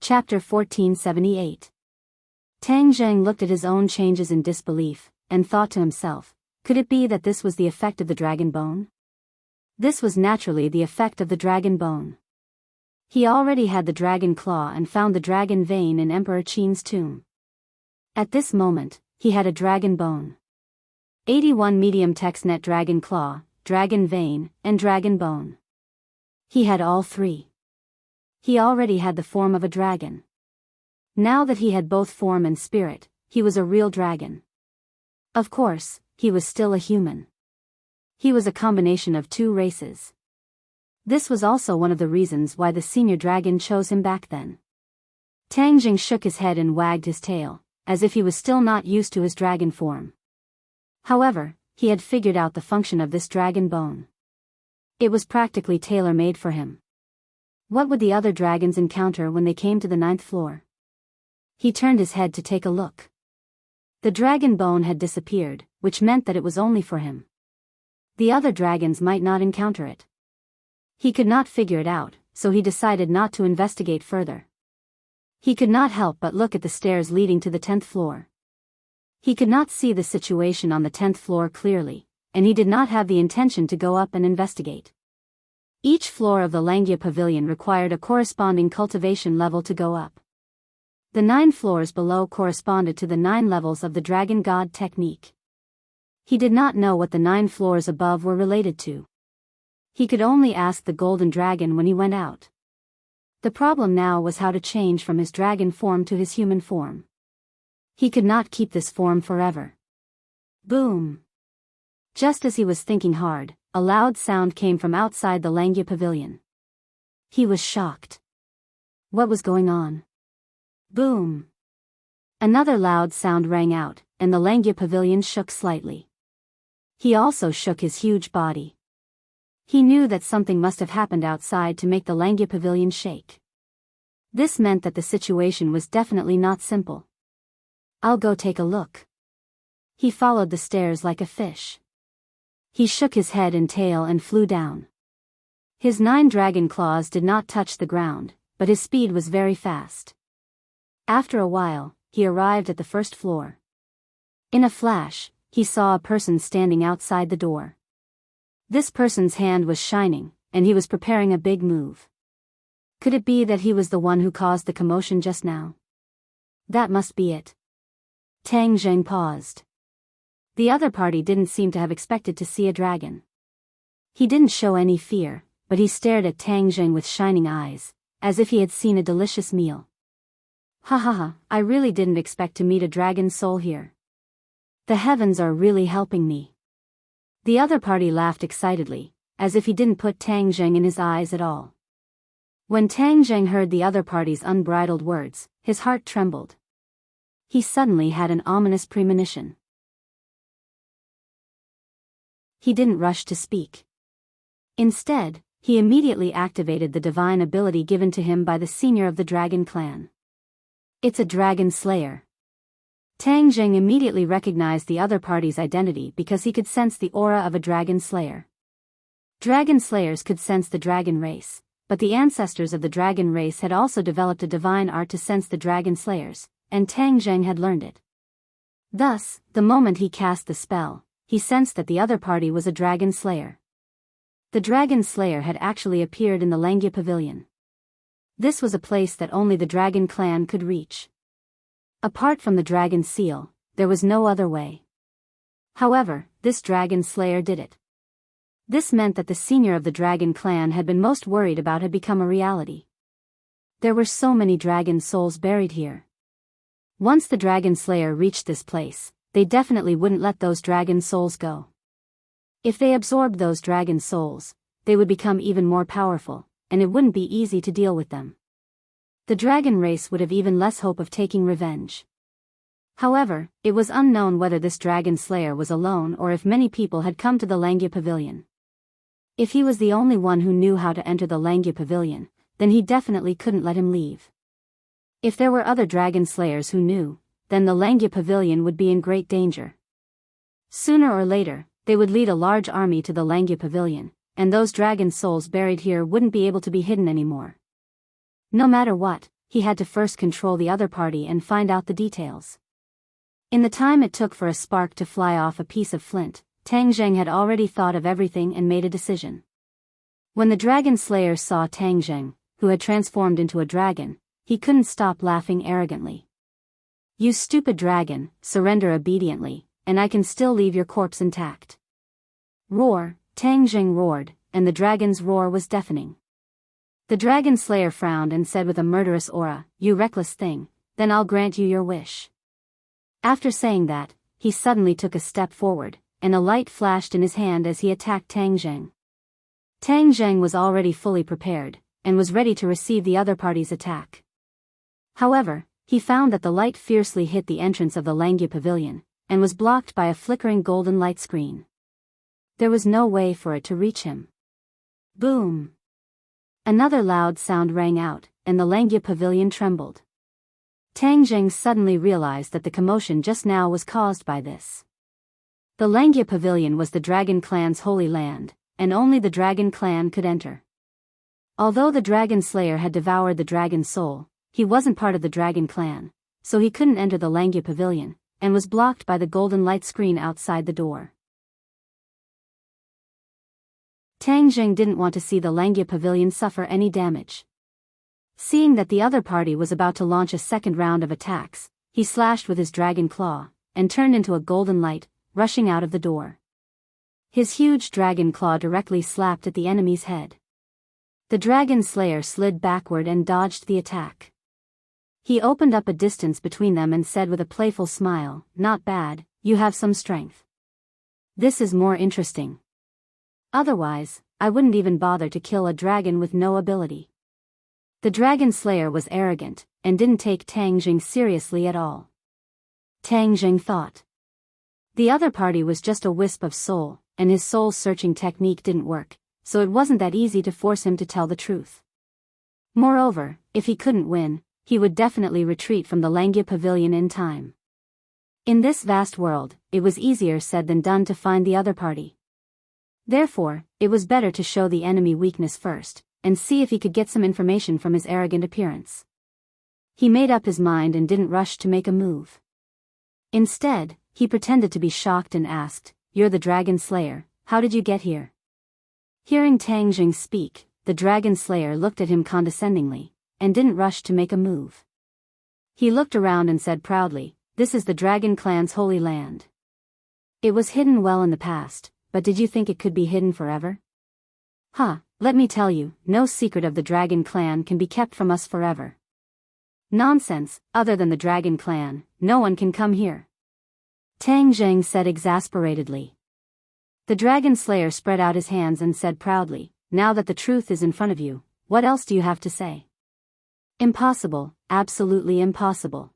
Chapter 1478. Tang Zheng looked at his own changes in disbelief, and thought to himself, could it be that this was the effect of the dragon bone? This was naturally the effect of the dragon bone. He already had the dragon claw and found the dragon vein in Emperor Qin's tomb. At this moment, he had a dragon bone. 81 medium text net dragon claw, dragon vein, and dragon bone. He had all three. He already had the form of a dragon. Now that he had both form and spirit, he was a real dragon. Of course, he was still a human. He was a combination of two races. This was also one of the reasons why the senior dragon chose him back then. Tang Jing shook his head and wagged his tail, as if he was still not used to his dragon form. However, he had figured out the function of this dragon bone. It was practically tailor-made for him. What would the other dragons encounter when they came to the 9th floor? He turned his head to take a look. The dragon bone had disappeared, which meant that it was only for him. The other dragons might not encounter it. He could not figure it out, so he decided not to investigate further. He could not help but look at the stairs leading to the 10th floor. He could not see the situation on the 10th floor clearly, and he did not have the intention to go up and investigate. Each floor of the Langia Pavilion required a corresponding cultivation level to go up. The 9 floors below corresponded to the 9 levels of the Dragon God technique. He did not know what the 9 floors above were related to. He could only ask the Golden Dragon when he went out. The problem now was how to change from his dragon form to his human form. He could not keep this form forever. Boom! Just as he was thinking hard, a loud sound came from outside the Langia Pavilion. He was shocked. What was going on? Boom! Another loud sound rang out, and the Langia Pavilion shook slightly. He also shook his huge body. He knew that something must have happened outside to make the Langia Pavilion shake. This meant that the situation was definitely not simple. I'll go take a look. He followed the stairs like a fish. He shook his head and tail and flew down. His 9 dragon claws did not touch the ground, but his speed was very fast. After a while, he arrived at the 1st floor. In a flash, he saw a person standing outside the door. This person's hand was shining, and he was preparing a big move. Could it be that he was the one who caused the commotion just now? That must be it. Tang Jing paused. The other party didn't seem to have expected to see a dragon. He didn't show any fear, but he stared at Tang Jing with shining eyes, as if he had seen a delicious meal. Ha ha ha, I really didn't expect to meet a dragon soul here. The heavens are really helping me. The other party laughed excitedly, as if he didn't put Tang Jing in his eyes at all. When Tang Jing heard the other party's unbridled words, his heart trembled. He suddenly had an ominous premonition. He didn't rush to speak. Instead, he immediately activated the divine ability given to him by the senior of the dragon clan. It's a dragon slayer. Tang Jing immediately recognized the other party's identity because he could sense the aura of a dragon slayer. Dragon slayers could sense the dragon race, but the ancestors of the dragon race had also developed a divine art to sense the dragon slayers, and Tang Jing had learned it. Thus, the moment he cast the spell, he sensed that the other party was a dragon slayer. The dragon slayer had actually appeared in the Langia Pavilion. This was a place that only the dragon clan could reach. Apart from the dragon seal, there was no other way. However, this dragon slayer did it. This meant that the senior of the dragon clan had been most worried about had become a reality. There were so many dragon souls buried here. Once the dragon slayer reached this place, they definitely wouldn't let those dragon souls go. If they absorbed those dragon souls, they would become even more powerful, and it wouldn't be easy to deal with them. The dragon race would have even less hope of taking revenge. However, it was unknown whether this dragon slayer was alone or if many people had come to the Langia Pavilion. If he was the only one who knew how to enter the Langia Pavilion, then he definitely couldn't let him leave. If there were other dragon slayers who knew, then the Langia Pavilion would be in great danger. Sooner or later, they would lead a large army to the Langia Pavilion, and those dragon souls buried here wouldn't be able to be hidden anymore. No matter what, he had to first control the other party and find out the details. In the time it took for a spark to fly off a piece of flint, Tang Jing had already thought of everything and made a decision. When the dragon slayer saw Tang Jing, who had transformed into a dragon, he couldn't stop laughing arrogantly. You stupid dragon, surrender obediently, and I can still leave your corpse intact. Roar, Tang Jing roared, and the dragon's roar was deafening. The dragon slayer frowned and said with a murderous aura, "You reckless thing, then I'll grant you your wish." After saying that, he suddenly took a step forward, and a light flashed in his hand as he attacked Tang Jing. Tang Jing was already fully prepared, and was ready to receive the other party's attack. However, he found that the light fiercely hit the entrance of the Langya Pavilion, and was blocked by a flickering golden light screen. There was no way for it to reach him. Boom! Another loud sound rang out, and the Langya Pavilion trembled. Tang Jing suddenly realized that the commotion just now was caused by this. The Langya Pavilion was the Dragon Clan's holy land, and only the Dragon Clan could enter. Although the Dragon Slayer had devoured the dragon's soul, he wasn't part of the Dragon Clan, so he couldn't enter the Langya Pavilion, and was blocked by the golden light screen outside the door. Tang Jing didn't want to see the Langya Pavilion suffer any damage. Seeing that the other party was about to launch a second round of attacks, he slashed with his dragon claw, and turned into a golden light, rushing out of the door. His huge dragon claw directly slapped at the enemy's head. The Dragon Slayer slid backward and dodged the attack. He opened up a distance between them and said with a playful smile, "Not bad, you have some strength. This is more interesting. Otherwise, I wouldn't even bother to kill a dragon with no ability." The Dragon Slayer was arrogant, and didn't take Tang Jing seriously at all. Tang Jing thought. The other party was just a wisp of soul, and his soul-searching technique didn't work, so it wasn't that easy to force him to tell the truth. Moreover, if he couldn't win, he would definitely retreat from the Langya Pavilion in time. In this vast world, it was easier said than done to find the other party. Therefore, it was better to show the enemy weakness first, and see if he could get some information from his arrogant appearance. He made up his mind and didn't rush to make a move. Instead, he pretended to be shocked and asked, "You're the Dragon Slayer, how did you get here?" Hearing Tang Jing speak, the Dragon Slayer looked at him condescendingly, and didn't rush to make a move. He looked around and said proudly, "This is the Dragon Clan's holy land. It was hidden well in the past, but did you think it could be hidden forever? Let me tell you, no secret of the Dragon Clan can be kept from us forever. Nonsense, other than the Dragon Clan, no one can come here," Tang Jing said exasperatedly. The Dragon Slayer spread out his hands and said proudly, "Now that the truth is in front of you, what else do you have to say?" "Impossible, absolutely impossible."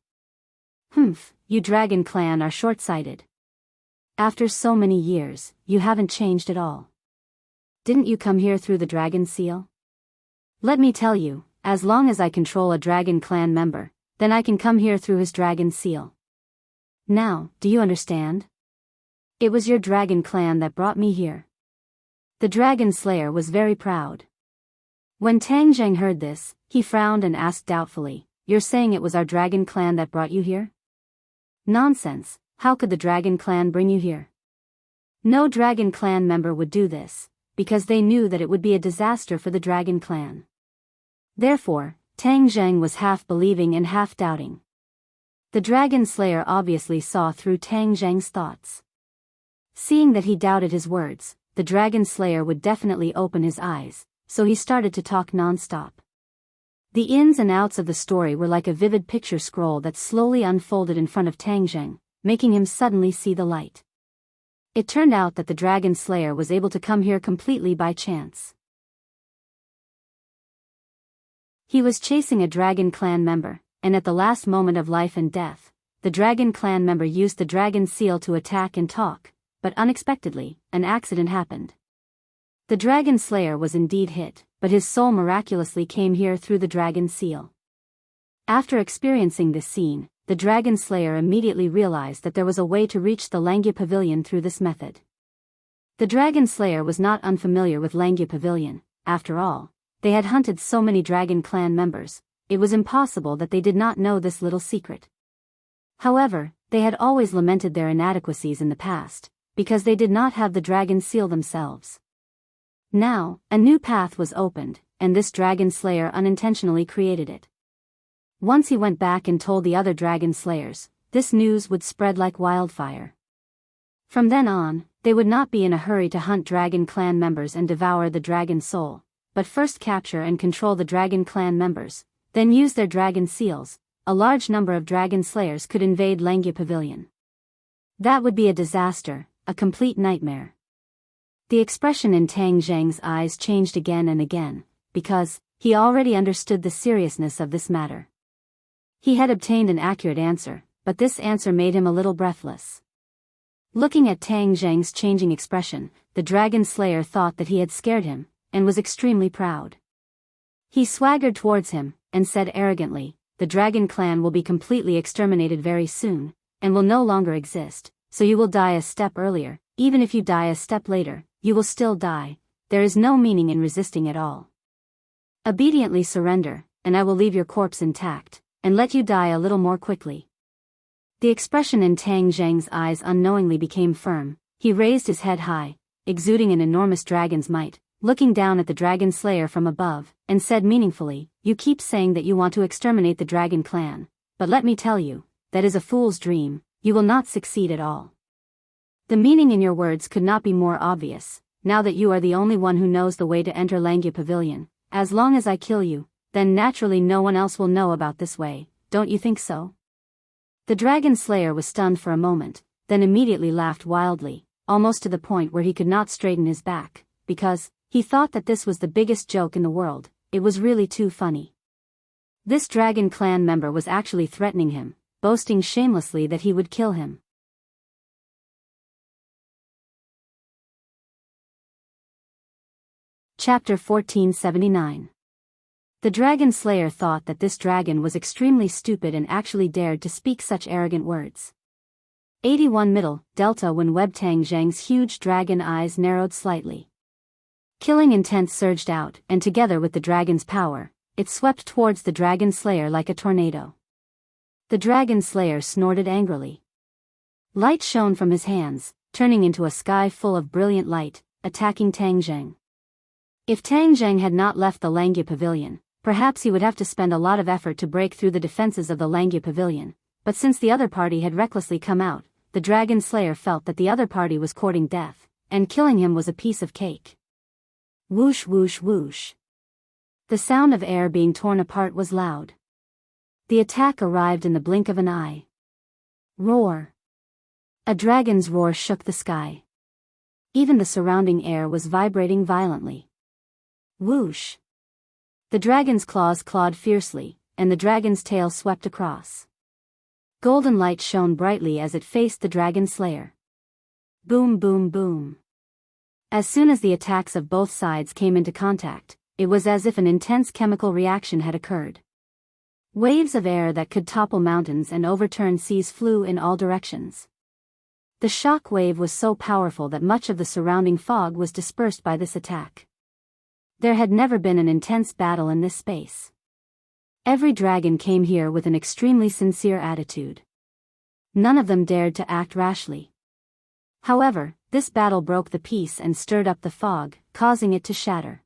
You Dragon Clan are short-sighted. After so many years, you haven't changed at all. Didn't you come here through the Dragon Seal? Let me tell you, as long as I control a Dragon Clan member, then I can come here through his Dragon Seal. Now, do you understand? It was your Dragon Clan that brought me here. The Dragon Slayer was very proud. When Tang Jing heard this, he frowned and asked doubtfully, "You're saying it was our Dragon Clan that brought you here?" "Nonsense, how could the Dragon Clan bring you here? No Dragon Clan member would do this, because they knew that it would be a disaster for the Dragon Clan." Therefore, Tang Jing was half believing and half doubting. The Dragon Slayer obviously saw through Tang Jing's thoughts. Seeing that he doubted his words, the Dragon Slayer would definitely open his eyes, so he started to talk non-stop. The ins and outs of the story were like a vivid picture scroll that slowly unfolded in front of Tang Jing, making him suddenly see the light. It turned out that the Dragon Slayer was able to come here completely by chance. He was chasing a Dragon Clan member, and at the last moment of life and death, the Dragon Clan member used the Dragon Seal to attack and talk, but unexpectedly, an accident happened. The Dragon Slayer was indeed hit, but his soul miraculously came here through the Dragon Seal. After experiencing this scene, the Dragon Slayer immediately realized that there was a way to reach the Langya Pavilion through this method. The Dragon Slayer was not unfamiliar with Langya Pavilion. After all, they had hunted so many Dragon Clan members, it was impossible that they did not know this little secret. However, they had always lamented their inadequacies in the past, because they did not have the Dragon Seal themselves. Now, a new path was opened, and this Dragon Slayer unintentionally created it. Once he went back and told the other Dragon Slayers, this news would spread like wildfire. From then on, They would not be in a hurry to hunt dragon clan members and devour the dragon soul, but first capture and control the dragon clan members, then use their dragon seals. A large number of dragon slayers could invade Langia Pavilion. That would be a disaster, a complete nightmare. The expression in Tang Zheng's eyes changed again and again, because he already understood the seriousness of this matter. He had obtained an accurate answer, but this answer made him a little breathless. Looking at Tang Zheng's changing expression, the dragon slayer thought that he had scared him, and was extremely proud. He swaggered towards him, and said arrogantly, "The dragon clan will be completely exterminated very soon, and will no longer exist, so you will die a step earlier. Even if you die a step later, you will still die. There is no meaning in resisting at all. Obediently surrender, and I will leave your corpse intact, and let you die a little more quickly." The expression in Tang Zheng's eyes unknowingly became firm. He raised his head high, exuding an enormous dragon's might, looking down at the dragon slayer from above, and said meaningfully, "You keep saying that you want to exterminate the dragon clan, but let me tell you, that is a fool's dream. You will not succeed at all. The meaning in your words could not be more obvious. Now that you are the only one who knows the way to enter Langia Pavilion, as long as I kill you, then naturally no one else will know about this way, don't you think so?" The dragon slayer was stunned for a moment, then immediately laughed wildly, almost to the point where he could not straighten his back, because he thought that this was the biggest joke in the world. It was really too funny. This dragon clan member was actually threatening him, boasting shamelessly that he would kill him. Chapter 1479. The dragon slayer thought that this dragon was extremely stupid and actually dared to speak such arrogant words. 81 Middle, Delta. When Web Tang Zheng's huge dragon eyes narrowed slightly. Killing intent surged out, and together with the dragon's power, it swept towards the dragon slayer like a tornado. The dragon slayer snorted angrily. Light shone from his hands, turning into a sky full of brilliant light, attacking Tang Zheng. If Tang Zheng had not left the Langia Pavilion, perhaps he would have to spend a lot of effort to break through the defenses of the Langia Pavilion, but since the other party had recklessly come out, the dragon slayer felt that the other party was courting death, and killing him was a piece of cake. Whoosh whoosh whoosh. The sound of air being torn apart was loud. The attack arrived in the blink of an eye. Roar. A dragon's roar shook the sky. Even the surrounding air was vibrating violently. Whoosh. The dragon's claws clawed fiercely, and the dragon's tail swept across. Golden light shone brightly as it faced the dragon slayer. Boom boom boom. As soon as the attacks of both sides came into contact, it was as if an intense chemical reaction had occurred. Waves of air that could topple mountains and overturn seas flew in all directions. The shock wave was so powerful that much of the surrounding fog was dispersed by this attack. There had never been an intense battle in this space. Every dragon came here with an extremely sincere attitude. None of them dared to act rashly. However, this battle broke the peace and stirred up the fog, causing it to shatter.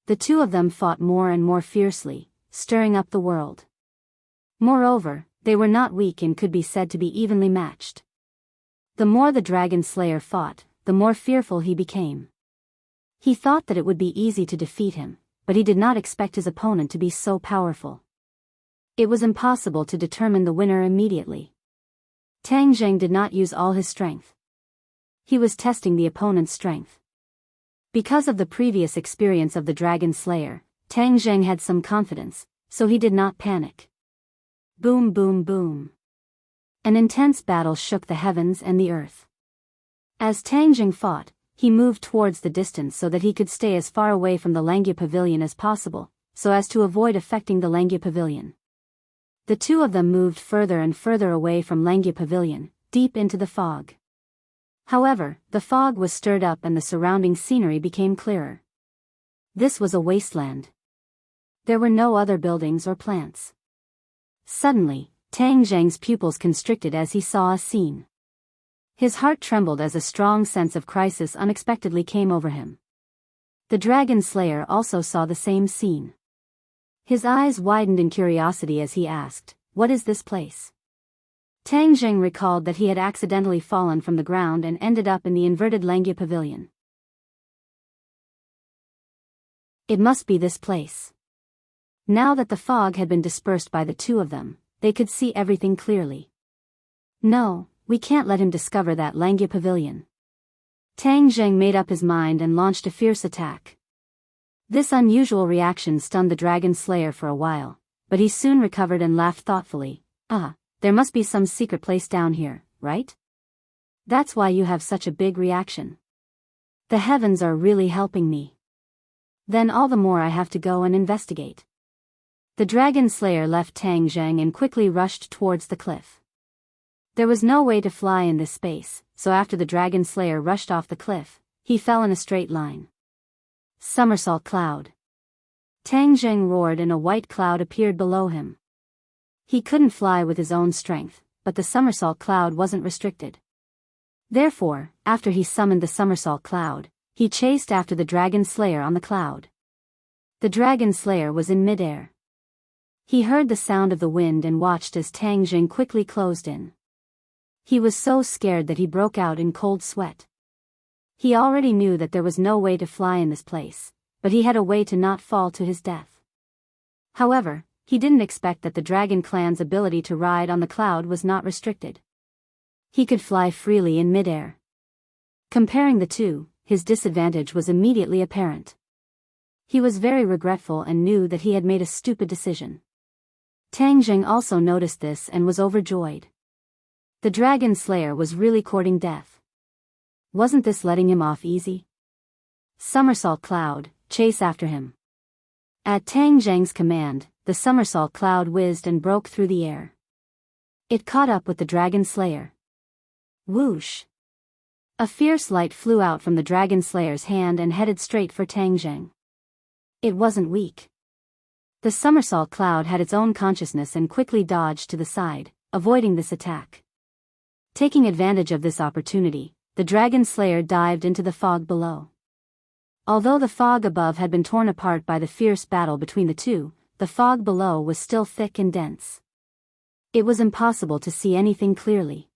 The two of them fought more and more fiercely, stirring up the world. Moreover, they were not weak and could be said to be evenly matched. The more the dragon slayer fought, the more fearful he became. He thought that it would be easy to defeat him, but he did not expect his opponent to be so powerful. It was impossible to determine the winner immediately. Tang Zheng did not use all his strength. He was testing the opponent's strength. Because of the previous experience of the dragon slayer, Tang Zheng had some confidence, so he did not panic. Boom boom boom. An intense battle shook the heavens and the earth. As Tang Zheng fought, he moved towards the distance so that he could stay as far away from the Langia Pavilion as possible, so as to avoid affecting the Langia Pavilion. The two of them moved further and further away from Langia Pavilion, deep into the fog. However, the fog was stirred up and the surrounding scenery became clearer. This was a wasteland. There were no other buildings or plants. Suddenly, Tang Zheng's pupils constricted as he saw a scene. His heart trembled as a strong sense of crisis unexpectedly came over him. The dragon slayer also saw the same scene. His eyes widened in curiosity as he asked, "What is this place?" Tang Jing recalled that he had accidentally fallen from the ground and ended up in the inverted Langya pavilion. It must be this place. Now that the fog had been dispersed by the two of them, they could see everything clearly. No, we can't let him discover that Langya pavilion. Tang Jing made up his mind and launched a fierce attack. This unusual reaction stunned the dragon slayer for a while, but he soon recovered and laughed thoughtfully. There must be some secret place down here, right? That's why you have such a big reaction. The heavens are really helping me. Then all the more I have to go and investigate. The dragon slayer left Tang Jing and quickly rushed towards the cliff. There was no way to fly in this space, so after the dragon slayer rushed off the cliff, he fell in a straight line. Somersault cloud. Tang Jing roared and a white cloud appeared below him. He couldn't fly with his own strength, but the somersault cloud wasn't restricted. Therefore, after he summoned the somersault cloud, he chased after the dragon slayer on the cloud. The dragon slayer was in midair. He heard the sound of the wind and watched as Tang Jing quickly closed in. He was so scared that he broke out in cold sweat. He already knew that there was no way to fly in this place, but he had a way to not fall to his death. However, he didn't expect that the dragon clan's ability to ride on the cloud was not restricted. He could fly freely in midair. Comparing the two, his disadvantage was immediately apparent. He was very regretful and knew that he had made a stupid decision. Tang Jing also noticed this and was overjoyed. The dragon slayer was really courting death. Wasn't this letting him off easy? Somersault cloud, chase after him. At Tang Jing's command, the somersault cloud whizzed and broke through the air. It caught up with the dragon slayer. Whoosh! A fierce light flew out from the dragon slayer's hand and headed straight for Tang Jing. It wasn't weak. The somersault cloud had its own consciousness and quickly dodged to the side, avoiding this attack. Taking advantage of this opportunity, the dragon slayer dived into the fog below. Although the fog above had been torn apart by the fierce battle between the two, the fog below was still thick and dense. It was impossible to see anything clearly.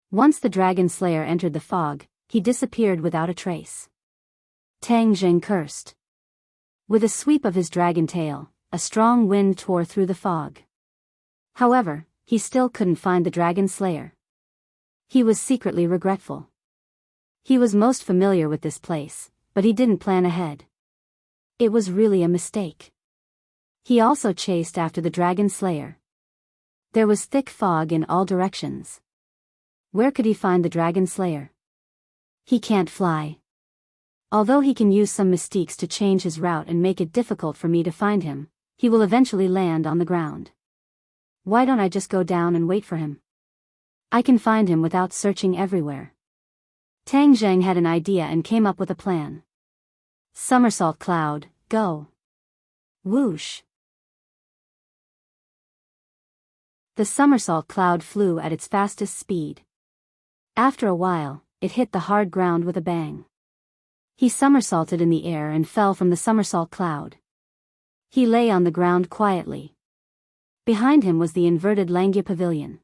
Once the dragon slayer entered the fog, he disappeared without a trace. Tang Jing cursed. With a sweep of his dragon tail, a strong wind tore through the fog. However, he still couldn't find the dragon slayer. He was secretly regretful. He was most familiar with this place, but he didn't plan ahead. It was really a mistake. He also chased after the dragon slayer. There was thick fog in all directions. Where could he find the dragon slayer? He can't fly. Although he can use some mystiques to change his route and make it difficult for me to find him, he will eventually land on the ground. Why don't I just go down and wait for him? I can find him without searching everywhere. Tang Jing had an idea and came up with a plan. Somersault cloud, go. Whoosh. The somersault cloud flew at its fastest speed. After a while, it hit the hard ground with a bang. He somersaulted in the air and fell from the somersault cloud. He lay on the ground quietly. Behind him was the inverted Langya pavilion.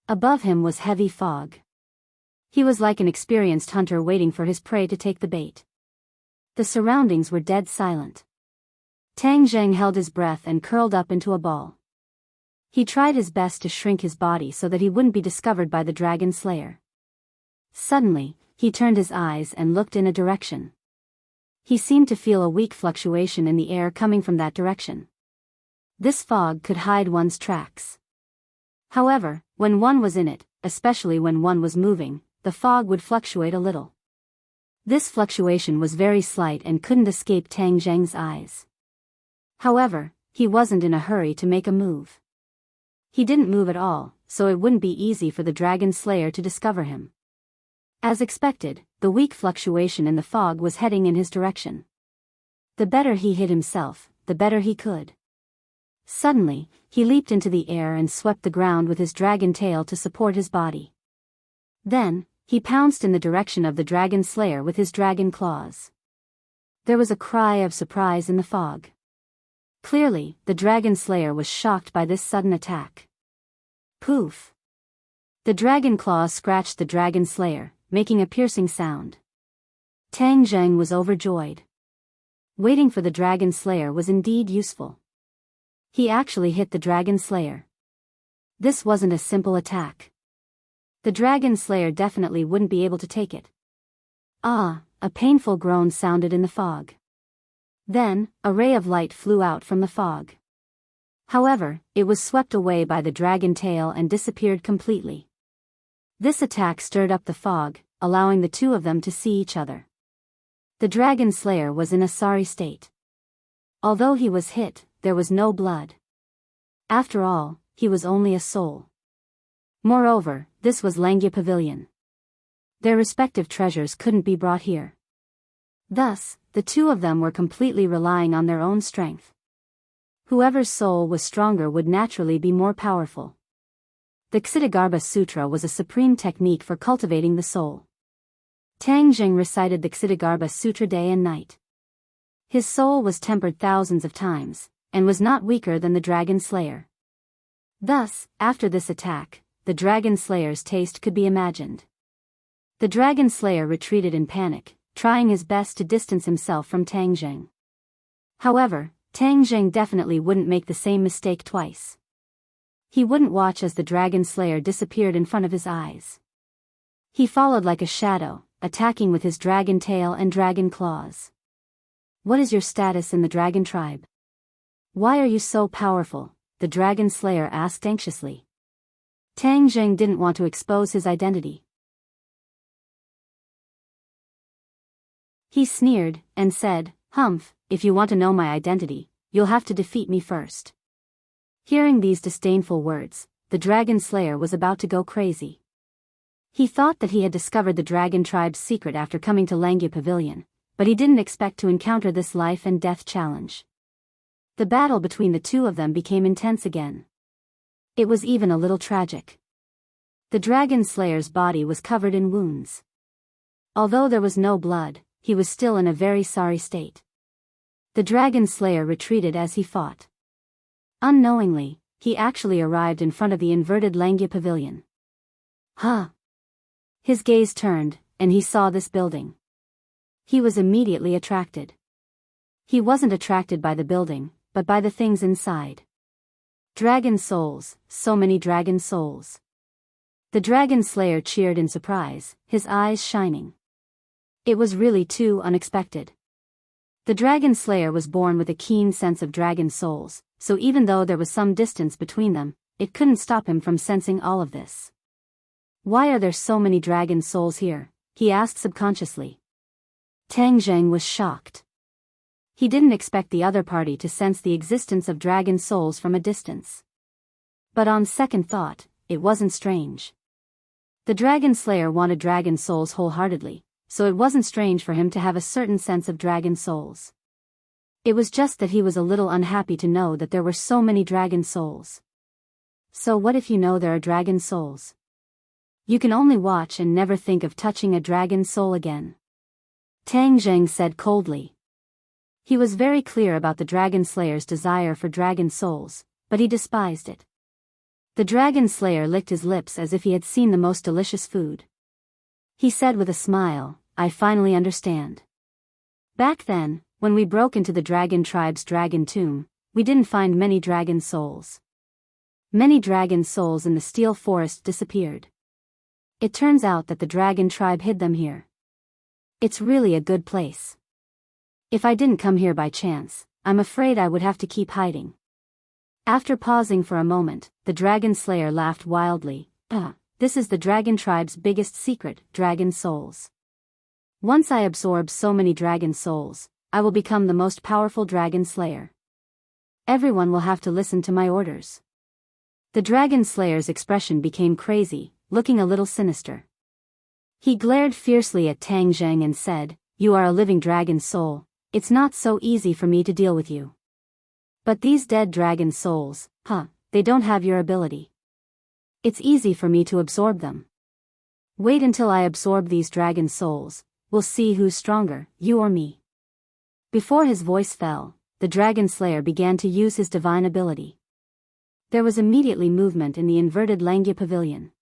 Above him was heavy fog. He was like an experienced hunter waiting for his prey to take the bait. The surroundings were dead silent. Tang Jing held his breath and curled up into a ball. He tried his best to shrink his body so that he wouldn't be discovered by the dragon slayer. Suddenly, he turned his eyes and looked in a direction. He seemed to feel a weak fluctuation in the air coming from that direction. This fog could hide one's tracks. However, when one was in it, especially when one was moving, the fog would fluctuate a little. This fluctuation was very slight and couldn't escape Tang Jing's eyes. However, he wasn't in a hurry to make a move. He didn't move at all, so it wouldn't be easy for the dragon slayer to discover him. As expected, the weak fluctuation in the fog was heading in his direction. The better he hid himself, the better he could. Suddenly, he leaped into the air and swept the ground with his dragon tail to support his body. Then, he pounced in the direction of the dragon slayer with his dragon claws. There was a cry of surprise in the fog. Clearly, the dragon slayer was shocked by this sudden attack. Poof! The dragon claws scratched the dragon slayer, making a piercing sound. Tang Zheng was overjoyed. Waiting for the dragon slayer was indeed useful. He actually hit the dragon slayer. This wasn't a simple attack. The dragon slayer definitely wouldn't be able to take it. Ah, a painful groan sounded in the fog. Then, a ray of light flew out from the fog. However, it was swept away by the dragon tail and disappeared completely. This attack stirred up the fog, allowing the two of them to see each other. The dragon slayer was in a sorry state. Although he was hit, there was no blood. After all, he was only a soul. Moreover, this was Langya Pavilion. Their respective treasures couldn't be brought here. Thus, the two of them were completely relying on their own strength. Whoever's soul was stronger would naturally be more powerful. The Ksitigarbha Sutra was a supreme technique for cultivating the soul. Tang Zheng recited the Ksitigarbha Sutra day and night. His soul was tempered thousands of times, and was not weaker than the dragon slayer. Thus, after this attack, the dragon slayer's taste could be imagined. The dragon slayer retreated in panic, trying his best to distance himself from Tang Zheng. However, Tang Zheng definitely wouldn't make the same mistake twice. He wouldn't watch as the dragon slayer disappeared in front of his eyes. He followed like a shadow, attacking with his dragon tail and dragon claws. What is your status in the dragon tribe? Why are you so powerful? The dragon slayer asked anxiously. Tang Zheng didn't want to expose his identity. He sneered, and said, "Humph, if you want to know my identity, you'll have to defeat me first." Hearing these disdainful words, the dragon slayer was about to go crazy. He thought that he had discovered the dragon tribe's secret after coming to Langya Pavilion, but he didn't expect to encounter this life and death challenge. The battle between the two of them became intense again. It was even a little tragic. The dragon slayer's body was covered in wounds. Although there was no blood, he was still in a very sorry state. The dragon slayer retreated as he fought. Unknowingly, he actually arrived in front of the inverted Langya Pavilion. Huh! His gaze turned, and he saw this building. He was immediately attracted. He wasn't attracted by the building, but by the things inside. Dragon souls, so many dragon souls. The dragon slayer cheered in surprise, his eyes shining. It was really too unexpected. The dragon slayer was born with a keen sense of dragon souls, so even though there was some distance between them, it couldn't stop him from sensing all of this. Why are there so many dragon souls here? He asked subconsciously. Tang Zheng was shocked. He didn't expect the other party to sense the existence of dragon souls from a distance. But on second thought, it wasn't strange. The dragon slayer wanted dragon souls wholeheartedly, so it wasn't strange for him to have a certain sense of dragon souls. It was just that he was a little unhappy to know that there were so many dragon souls. So what if you know there are dragon souls? You can only watch and never think of touching a dragon soul again. Tang Zheng said coldly. He was very clear about the dragon slayer's desire for dragon souls, but he despised it. The dragon slayer licked his lips as if he had seen the most delicious food. He said with a smile, "I finally understand. Back then, when we broke into the dragon tribe's dragon tomb, we didn't find many dragon souls. Many dragon souls in the steel forest disappeared. It turns out that the dragon tribe hid them here. It's really a good place. If I didn't come here by chance, I'm afraid I would have to keep hiding." After pausing for a moment, the dragon slayer laughed wildly. This is the dragon tribe's biggest secret, dragon souls. Once I absorb so many dragon souls, I will become the most powerful dragon slayer. Everyone will have to listen to my orders." The dragon slayer's expression became crazy, looking a little sinister. He glared fiercely at Tang Zheng and said, "You are a living dragon soul. It's not so easy for me to deal with you. But these dead dragon souls, they don't have your ability. It's easy for me to absorb them. Wait until I absorb these dragon souls, we'll see who's stronger, you or me." Before his voice fell, the dragon slayer began to use his divine ability. There was immediately movement in the inverted Langya Pavilion.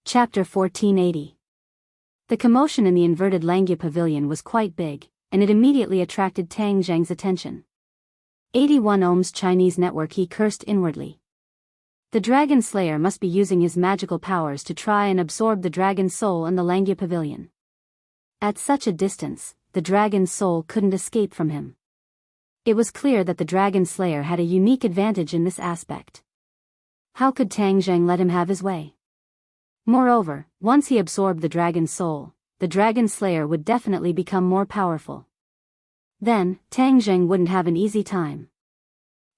Chapter 1480. The commotion in the inverted Langya pavilion was quite big, and it immediately attracted Tang Zheng's attention. 81 ohms Chinese network, he cursed inwardly. The dragon slayer must be using his magical powers to try and absorb the dragon soul in the Langya pavilion. At such a distance, the dragon's soul couldn't escape from him. It was clear that the dragon slayer had a unique advantage in this aspect. How could Tang Zheng let him have his way? Moreover, once he absorbed the dragon's soul, the dragon slayer would definitely become more powerful. Then, Tang Zheng wouldn't have an easy time.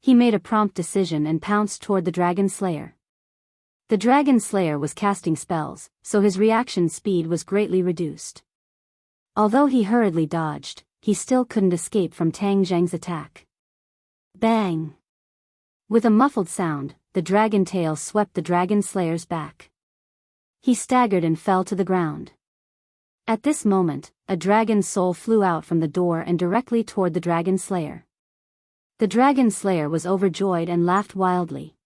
He made a prompt decision and pounced toward the dragon slayer. The dragon slayer was casting spells, so his reaction speed was greatly reduced. Although he hurriedly dodged, he still couldn't escape from Tang Zheng's attack. Bang! With a muffled sound, the dragon tail swept the dragon slayer's back. He staggered and fell to the ground. At this moment, a dragon soul flew out from the door and directly toward the dragon slayer. The dragon slayer was overjoyed and laughed wildly.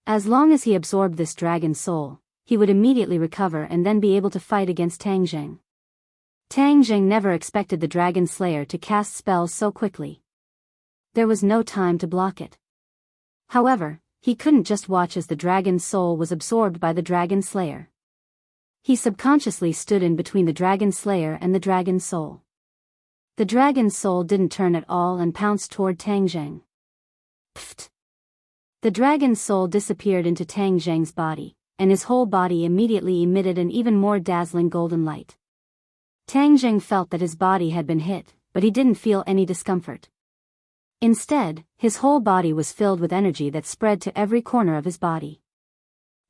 As long as he absorbed this dragon soul, he would immediately recover and then be able to fight against Tang Zheng. Tang Zheng never expected the dragon slayer to cast spells so quickly. There was no time to block it. However, he couldn't just watch as the dragon's soul was absorbed by the dragon slayer. He subconsciously stood in between the dragon slayer and the dragon soul. The dragon's soul didn't turn at all and pounced toward Tang Zheng. Pfft! The dragon's soul disappeared into Tang Zheng's body, and his whole body immediately emitted an even more dazzling golden light. Tang Zheng felt that his body had been hit, but he didn't feel any discomfort. Instead, his whole body was filled with energy that spread to every corner of his body.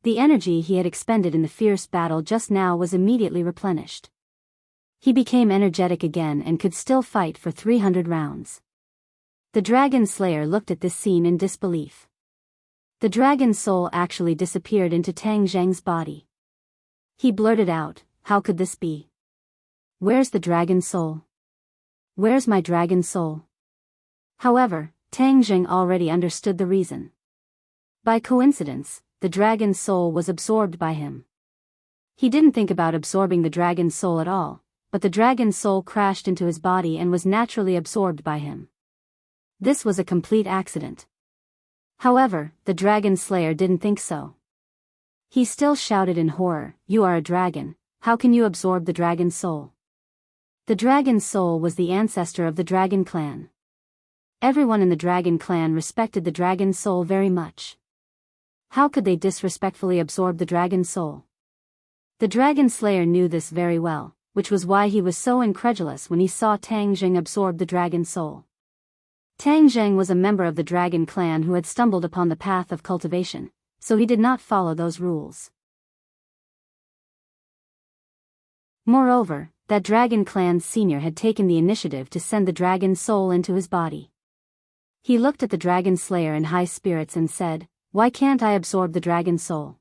The energy he had expended in the fierce battle just now was immediately replenished. He became energetic again and could still fight for 300 rounds. The dragon slayer looked at this scene in disbelief. The dragon's soul actually disappeared into Tang Zheng's body. He blurted out, "How could this be? Where's the dragon soul? Where's my dragon soul?" However, Tang Zheng already understood the reason. By coincidence, the dragon's soul was absorbed by him. He didn't think about absorbing the dragon's soul at all, but the dragon's soul crashed into his body and was naturally absorbed by him. This was a complete accident. However, the dragon slayer didn't think so. He still shouted in horror, "You are a dragon, how can you absorb the dragon's soul?" The dragon's soul was the ancestor of the dragon clan. Everyone in the dragon clan respected the dragon's soul very much. How could they disrespectfully absorb the dragon's soul? The dragon slayer knew this very well, which was why he was so incredulous when he saw Tang Zheng absorb the dragon's soul. Tang Zheng was a member of the dragon clan who had stumbled upon the path of cultivation, so he did not follow those rules. Moreover, that dragon clan's senior had taken the initiative to send the dragon's soul into his body. He looked at the dragon slayer in high spirits and said, "Why can't I absorb the dragon soul?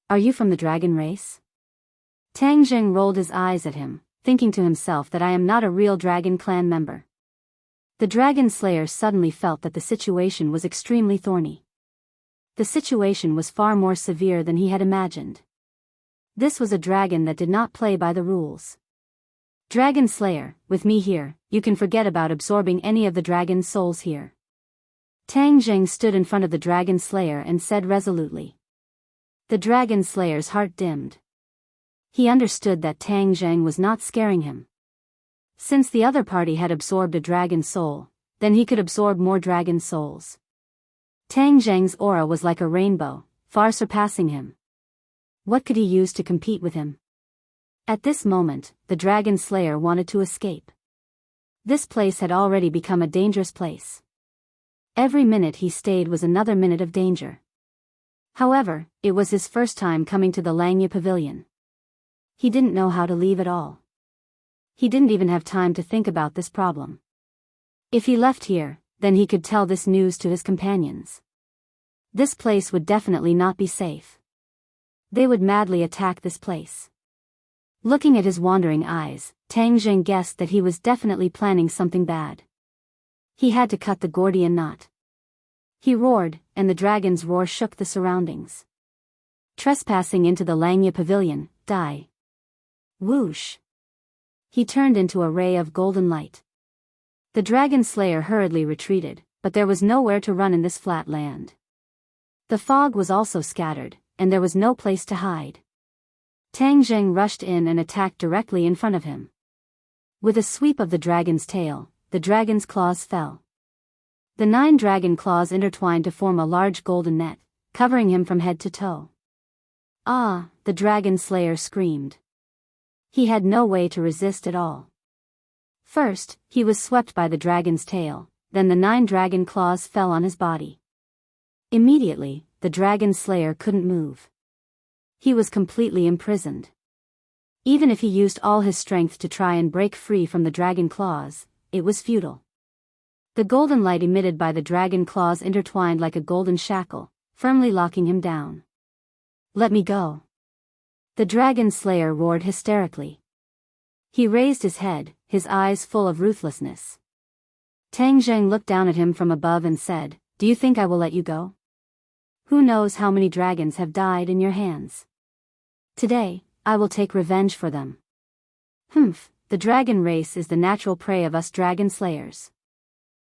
Are you from the dragon race?" Tang Zheng rolled his eyes at him, thinking to himself that I am not a real dragon clan member. The dragon slayer suddenly felt that the situation was extremely thorny. The situation was far more severe than he had imagined. This was a dragon that did not play by the rules. "Dragon slayer, with me here, you can forget about absorbing any of the dragon's souls here." Tang Zheng stood in front of the dragon slayer and said resolutely. The dragon slayer's heart dimmed. He understood that Tang Zheng was not scaring him. Since the other party had absorbed a dragon soul, then he could absorb more dragon souls. Tang Zheng's aura was like a rainbow, far surpassing him. What could he use to compete with him? At this moment, the dragon slayer wanted to escape. This place had already become a dangerous place. Every minute he stayed was another minute of danger. However, it was his first time coming to the Langya pavilion. He didn't know how to leave at all. He didn't even have time to think about this problem. If he left here, then he could tell this news to his companions. This place would definitely not be safe. They would madly attack this place. Looking at his wandering eyes, Tang Zheng guessed that he was definitely planning something bad. He had to cut the Gordian knot. He roared, and the dragon's roar shook the surroundings. Trespassing into the Langya pavilion, die. Whoosh. He turned into a ray of golden light. The dragon slayer hurriedly retreated, but there was nowhere to run in this flat land. The fog was also scattered, and there was no place to hide. Tang Zheng rushed in and attacked directly in front of him. With a sweep of the dragon's tail, the dragon's claws fell. The 9 dragon claws intertwined to form a large golden net, covering him from head to toe. Ah, the dragon slayer screamed. He had no way to resist at all. First, he was swept by the dragon's tail, then the 9 dragon claws fell on his body. Immediately, the dragon slayer couldn't move. He was completely imprisoned. Even if he used all his strength to try and break free from the dragon claws, it was futile. The golden light emitted by the dragon claws intertwined like a golden shackle, firmly locking him down. Let me go. The dragon slayer roared hysterically. He raised his head, his eyes full of ruthlessness. Tang Zheng looked down at him from above and said, "Do you think I will let you go? Who knows how many dragons have died in your hands? Today, I will take revenge for them." "Humph, the dragon race is the natural prey of us dragon slayers.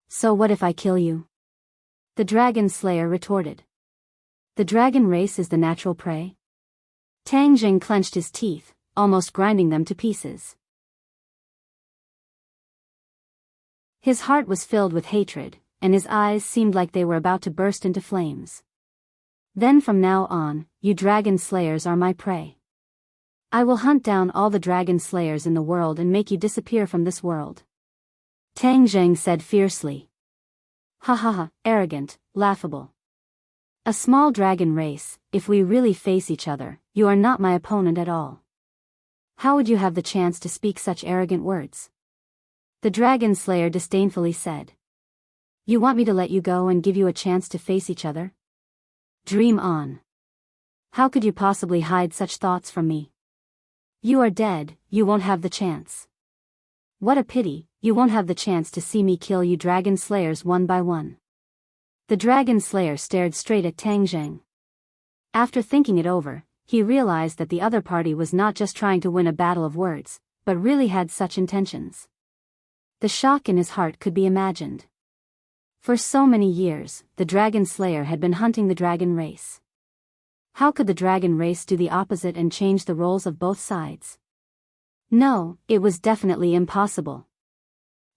So what if I kill you?" The dragon slayer retorted. "The dragon race is the natural prey?" Tang Zheng clenched his teeth, almost grinding them to pieces. His heart was filled with hatred, and his eyes seemed like they were about to burst into flames. "Then from now on, you dragon slayers are my prey. I will hunt down all the dragon slayers in the world and make you disappear from this world." Tang Zheng said fiercely. "Ha ha ha, arrogant, laughable. A small dragon race, if we really face each other, you are not my opponent at all. How would you have the chance to speak such arrogant words?" The dragon slayer disdainfully said. "You want me to let you go and give you a chance to face each other? Dream on. How could you possibly hide such thoughts from me? You are dead, you won't have the chance. What a pity, you won't have the chance to see me kill you dragon slayers one by one." The dragon slayer stared straight at Tang Zheng. After thinking it over, he realized that the other party was not just trying to win a battle of words, but really had such intentions. The shock in his heart could be imagined. For so many years, the dragon slayer had been hunting the dragon race. How could the dragon race do the opposite and change the roles of both sides? No, it was definitely impossible.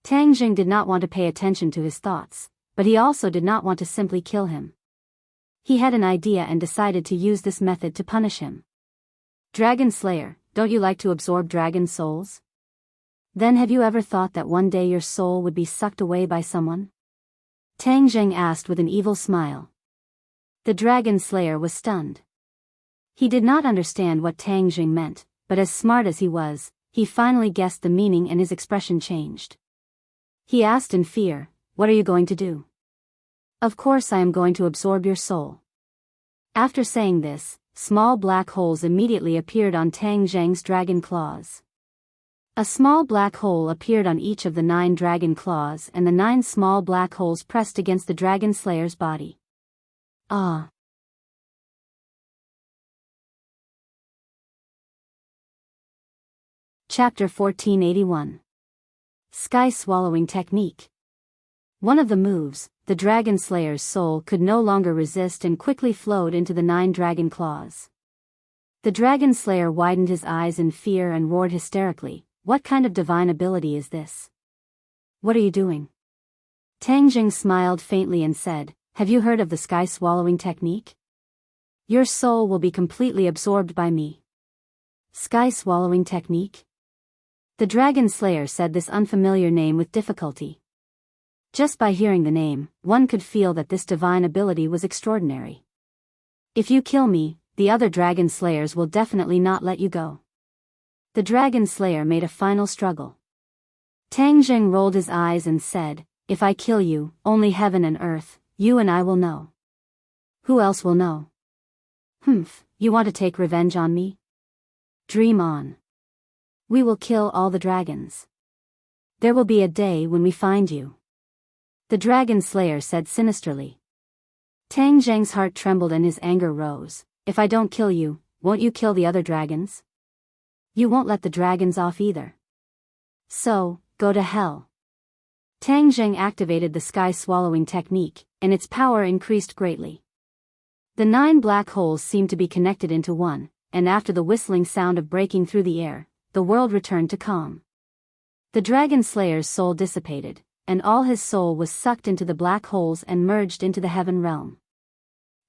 Tang Zheng did not want to pay attention to his thoughts, but he also did not want to simply kill him. He had an idea and decided to use this method to punish him. "Dragon slayer, don't you like to absorb dragon souls? Then have you ever thought that one day your soul would be sucked away by someone?" Tang Zheng asked with an evil smile. The dragon slayer was stunned. He did not understand what Tang Zheng meant, but as smart as he was, he finally guessed the meaning and his expression changed. He asked in fear, "What are you going to do?" "Of course I am going to absorb your soul." After saying this, small black holes immediately appeared on Tang Zheng's dragon claws. A small black hole appeared on each of the 9 dragon claws and the 9 small black holes pressed against the dragon slayer's body. Ah! Chapter 1481. Sky Swallowing Technique. One of the moves, the dragon slayer's soul could no longer resist and quickly flowed into the 9 dragon claws. The dragon slayer widened his eyes in fear and roared hysterically, "What kind of divine ability is this? What are you doing?" Tang Zheng smiled faintly and said, "Have you heard of the sky swallowing technique? Your soul will be completely absorbed by me." Sky swallowing technique? The dragon slayer said this unfamiliar name with difficulty. Just by hearing the name, one could feel that this divine ability was extraordinary. "If you kill me, the other dragon slayers will definitely not let you go." The dragon slayer made a final struggle. Tang Zheng rolled his eyes and said, "If I kill you, only heaven and earth, you and I will know. Who else will know?" "Humph, you want to take revenge on me? Dream on. We will kill all the dragons. There will be a day when we find you." The dragon slayer said sinisterly. Tang Zheng's heart trembled and his anger rose, if I don't kill you, won't you kill the other dragons? You won't let the dragons off either. So, go to hell. Tang Zheng activated the sky-swallowing technique, and its power increased greatly. The 9 black holes seemed to be connected into one, and after the whistling sound of breaking through the air, the world returned to calm. The Dragon Slayer's soul dissipated, and all his soul was sucked into the black holes and merged into the heaven realm.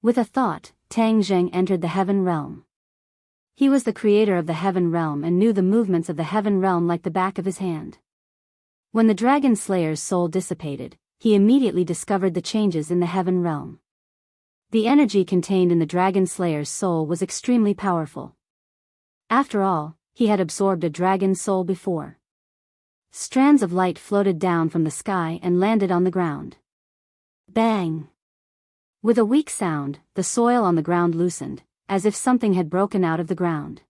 With a thought, Tang Zheng entered the heaven realm. He was the creator of the heaven realm and knew the movements of the heaven realm like the back of his hand. When the Dragon Slayer's soul dissipated, he immediately discovered the changes in the heaven realm. The energy contained in the Dragon Slayer's soul was extremely powerful. After all, he had absorbed a dragon's soul before. Strands of light floated down from the sky and landed on the ground. Bang! With a weak sound, the soil on the ground loosened, as if something had broken out of the ground.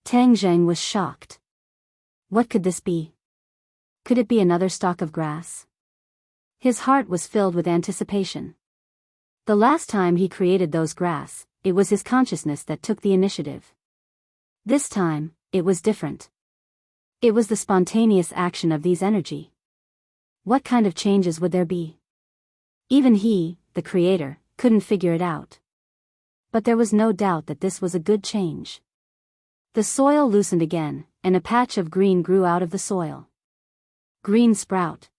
Tang Zheng was shocked. What could this be? Could it be another stalk of grass? His heart was filled with anticipation. The last time he created those grass, it was his consciousness that took the initiative. This time, it was different. It was the spontaneous action of these energy. What kind of changes would there be? Even he, the creator, couldn't figure it out. But there was no doubt that this was a good change. The soil loosened again, and a patch of green grew out of the soil. Green sprout.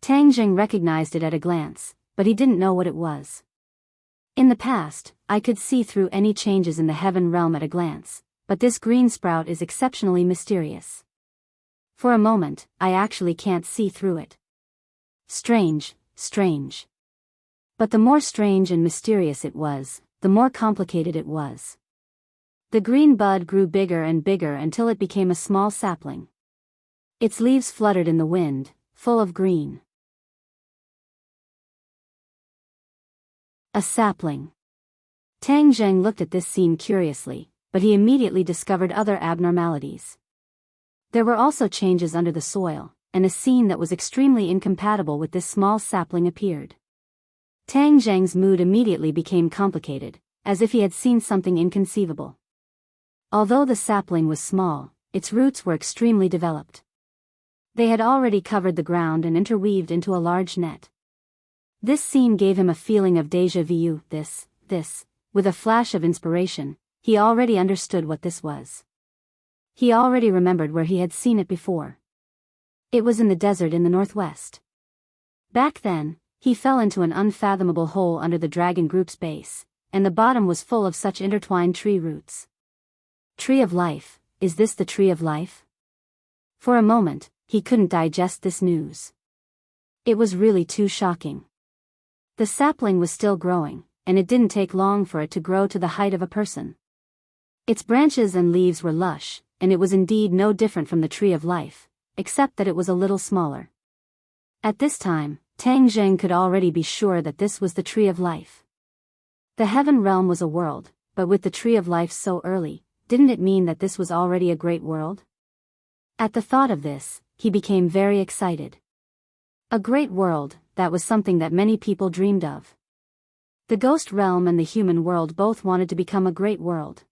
Tang Zheng recognized it at a glance, but he didn't know what it was. In the past, I could see through any changes in the heaven realm at a glance, but this green sprout is exceptionally mysterious. For a moment, I actually can't see through it. Strange, strange. But the more strange and mysterious it was, the more complicated it was. The green bud grew bigger and bigger until it became a small sapling. Its leaves fluttered in the wind, full of green. A sapling. Tang Zheng looked at this scene curiously, but he immediately discovered other abnormalities. There were also changes under the soil, and a scene that was extremely incompatible with this small sapling appeared. Tang Zheng's mood immediately became complicated, as if he had seen something inconceivable. Although the sapling was small, its roots were extremely developed. They had already covered the ground and interweaved into a large net. This scene gave him a feeling of déjà vu. With a flash of inspiration, he already understood what this was. He already remembered where he had seen it before. It was in the desert in the northwest. Back then, he fell into an unfathomable hole under the dragon group's base, and the bottom was full of such intertwined tree roots. Tree of life, is this the tree of life? For a moment, he couldn't digest this news. It was really too shocking. The sapling was still growing, and it didn't take long for it to grow to the height of a person. Its branches and leaves were lush, and it was indeed no different from the tree of life, except that it was a little smaller. At this time, Tang Zheng could already be sure that this was the tree of life. The heaven realm was a world, but with the tree of life so early, didn't it mean that this was already a great world? At the thought of this, he became very excited. A great world, that was something that many people dreamed of. The ghost realm and the human world both wanted to become a great world.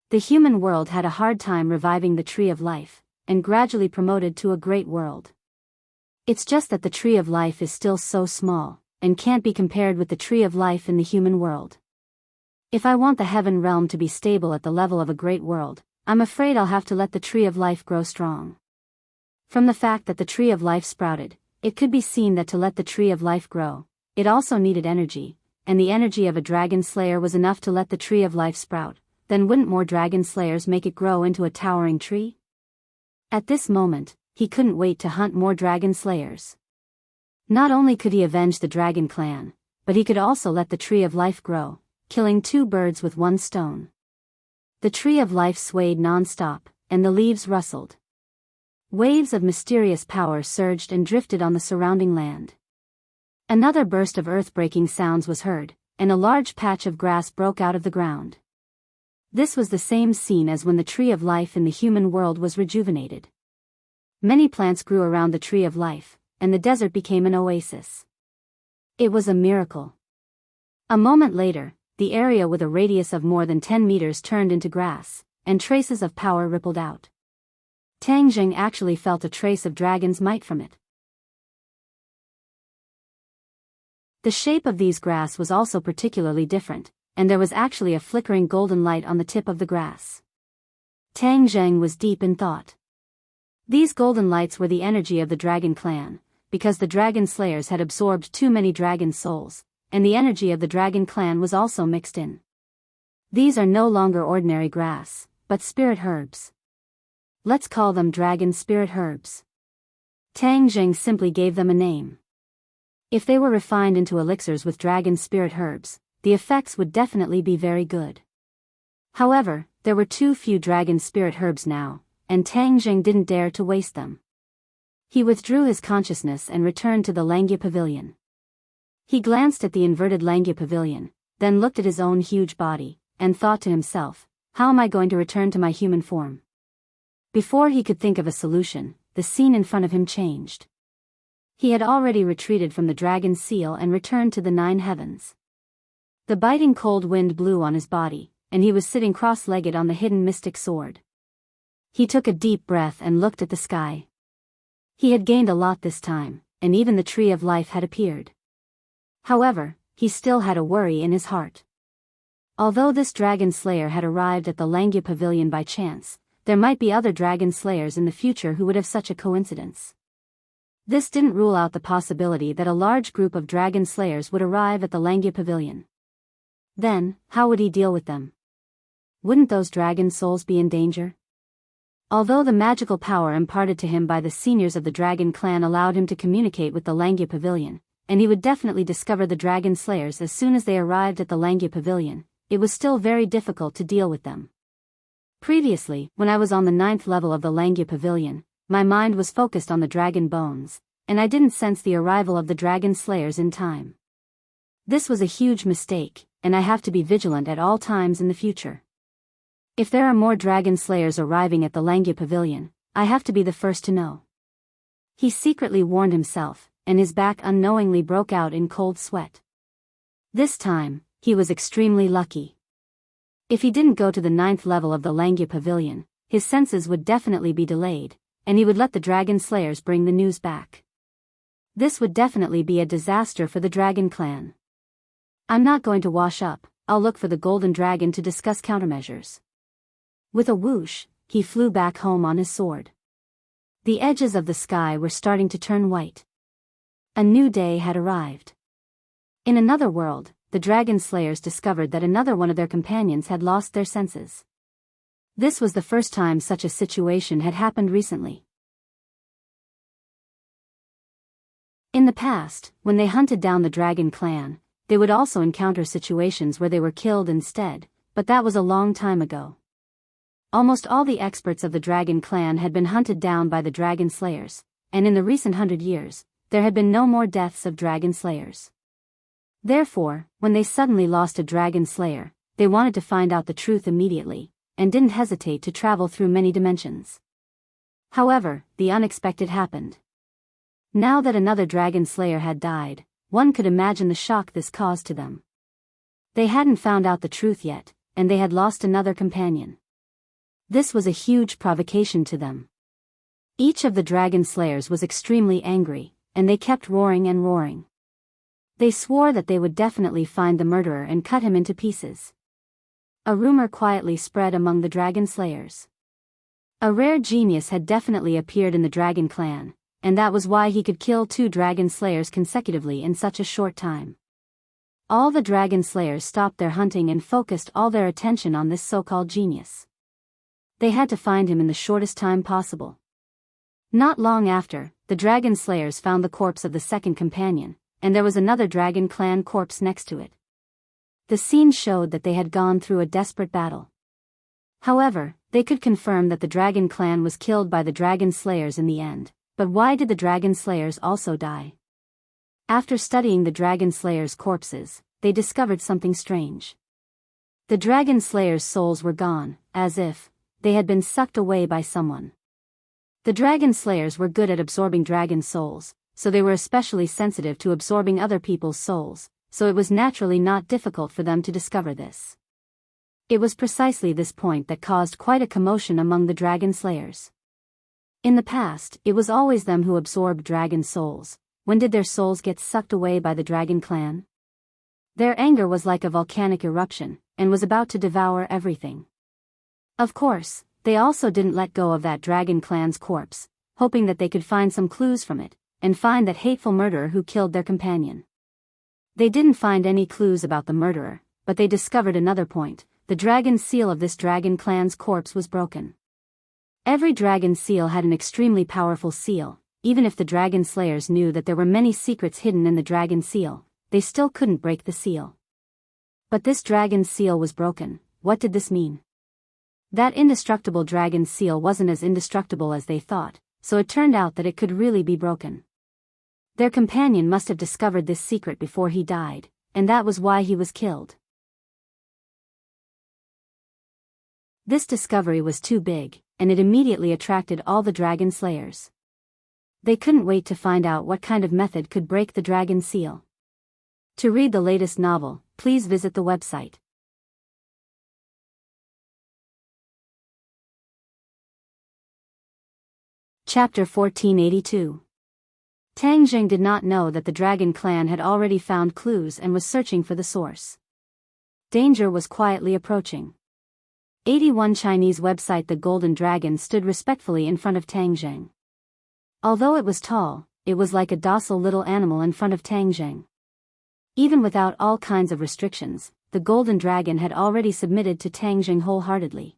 The human world had a hard time reviving the tree of life, and gradually promoted to a great world. It's just that the tree of life is still so small, and can't be compared with the tree of life in the human world. If I want the heaven realm to be stable at the level of a great world, I'm afraid I'll have to let the tree of life grow strong. From the fact that the tree of life sprouted, it could be seen that to let the tree of life grow, it also needed energy, and the energy of a dragon slayer was enough to let the tree of life sprout. Then wouldn't more dragon slayers make it grow into a towering tree? At this moment, he couldn't wait to hunt more dragon slayers. Not only could he avenge the dragon clan, but he could also let the tree of life grow, killing 2 birds with 1 stone. The tree of life swayed non-stop, and the leaves rustled. Waves of mysterious power surged and drifted on the surrounding land. Another burst of earth-breaking sounds was heard, and a large patch of grass broke out of the ground. This was the same scene as when the tree of life in the human world was rejuvenated. Many plants grew around the tree of life, and the desert became an oasis. It was a miracle. A moment later, the area with a radius of more than 10 meters turned into grass, and traces of power rippled out. Tang Jing actually felt a trace of dragon's might from it. The shape of these grass was also particularly different, and there was actually a flickering golden light on the tip of the grass. Tang Jing was deep in thought. These golden lights were the energy of the dragon clan, because the dragon slayers had absorbed too many dragon souls, and the energy of the dragon clan was also mixed in. These are no longer ordinary grass, but spirit herbs. Let's call them dragon spirit herbs. Tang Jing simply gave them a name. If they were refined into elixirs with dragon spirit herbs, the effects would definitely be very good. However, there were too few dragon spirit herbs now, and Tang Jing didn't dare to waste them. He withdrew his consciousness and returned to the Langya Pavilion. He glanced at the inverted Langya Pavilion, then looked at his own huge body, and thought to himself, how am I going to return to my human form? Before he could think of a solution, the scene in front of him changed. He had already retreated from the dragon's seal and returned to the 9 heavens. The biting cold wind blew on his body, and he was sitting cross-legged on the hidden mystic sword. He took a deep breath and looked at the sky. He had gained a lot this time, and even the tree of life had appeared. However, he still had a worry in his heart. Although this dragon slayer had arrived at the Langya Pavilion by chance, there might be other dragon slayers in the future who would have such a coincidence. This didn't rule out the possibility that a large group of dragon slayers would arrive at the Langya Pavilion. Then, how would he deal with them? Wouldn't those dragon souls be in danger? Although the magical power imparted to him by the seniors of the dragon clan allowed him to communicate with the Langya Pavilion, and he would definitely discover the dragon slayers as soon as they arrived at the Langya Pavilion, it was still very difficult to deal with them. Previously, when I was on the 9th level of the Langya Pavilion, my mind was focused on the dragon bones, and I didn't sense the arrival of the dragon slayers in time. This was a huge mistake, and I have to be vigilant at all times in the future. If there are more dragon slayers arriving at the Langya Pavilion, I have to be the first to know. He secretly warned himself, and his back unknowingly broke out in cold sweat. This time, he was extremely lucky. If he didn't go to the 9th level of the Langya Pavilion, his senses would definitely be delayed, and he would let the dragon slayers bring the news back. This would definitely be a disaster for the dragon clan. I'm not going to wash up, I'll look for the golden dragon to discuss countermeasures. With a whoosh, he flew back home on his sword. The edges of the sky were starting to turn white. A new day had arrived. In another world, the dragon slayers discovered that another one of their companions had lost their senses. This was the first time such a situation had happened recently. In the past, when they hunted down the dragon clan, they would also encounter situations where they were killed instead, but that was a long time ago. Almost all the experts of the dragon clan had been hunted down by the dragon slayers, and in the recent 100 years, there had been no more deaths of dragon slayers. Therefore, when they suddenly lost a dragon slayer, they wanted to find out the truth immediately, and didn't hesitate to travel through many dimensions. However, the unexpected happened. Now that another dragon slayer had died, one could imagine the shock this caused to them. They hadn't found out the truth yet, and they had lost another companion. This was a huge provocation to them. Each of the dragon slayers was extremely angry, and they kept roaring and roaring. They swore that they would definitely find the murderer and cut him into pieces. A rumor quietly spread among the dragon slayers. A rare genius had definitely appeared in the dragon clan, and that was why he could kill 2 dragon slayers consecutively in such a short time. All the dragon slayers stopped their hunting and focused all their attention on this so-called genius. They had to find him in the shortest time possible. Not long after, the dragon slayers found the corpse of the second companion, and there was another dragon clan corpse next to it. The scene showed that they had gone through a desperate battle. However, they could confirm that the dragon clan was killed by the dragon slayers in the end, but why did the dragon slayers also die? After studying the dragon slayers' corpses, they discovered something strange. The dragon slayers' souls were gone, as if they had been sucked away by someone. The dragon slayers were good at absorbing dragon souls, so they were especially sensitive to absorbing other people's souls, so it was naturally not difficult for them to discover this. It was precisely this point that caused quite a commotion among the dragon slayers. In the past, it was always them who absorbed dragon souls. When did their souls get sucked away by the dragon clan? Their anger was like a volcanic eruption, and was about to devour everything. Of course, they also didn't let go of that dragon clan's corpse, hoping that they could find some clues from it, and find that hateful murderer who killed their companion. They didn't find any clues about the murderer, but they discovered another point: the dragon seal of this dragon clan's corpse was broken. Every dragon seal had an extremely powerful seal. Even if the dragon slayers knew that there were many secrets hidden in the dragon seal, they still couldn't break the seal. But this dragon seal was broken. What did this mean? That indestructible dragon seal wasn't as indestructible as they thought, so it turned out that it could really be broken. Their companion must have discovered this secret before he died, and that was why he was killed. This discovery was too big, and it immediately attracted all the dragon slayers. They couldn't wait to find out what kind of method could break the dragon seal. To read the latest novel, please visit the website. Chapter 1482. Tang Jing did not know that the dragon clan had already found clues and was searching for the source. Danger was quietly approaching. 81 Chinese website. The golden dragon stood respectfully in front of Tang Jing. Although it was tall, it was like a docile little animal in front of Tang Jing. Even without all kinds of restrictions, the golden dragon had already submitted to Tang Jing wholeheartedly.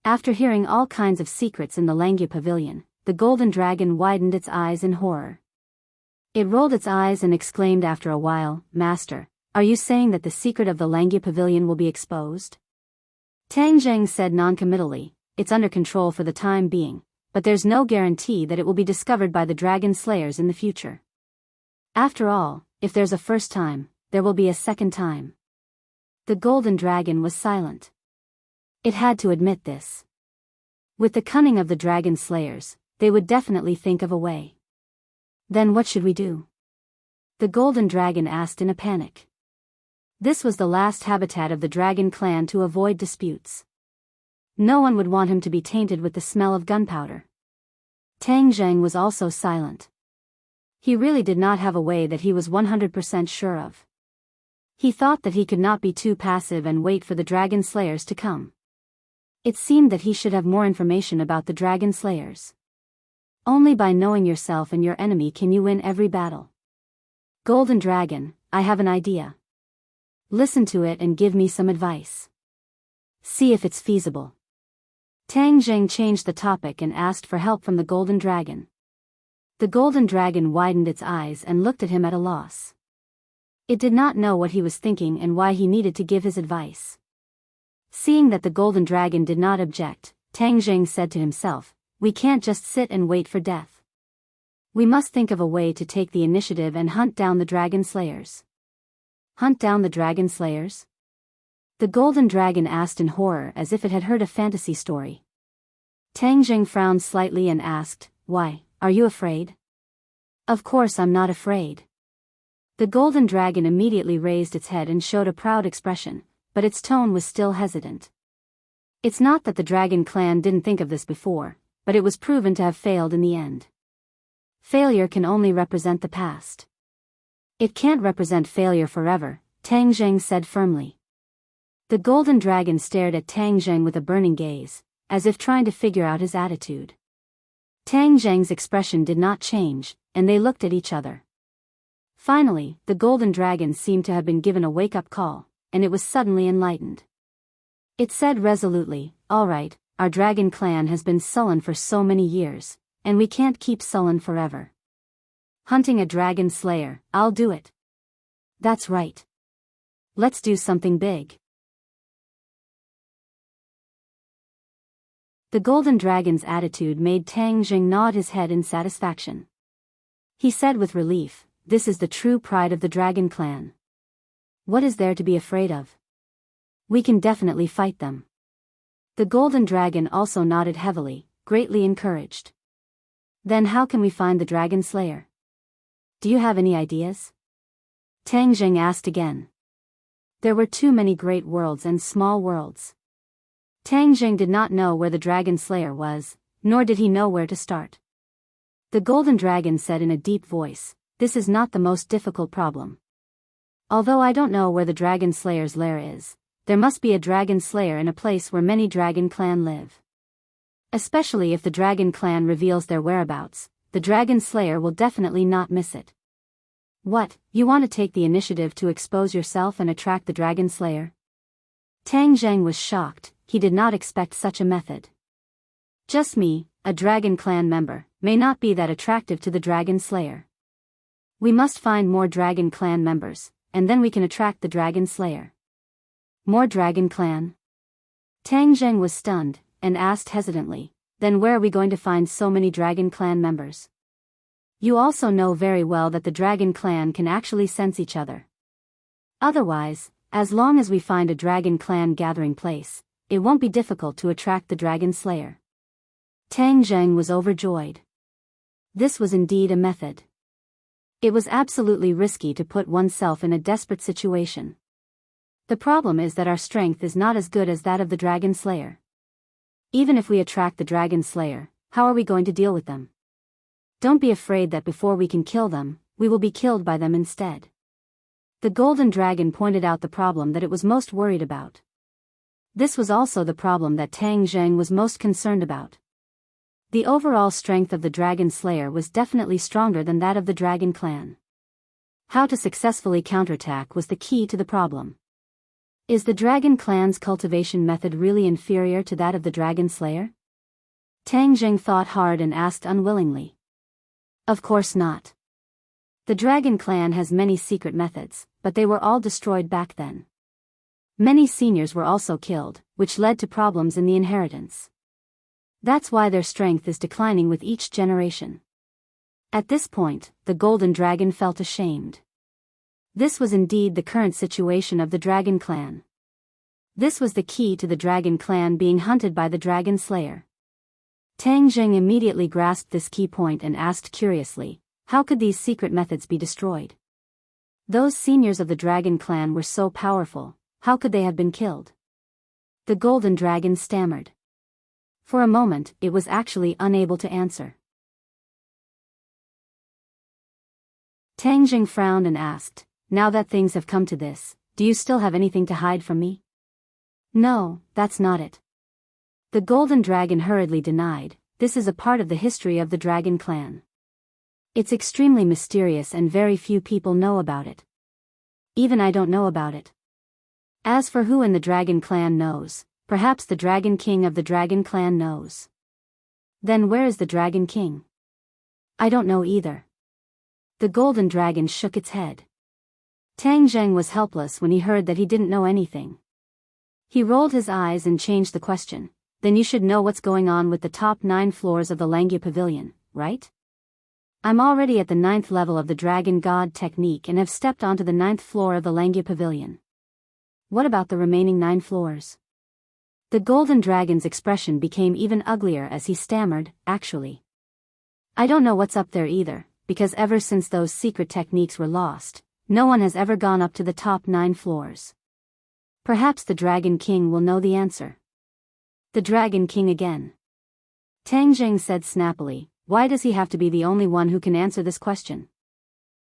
After hearing all kinds of secrets in the Langya pavilion, the golden dragon widened its eyes in horror. It rolled its eyes and exclaimed after a while, "Master, are you saying that the secret of the Langya pavilion will be exposed?" Tang Jing said noncommittally, "It's under control for the time being, but there's no guarantee that it will be discovered by the dragon slayers in the future. After all, if there's a first time, there will be a second time." The golden dragon was silent. It had to admit this. With the cunning of the dragon slayers, they would definitely think of a way. Then what should we do? The golden dragon asked in a panic. This was the last habitat of the dragon clan to avoid disputes. No one would want him to be tainted with the smell of gunpowder. Tang Jing was also silent. He really did not have a way that he was 100% sure of. He thought that he could not be too passive and wait for the dragon slayers to come. It seemed that he should have more information about the dragon slayers. Only by knowing yourself and your enemy can you win every battle. Golden Dragon, I have an idea. Listen to it and give me some advice. See if it's feasible. Tang Jing changed the topic and asked for help from the golden dragon. The golden dragon widened its eyes and looked at him at a loss. It did not know what he was thinking and why he needed to give his advice. Seeing that the golden dragon did not object, Tang Jing said to himself, "We can't just sit and wait for death. We must think of a way to take the initiative and hunt down the dragon slayers." Hunt down the dragon slayers? The golden dragon asked in horror as if it had heard a fantasy story. Tang Jing frowned slightly and asked, "Why, are you afraid?" "Of course I'm not afraid." The golden dragon immediately raised its head and showed a proud expression, but its tone was still hesitant. It's not that the dragon clan didn't think of this before, but it was proven to have failed in the end. Failure can only represent the past. It can't represent failure forever, Tang Jing said firmly. The golden dragon stared at Tang Jing with a burning gaze, as if trying to figure out his attitude. Tang Jing's expression did not change, and they looked at each other. Finally, the golden dragon seemed to have been given a wake-up call, and it was suddenly enlightened. It said resolutely, "All right, our dragon clan has been sullen for so many years, and we can't keep sullen forever. Hunting a dragon slayer, I'll do it." "That's right. Let's do something big." The golden dragon's attitude made Tang Jing nod his head in satisfaction. He said with relief, "This is the true pride of the dragon clan. What is there to be afraid of? We can definitely fight them." The golden dragon also nodded heavily, greatly encouraged. "Then how can we find the dragon slayer? Do you have any ideas?" Tang Jing asked again. There were too many great worlds and small worlds. Tang Jing did not know where the Dragon Slayer was, nor did he know where to start. The Golden Dragon said in a deep voice, "This is not the most difficult problem. Although I don't know where the Dragon Slayer's lair is, there must be a Dragon Slayer in a place where many Dragon Clan live. Especially if the Dragon Clan reveals their whereabouts, the Dragon Slayer will definitely not miss it." What, you want to take the initiative to expose yourself and attract the Dragon Slayer? Tang Zheng was shocked, he did not expect such a method. Just me, a Dragon Clan member, may not be that attractive to the Dragon Slayer. We must find more Dragon Clan members, and then we can attract the Dragon Slayer. More Dragon Clan? Tang Zheng was stunned, and asked hesitantly, then where are we going to find so many Dragon Clan members? You also know very well that the Dragon Clan can actually sense each other. Otherwise, as long as we find a Dragon Clan gathering place, it won't be difficult to attract the Dragon Slayer. Tang Zheng was overjoyed. This was indeed a method. It was absolutely risky to put oneself in a desperate situation. The problem is that our strength is not as good as that of the Dragon Slayer. Even if we attract the Dragon Slayer, how are we going to deal with them? Don't be afraid that before we can kill them, we will be killed by them instead. The Golden Dragon pointed out the problem that it was most worried about. This was also the problem that Tang Zheng was most concerned about. The overall strength of the Dragon Slayer was definitely stronger than that of the Dragon Clan. How to successfully counterattack was the key to the problem. Is the Dragon Clan's cultivation method really inferior to that of the Dragon Slayer? Tang Zheng thought hard and asked unwillingly. Of course not. The Dragon Clan has many secret methods, but they were all destroyed back then. Many seniors were also killed, which led to problems in the inheritance. That's why their strength is declining with each generation. At this point, the Golden Dragon felt ashamed. This was indeed the current situation of the Dragon Clan. This was the key to the Dragon Clan being hunted by the Dragon Slayer. Tang Zheng immediately grasped this key point and asked curiously, how could these secret methods be destroyed? Those seniors of the Dragon Clan were so powerful, how could they have been killed? The Golden Dragon stammered. For a moment, it was actually unable to answer. Tang Zheng frowned and asked, now that things have come to this, do you still have anything to hide from me? No, that's not it. The Golden Dragon hurriedly denied, this is a part of the history of the Dragon Clan. It's extremely mysterious and very few people know about it. Even I don't know about it. As for who in the Dragon Clan knows, perhaps the Dragon King of the Dragon Clan knows. Then where is the Dragon King? I don't know either. The Golden Dragon shook its head. Tang Zheng was helpless when he heard that he didn't know anything. He rolled his eyes and changed the question. Then you should know what's going on with the top 9 floors of the Langya Pavilion, right? I'm already at the 9th level of the Dragon God technique and have stepped onto the 9th floor of the Langya Pavilion. What about the remaining 9 floors? The Golden Dragon's expression became even uglier as he stammered, actually. I don't know what's up there either, because ever since those secret techniques were lost, no one has ever gone up to the top 9 floors. Perhaps the Dragon King will know the answer. The Dragon King again. Tang Zheng said snappily, why does he have to be the only one who can answer this question?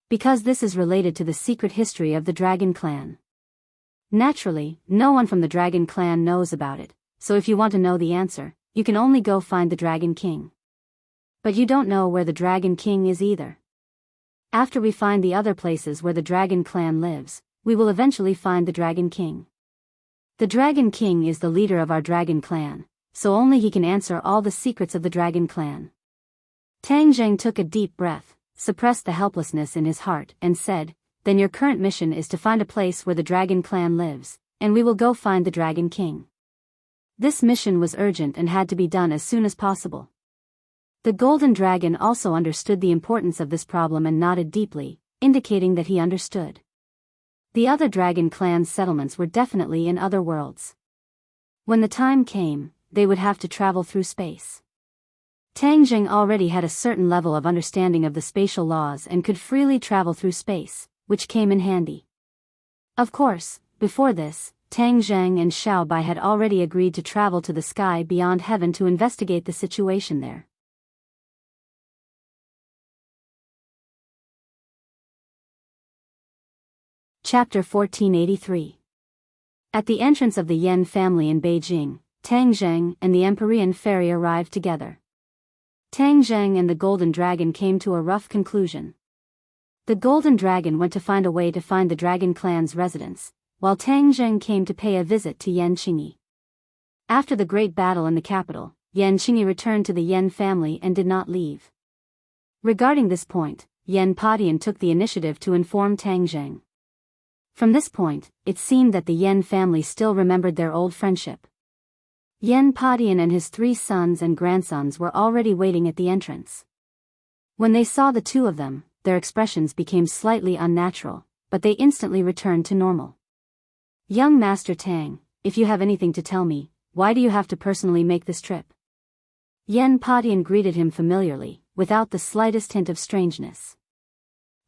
Because this is related to the secret history of the Dragon Clan. Naturally, no one from the Dragon Clan knows about it, so if you want to know the answer, you can only go find the Dragon King. But you don't know where the Dragon King is either. After we find the other places where the Dragon Clan lives, we will eventually find the Dragon King. The Dragon King is the leader of our Dragon Clan, so only he can answer all the secrets of the Dragon Clan. Tang Zheng took a deep breath, suppressed the helplessness in his heart, and said, then your current mission is to find a place where the Dragon Clan lives, and we will go find the Dragon King. This mission was urgent and had to be done as soon as possible. The Golden Dragon also understood the importance of this problem and nodded deeply, indicating that he understood. The other Dragon Clan settlements were definitely in other worlds. When the time came, they would have to travel through space. Tang Zheng already had a certain level of understanding of the spatial laws and could freely travel through space, which came in handy. Of course, before this, Tang Zheng and Xiao Bai had already agreed to travel to the sky beyond heaven to investigate the situation there. Chapter 1483. At the entrance of the Yan family in Beijing, Tang Zheng and the Empyrean fairy arrived together. Tang Zheng and the Golden Dragon came to a rough conclusion. The Golden Dragon went to find a way to find the Dragon clan's residence, while Tang Zheng came to pay a visit to Yan Qingyi. After the great battle in the capital, Yan Qingyi returned to the Yan family and did not leave. Regarding this point, Yan Padian took the initiative to inform Tang Zheng. From this point, it seemed that the Yan family still remembered their old friendship. Yan Padian and his 3 sons and grandsons were already waiting at the entrance. When they saw the two of them, their expressions became slightly unnatural, but they instantly returned to normal. "Young Master Tang, if you have anything to tell me, why do you have to personally make this trip?" Yan Padian greeted him familiarly, without the slightest hint of strangeness.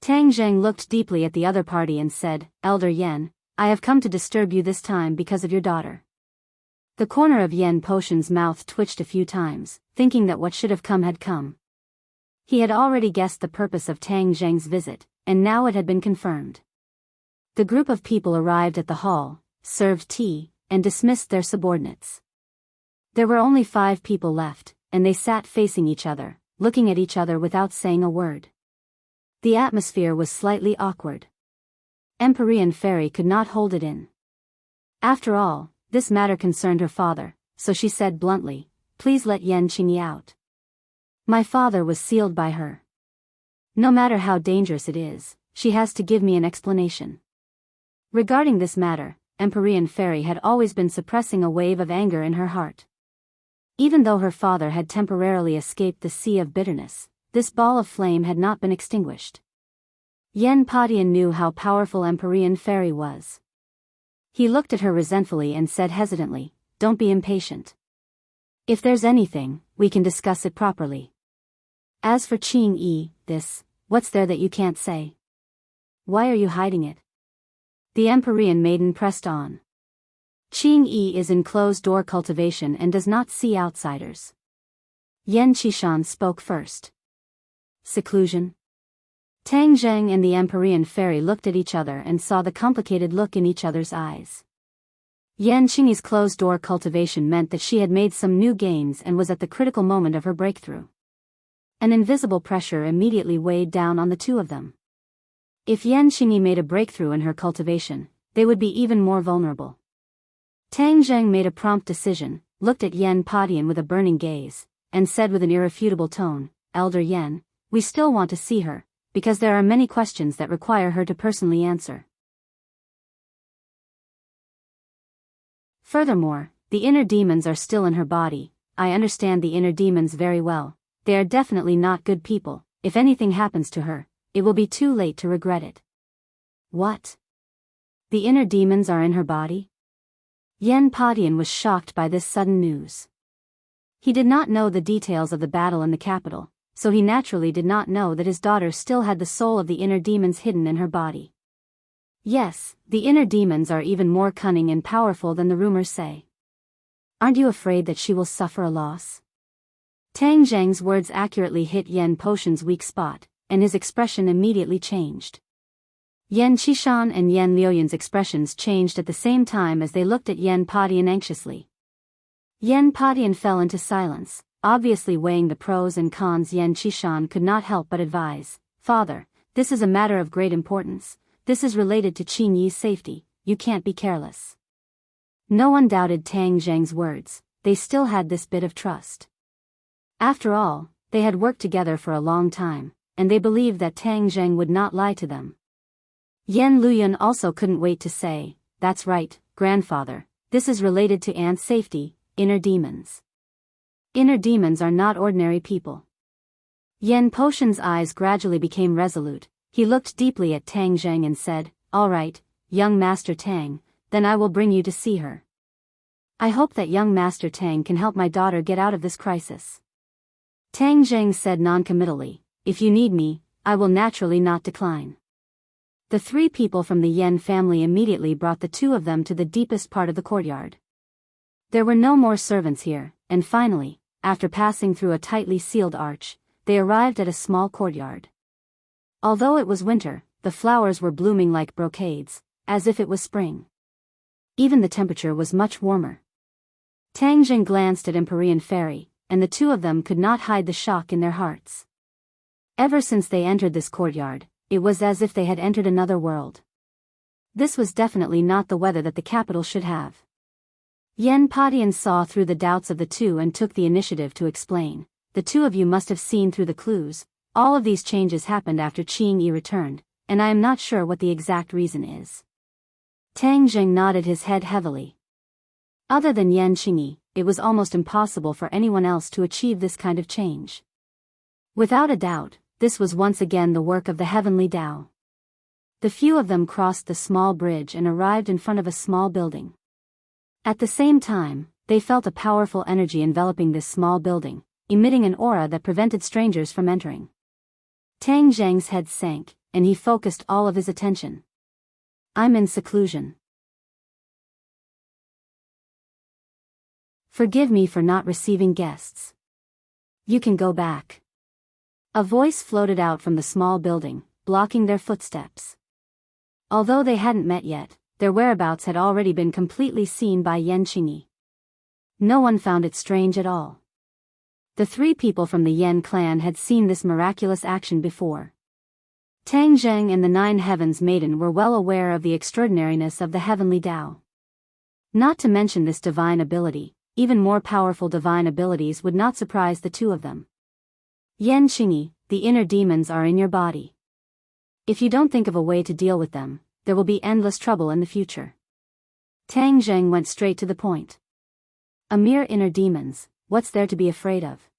Tang Zheng looked deeply at the other party and said, "Elder Yan, I have come to disturb you this time because of your daughter." The corner of Yan Potion's mouth twitched a few times, thinking that what should have come had come. He had already guessed the purpose of Tang Zheng's visit, and now it had been confirmed. The group of people arrived at the hall, served tea, and dismissed their subordinates. There were only 5 people left, and they sat facing each other, looking at each other without saying a word. The atmosphere was slightly awkward. Empyrean Fairy could not hold it in. After all, this matter concerned her father, so she said bluntly, "Please let Yan Qingyi out. My father was sealed by her. No matter how dangerous it is, she has to give me an explanation." Regarding this matter, Empyrean Fairy had always been suppressing a wave of anger in her heart. Even though her father had temporarily escaped the sea of bitterness, this ball of flame had not been extinguished. Yan Padian knew how powerful Empyrean Fairy was. He looked at her resentfully and said hesitantly, "Don't be impatient. If there's anything, we can discuss it properly. As for Qingyi, what's there that you can't say? Why are you hiding it?" The Empyrean maiden pressed on. "Qingyi is in closed-door cultivation and does not see outsiders." Yan Qishan spoke first. "Seclusion?" Tang Zheng and the Empyrean Fairy looked at each other and saw the complicated look in each other's eyes. Yan Qingyi's closed-door cultivation meant that she had made some new gains and was at the critical moment of her breakthrough. An invisible pressure immediately weighed down on the two of them. If Yan Qingyi made a breakthrough in her cultivation, they would be even more vulnerable. Tang Zheng made a prompt decision, looked at Yan Padian with a burning gaze, and said with an irrefutable tone, "Elder Yan, we still want to see her, because there are many questions that require her to personally answer. Furthermore, the inner demons are still in her body. I understand the inner demons very well. They are definitely not good people. If anything happens to her, it will be too late to regret it." "What? The inner demons are in her body?" Yan Padian was shocked by this sudden news. He did not know the details of the battle in the capital, so he naturally did not know that his daughter still had the soul of the inner demons hidden in her body. "Yes, the inner demons are even more cunning and powerful than the rumors say. Aren't you afraid that she will suffer a loss?" Tang Zheng's words accurately hit Yan Potion's weak spot, and his expression immediately changed. Yan Qishan and Yan Liuyan's expressions changed at the same time as they looked at Yan Padian anxiously. Yan Padian fell into silence, obviously weighing the pros and cons. Yan Qishan could not help but advise, "Father, this is a matter of great importance. This is related to Qingyi's safety. You can't be careless." No one doubted Tang Zheng's words. They still had this bit of trust. After all, they had worked together for a long time, and they believed that Tang Zheng would not lie to them. Yan Liuyan also couldn't wait to say, "That's right, grandfather, this is related to Aunt's safety, inner demons. Inner demons are not ordinary people." Yan Potion's eyes gradually became resolute. He looked deeply at Tang Zheng and said, "All right, young Master Tang, then I will bring you to see her. I hope that young Master Tang can help my daughter get out of this crisis." Tang Zheng said noncommittally, "If you need me, I will naturally not decline." The three people from the Yen family immediately brought the two of them to the deepest part of the courtyard. There were no more servants here, and finally, after passing through a tightly sealed arch, they arrived at a small courtyard. Although it was winter, the flowers were blooming like brocades, as if it was spring. Even the temperature was much warmer. Tang Jing glanced at Empyrean Fairy, and the two of them could not hide the shock in their hearts. Ever since they entered this courtyard, it was as if they had entered another world. This was definitely not the weather that the capital should have. Yen Padian saw through the doubts of the two and took the initiative to explain. The two of you must have seen through the clues. All of these changes happened after Qing Yi returned, and I am not sure what the exact reason is. Tang Jing nodded his head heavily. Other than Yan Qingyi, it was almost impossible for anyone else to achieve this kind of change. Without a doubt, this was once again the work of the heavenly Tao. The few of them crossed the small bridge and arrived in front of a small building. At the same time, they felt a powerful energy enveloping this small building, emitting an aura that prevented strangers from entering. Tang Zhang's head sank, and he focused all of his attention. I'm in seclusion. Forgive me for not receiving guests. You can go back. A voice floated out from the small building, blocking their footsteps. Although they hadn't met yet, their whereabouts had already been completely seen by Yan Qingyi. No one found it strange at all. The three people from the Yen clan had seen this miraculous action before. Tang Zheng and the Nine Heavens Maiden were well aware of the extraordinariness of the heavenly Tao. Not to mention this divine ability, even more powerful divine abilities would not surprise the two of them. Yan Qingyi, the inner demons are in your body. If you don't think of a way to deal with them, there will be endless trouble in the future. Tang Zheng went straight to the point. A mere inner demons, what's there to be afraid of?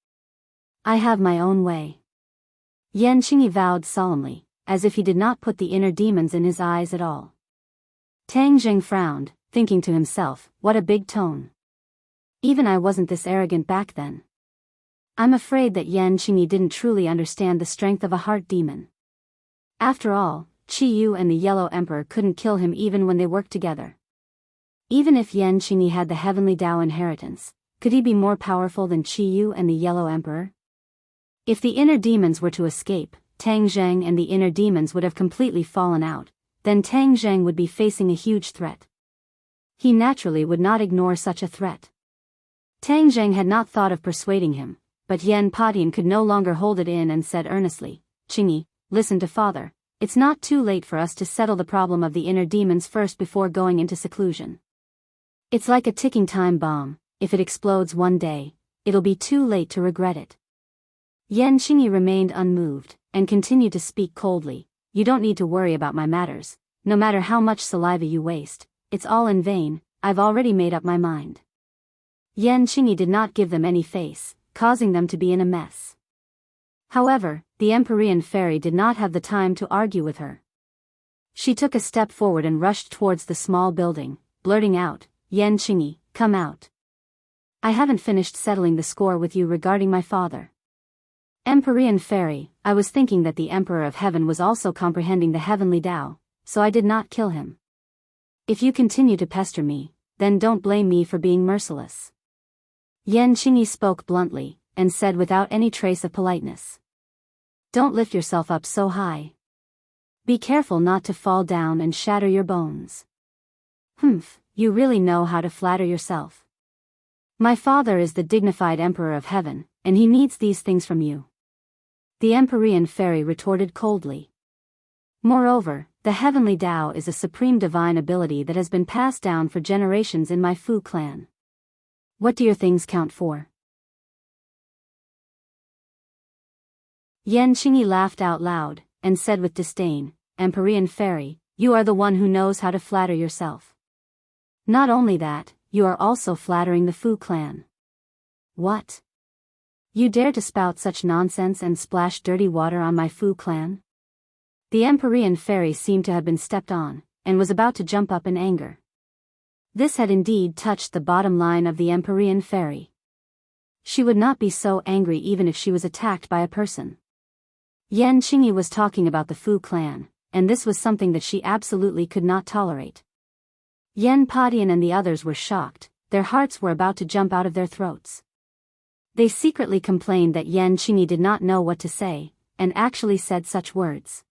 I have my own way. Yan Qingyi vowed solemnly, as if he did not put the inner demons in his eyes at all. Tang Zheng frowned, thinking to himself, what a big tone. Even I wasn't this arrogant back then. I'm afraid that Yan Qingyi didn't truly understand the strength of a heart demon. After all, Qi Yu and the Yellow Emperor couldn't kill him even when they worked together. Even if Yan Qingyi had the heavenly Tao inheritance, could he be more powerful than Qi Yu and the Yellow Emperor? If the inner demons were to escape, Tang Zheng and the inner demons would have completely fallen out, then Tang Zheng would be facing a huge threat. He naturally would not ignore such a threat. Tang Zheng had not thought of persuading him, but Yen Padian could no longer hold it in and said earnestly, Qingyi, listen to father, it's not too late for us to settle the problem of the inner demons first before going into seclusion. It's like a ticking time bomb, if it explodes one day, it'll be too late to regret it. Yan Qingyi remained unmoved, and continued to speak coldly, you don't need to worry about my matters, no matter how much saliva you waste, it's all in vain, I've already made up my mind. Yan Qingyi did not give them any face, causing them to be in a mess. However, the Empyrean Fairy did not have the time to argue with her. She took a step forward and rushed towards the small building, blurting out, Yan Qingyi, come out. I haven't finished settling the score with you regarding my father. Empyrean Fairy, I was thinking that the Emperor of Heaven was also comprehending the heavenly Tao, so I did not kill him. If you continue to pester me, then don't blame me for being merciless. Yan Qingyi spoke bluntly, and said without any trace of politeness. Don't lift yourself up so high. Be careful not to fall down and shatter your bones. Humph, you really know how to flatter yourself. My father is the dignified Emperor of Heaven, and he needs these things from you. The Empyrean Fairy retorted coldly. Moreover, the heavenly Tao is a supreme divine ability that has been passed down for generations in my Fu clan. What do your things count for? Yan Qingyi laughed out loud, and said with disdain, Empyrean Fairy, you are the one who knows how to flatter yourself. Not only that, you are also flattering the Fu clan. What? You dare to spout such nonsense and splash dirty water on my Fu clan? The Empyrean Fairy seemed to have been stepped on, and was about to jump up in anger. This had indeed touched the bottom line of the Empyrean Fairy. She would not be so angry even if she was attacked by a person. Yan Qingyi was talking about the Fu clan, and this was something that she absolutely could not tolerate. Yen Padian and the others were shocked, their hearts were about to jump out of their throats. They secretly complained that Yen Qingyi did not know what to say, and actually said such words.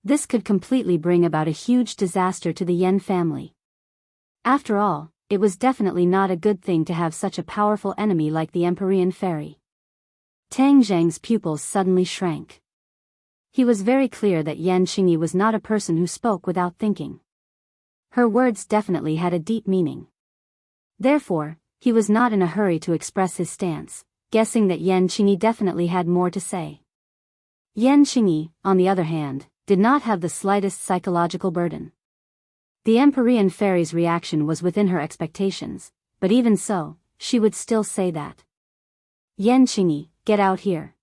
This could completely bring about a huge disaster to the Yen family. After all, it was definitely not a good thing to have such a powerful enemy like the Empyrean fairy. Tang Zheng's pupils suddenly shrank. He was very clear that Yen Qingyi was not a person who spoke without thinking. Her words definitely had a deep meaning. Therefore, he was not in a hurry to express his stance, guessing that Yen Qingyi definitely had more to say. Yen Qingyi, on the other hand, did not have the slightest psychological burden. The Empyrean fairy's reaction was within her expectations, but even so, she would still say that. Yen Qingyi, get out here.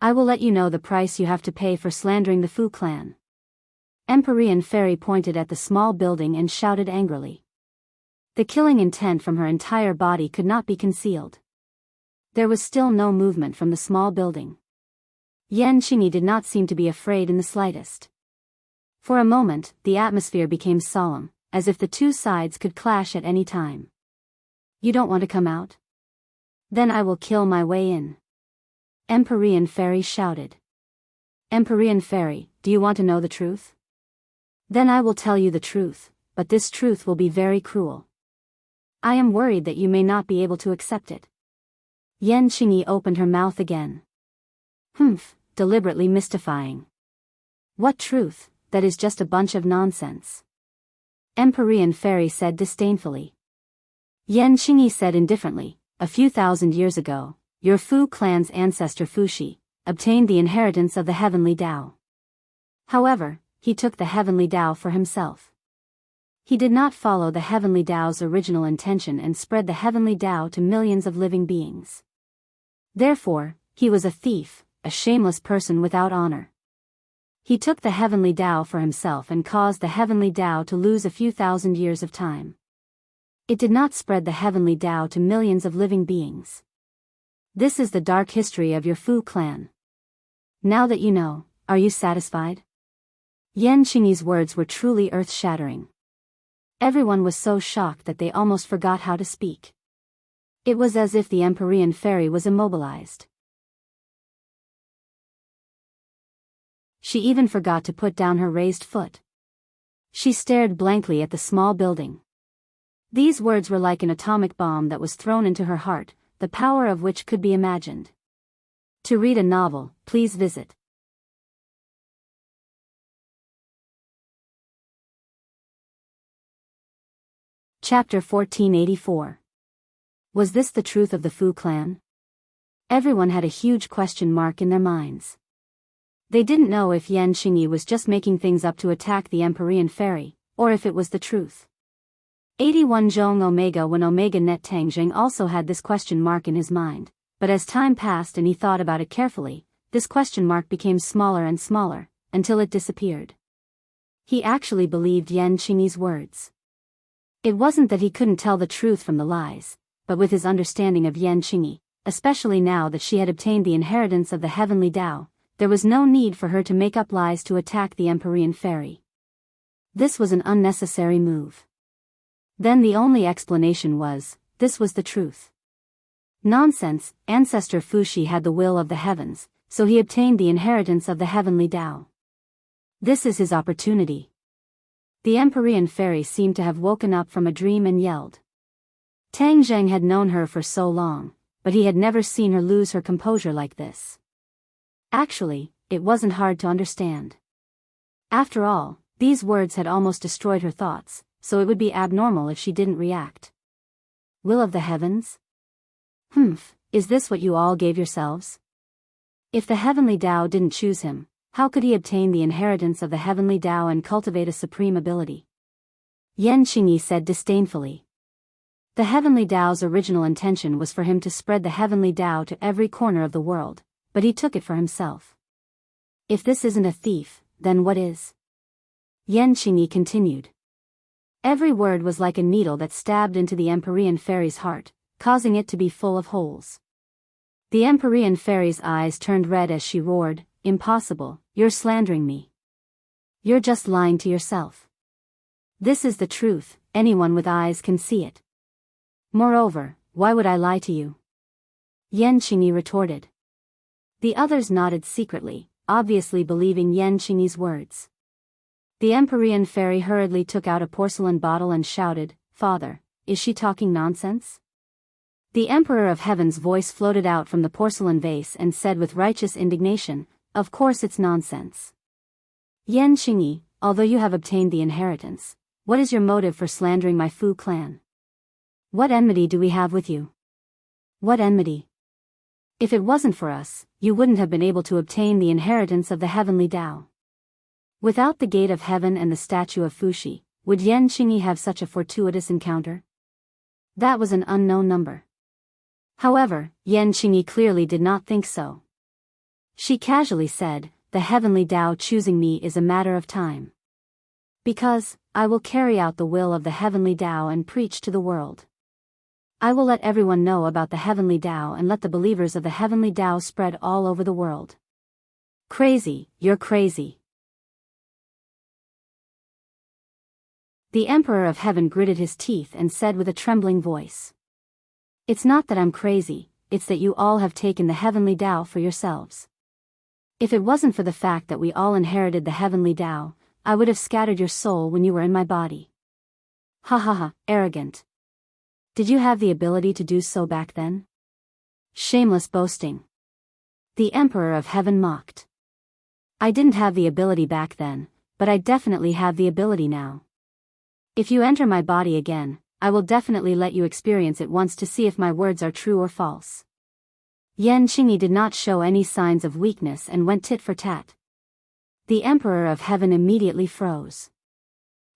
I will let you know the price you have to pay for slandering the Fu clan. Empyrean fairy pointed at the small building and shouted angrily. The killing intent from her entire body could not be concealed. There was still no movement from the small building. Yen Qingyi did not seem to be afraid in the slightest. For a moment, the atmosphere became solemn, as if the two sides could clash at any time. You don't want to come out? Then I will kill my way in. Empyrean fairy shouted. Empyrean fairy, do you want to know the truth? Then I will tell you the truth, but this truth will be very cruel. I am worried that you may not be able to accept it. Yen Qingyi opened her mouth again. Humph, deliberately mystifying. What truth? That is just a bunch of nonsense. Empyrean fairy said disdainfully. Yen Qingyi said indifferently, a few thousand years ago, your Fu clan's ancestor Fuxi obtained the inheritance of the heavenly Tao. However, he took the heavenly Tao for himself. He did not follow the heavenly Tao's original intention and spread the heavenly Tao to millions of living beings. Therefore, he was a thief, a shameless person without honor. He took the heavenly Tao for himself and caused the heavenly Tao to lose a few thousand years of time. It did not spread the heavenly Tao to millions of living beings. This is the dark history of your Fu clan. Now that you know, are you satisfied? Yen Qingyi's words were truly earth-shattering. Everyone was so shocked that they almost forgot how to speak. It was as if the Empyrean fairy was immobilized. She even forgot to put down her raised foot. She stared blankly at the small building. These words were like an atomic bomb that was thrown into her heart, the power of which could be imagined. To read a novel, please visit Chapter 1484. Was this the truth of the Fu clan? Everyone had a huge question mark in their minds. They didn't know if Yen Qingyi was just making things up to attack the Empyrean fairy, or if it was the truth. 81 Zhong Omega. When Omega Net Tangzheng also had this question mark in his mind, but as time passed and he thought about it carefully, this question mark became smaller and smaller, until it disappeared. He actually believed Yen Qingyi's words. It wasn't that he couldn't tell the truth from the lies, but with his understanding of Yen Qingyi, especially now that she had obtained the inheritance of the heavenly Tao, there was no need for her to make up lies to attack the Empyrean fairy. This was an unnecessary move. Then the only explanation was, this was the truth. Nonsense, Ancestor Fuxi had the will of the heavens, so he obtained the inheritance of the heavenly Tao. This is his opportunity. The Empyrean fairy seemed to have woken up from a dream and yelled. Tang Zheng had known her for so long, but he had never seen her lose her composure like this. Actually, it wasn't hard to understand. After all, these words had almost destroyed her thoughts, so it would be abnormal if she didn't react. Will of the heavens? Humph, is this what you all gave yourselves? If the heavenly Tao didn't choose him, how could he obtain the inheritance of the heavenly Tao and cultivate a supreme ability? Yen Qingyi said disdainfully. The heavenly Tao's original intention was for him to spread the heavenly Tao to every corner of the world, but he took it for himself. If this isn't a thief, then what is? Yen Qingyi continued. Every word was like a needle that stabbed into the Empyrean fairy's heart, causing it to be full of holes. The Empyrean fairy's eyes turned red as she roared, Impossible, you're slandering me. You're just lying to yourself. This is the truth, anyone with eyes can see it. Moreover, why would I lie to you? Yan Qingyi retorted. The others nodded secretly, obviously believing Yan Qingyi's words. The Empyrean fairy hurriedly took out a porcelain bottle and shouted, "Father, is she talking nonsense?" The Emperor of Heaven's voice floated out from the porcelain vase and said with righteous indignation, "Of course it's nonsense. Yan Qingyi, although you have obtained the inheritance, what is your motive for slandering my Fu clan? What enmity do we have with you? What enmity? If it wasn't for us, you wouldn't have been able to obtain the inheritance of the heavenly Tao. Without the gate of heaven and the statue of Fuxi, would Yan Qingyi have such a fortuitous encounter?" That was an unknown number. However, Yan Qingyi clearly did not think so. She casually said, "The heavenly Tao choosing me is a matter of time. Because, I will carry out the will of the heavenly Tao and preach to the world. I will let everyone know about the heavenly Tao and let the believers of the heavenly Tao spread all over the world." Crazy, you're crazy. The Emperor of Heaven gritted his teeth and said with a trembling voice, "It's not that I'm crazy, it's that you all have taken the heavenly Tao for yourselves. If it wasn't for the fact that we all inherited the heavenly Tao, I would have scattered your soul when you were in my body. Ha ha ha, arrogant. Did you have the ability to do so back then? Shameless boasting." The Emperor of Heaven mocked. "I didn't have the ability back then, but I definitely have the ability now. If you enter my body again, I will definitely let you experience it once to see if my words are true or false." Yan Qingyi did not show any signs of weakness and went tit for tat. The Emperor of Heaven immediately froze.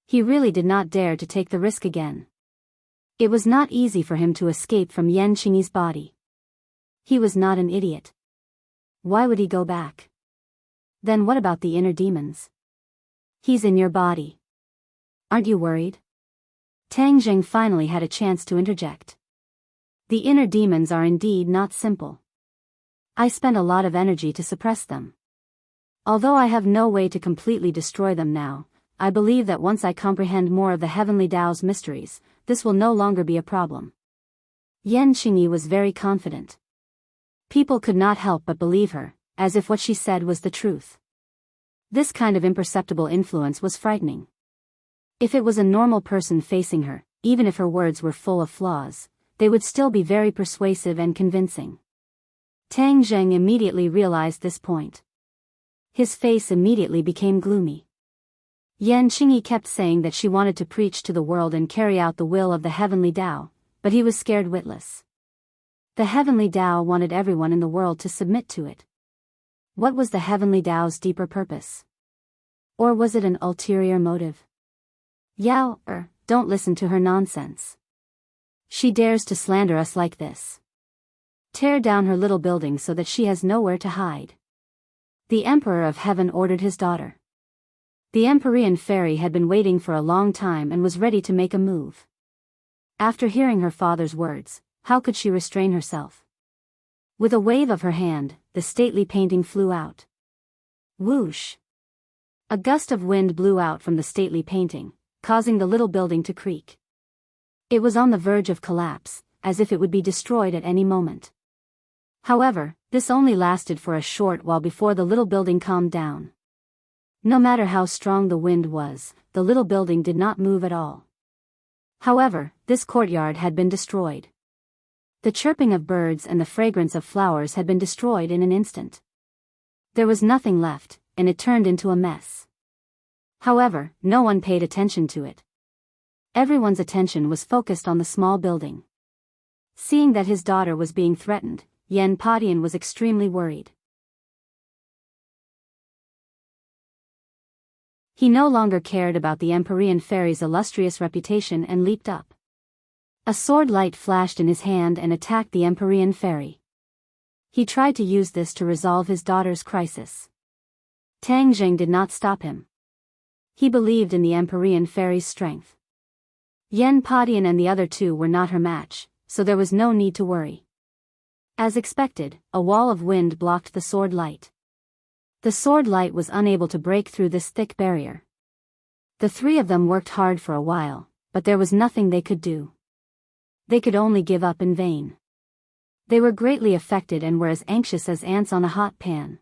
He really did not dare to take the risk again. It was not easy for him to escape from Yan Qingyi's body. He was not an idiot. Why would he go back? Then what about the inner demons? He's in your body. Aren't you worried? Tang Zheng finally had a chance to interject. The inner demons are indeed not simple. I spent a lot of energy to suppress them. Although I have no way to completely destroy them now, I believe that once I comprehend more of the heavenly Tao's mysteries, this will no longer be a problem. Yan Qingyi was very confident. People could not help but believe her, as if what she said was the truth. This kind of imperceptible influence was frightening. If it was a normal person facing her, even if her words were full of flaws, they would still be very persuasive and convincing. Tang Zheng immediately realized this point. His face immediately became gloomy. Yan Qingyi kept saying that she wanted to preach to the world and carry out the will of the heavenly Tao, but he was scared witless. The heavenly Tao wanted everyone in the world to submit to it. What was the heavenly Tao's deeper purpose? Or was it an ulterior motive? Yao, don't listen to her nonsense. She dares to slander us like this. Tear down her little building so that she has nowhere to hide. The Emperor of Heaven ordered his daughter. The Empyrean fairy had been waiting for a long time and was ready to make a move. After hearing her father's words, how could she restrain herself? With a wave of her hand, the stately painting flew out. Whoosh! A gust of wind blew out from the stately painting, causing the little building to creak. It was on the verge of collapse, as if it would be destroyed at any moment. However, this only lasted for a short while before the little building calmed down. No matter how strong the wind was, the little building did not move at all. However, this courtyard had been destroyed. The chirping of birds and the fragrance of flowers had been destroyed in an instant. There was nothing left, and it turned into a mess. However, no one paid attention to it. Everyone's attention was focused on the small building. Seeing that his daughter was being threatened, Yan Padian was extremely worried. He no longer cared about the Empyrean fairy's illustrious reputation and leaped up. A sword light flashed in his hand and attacked the Empyrean fairy. He tried to use this to resolve his daughter's crisis. Tang Zheng did not stop him. He believed in the Empyrean fairy's strength. Yan Padian and the other two were not her match, so there was no need to worry. As expected, a wall of wind blocked the sword light. The sword light was unable to break through this thick barrier. The three of them worked hard for a while, but there was nothing they could do. They could only give up in vain. They were greatly affected and were as anxious as ants on a hot pan.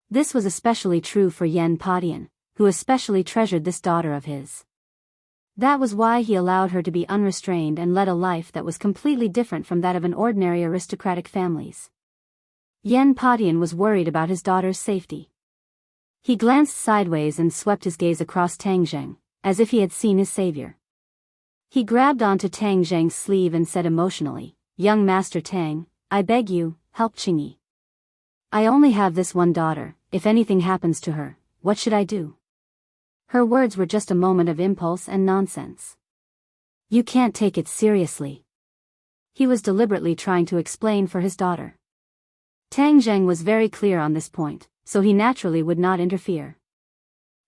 This was especially true for Yen Padian, who especially treasured this daughter of his. That was why he allowed her to be unrestrained and led a life that was completely different from that of an ordinary aristocratic family's. Yen Padian was worried about his daughter's safety. He glanced sideways and swept his gaze across Tang Zheng, as if he had seen his savior. He grabbed onto Tang Zheng's sleeve and said emotionally, "Young Master Tang, I beg you, help Qingyi. I only have this one daughter. If anything happens to her, what should I do?" Her words were just a moment of impulse and nonsense. "You can't take it seriously." He was deliberately trying to explain for his daughter. Tang Zheng was very clear on this point, so he naturally would not interfere.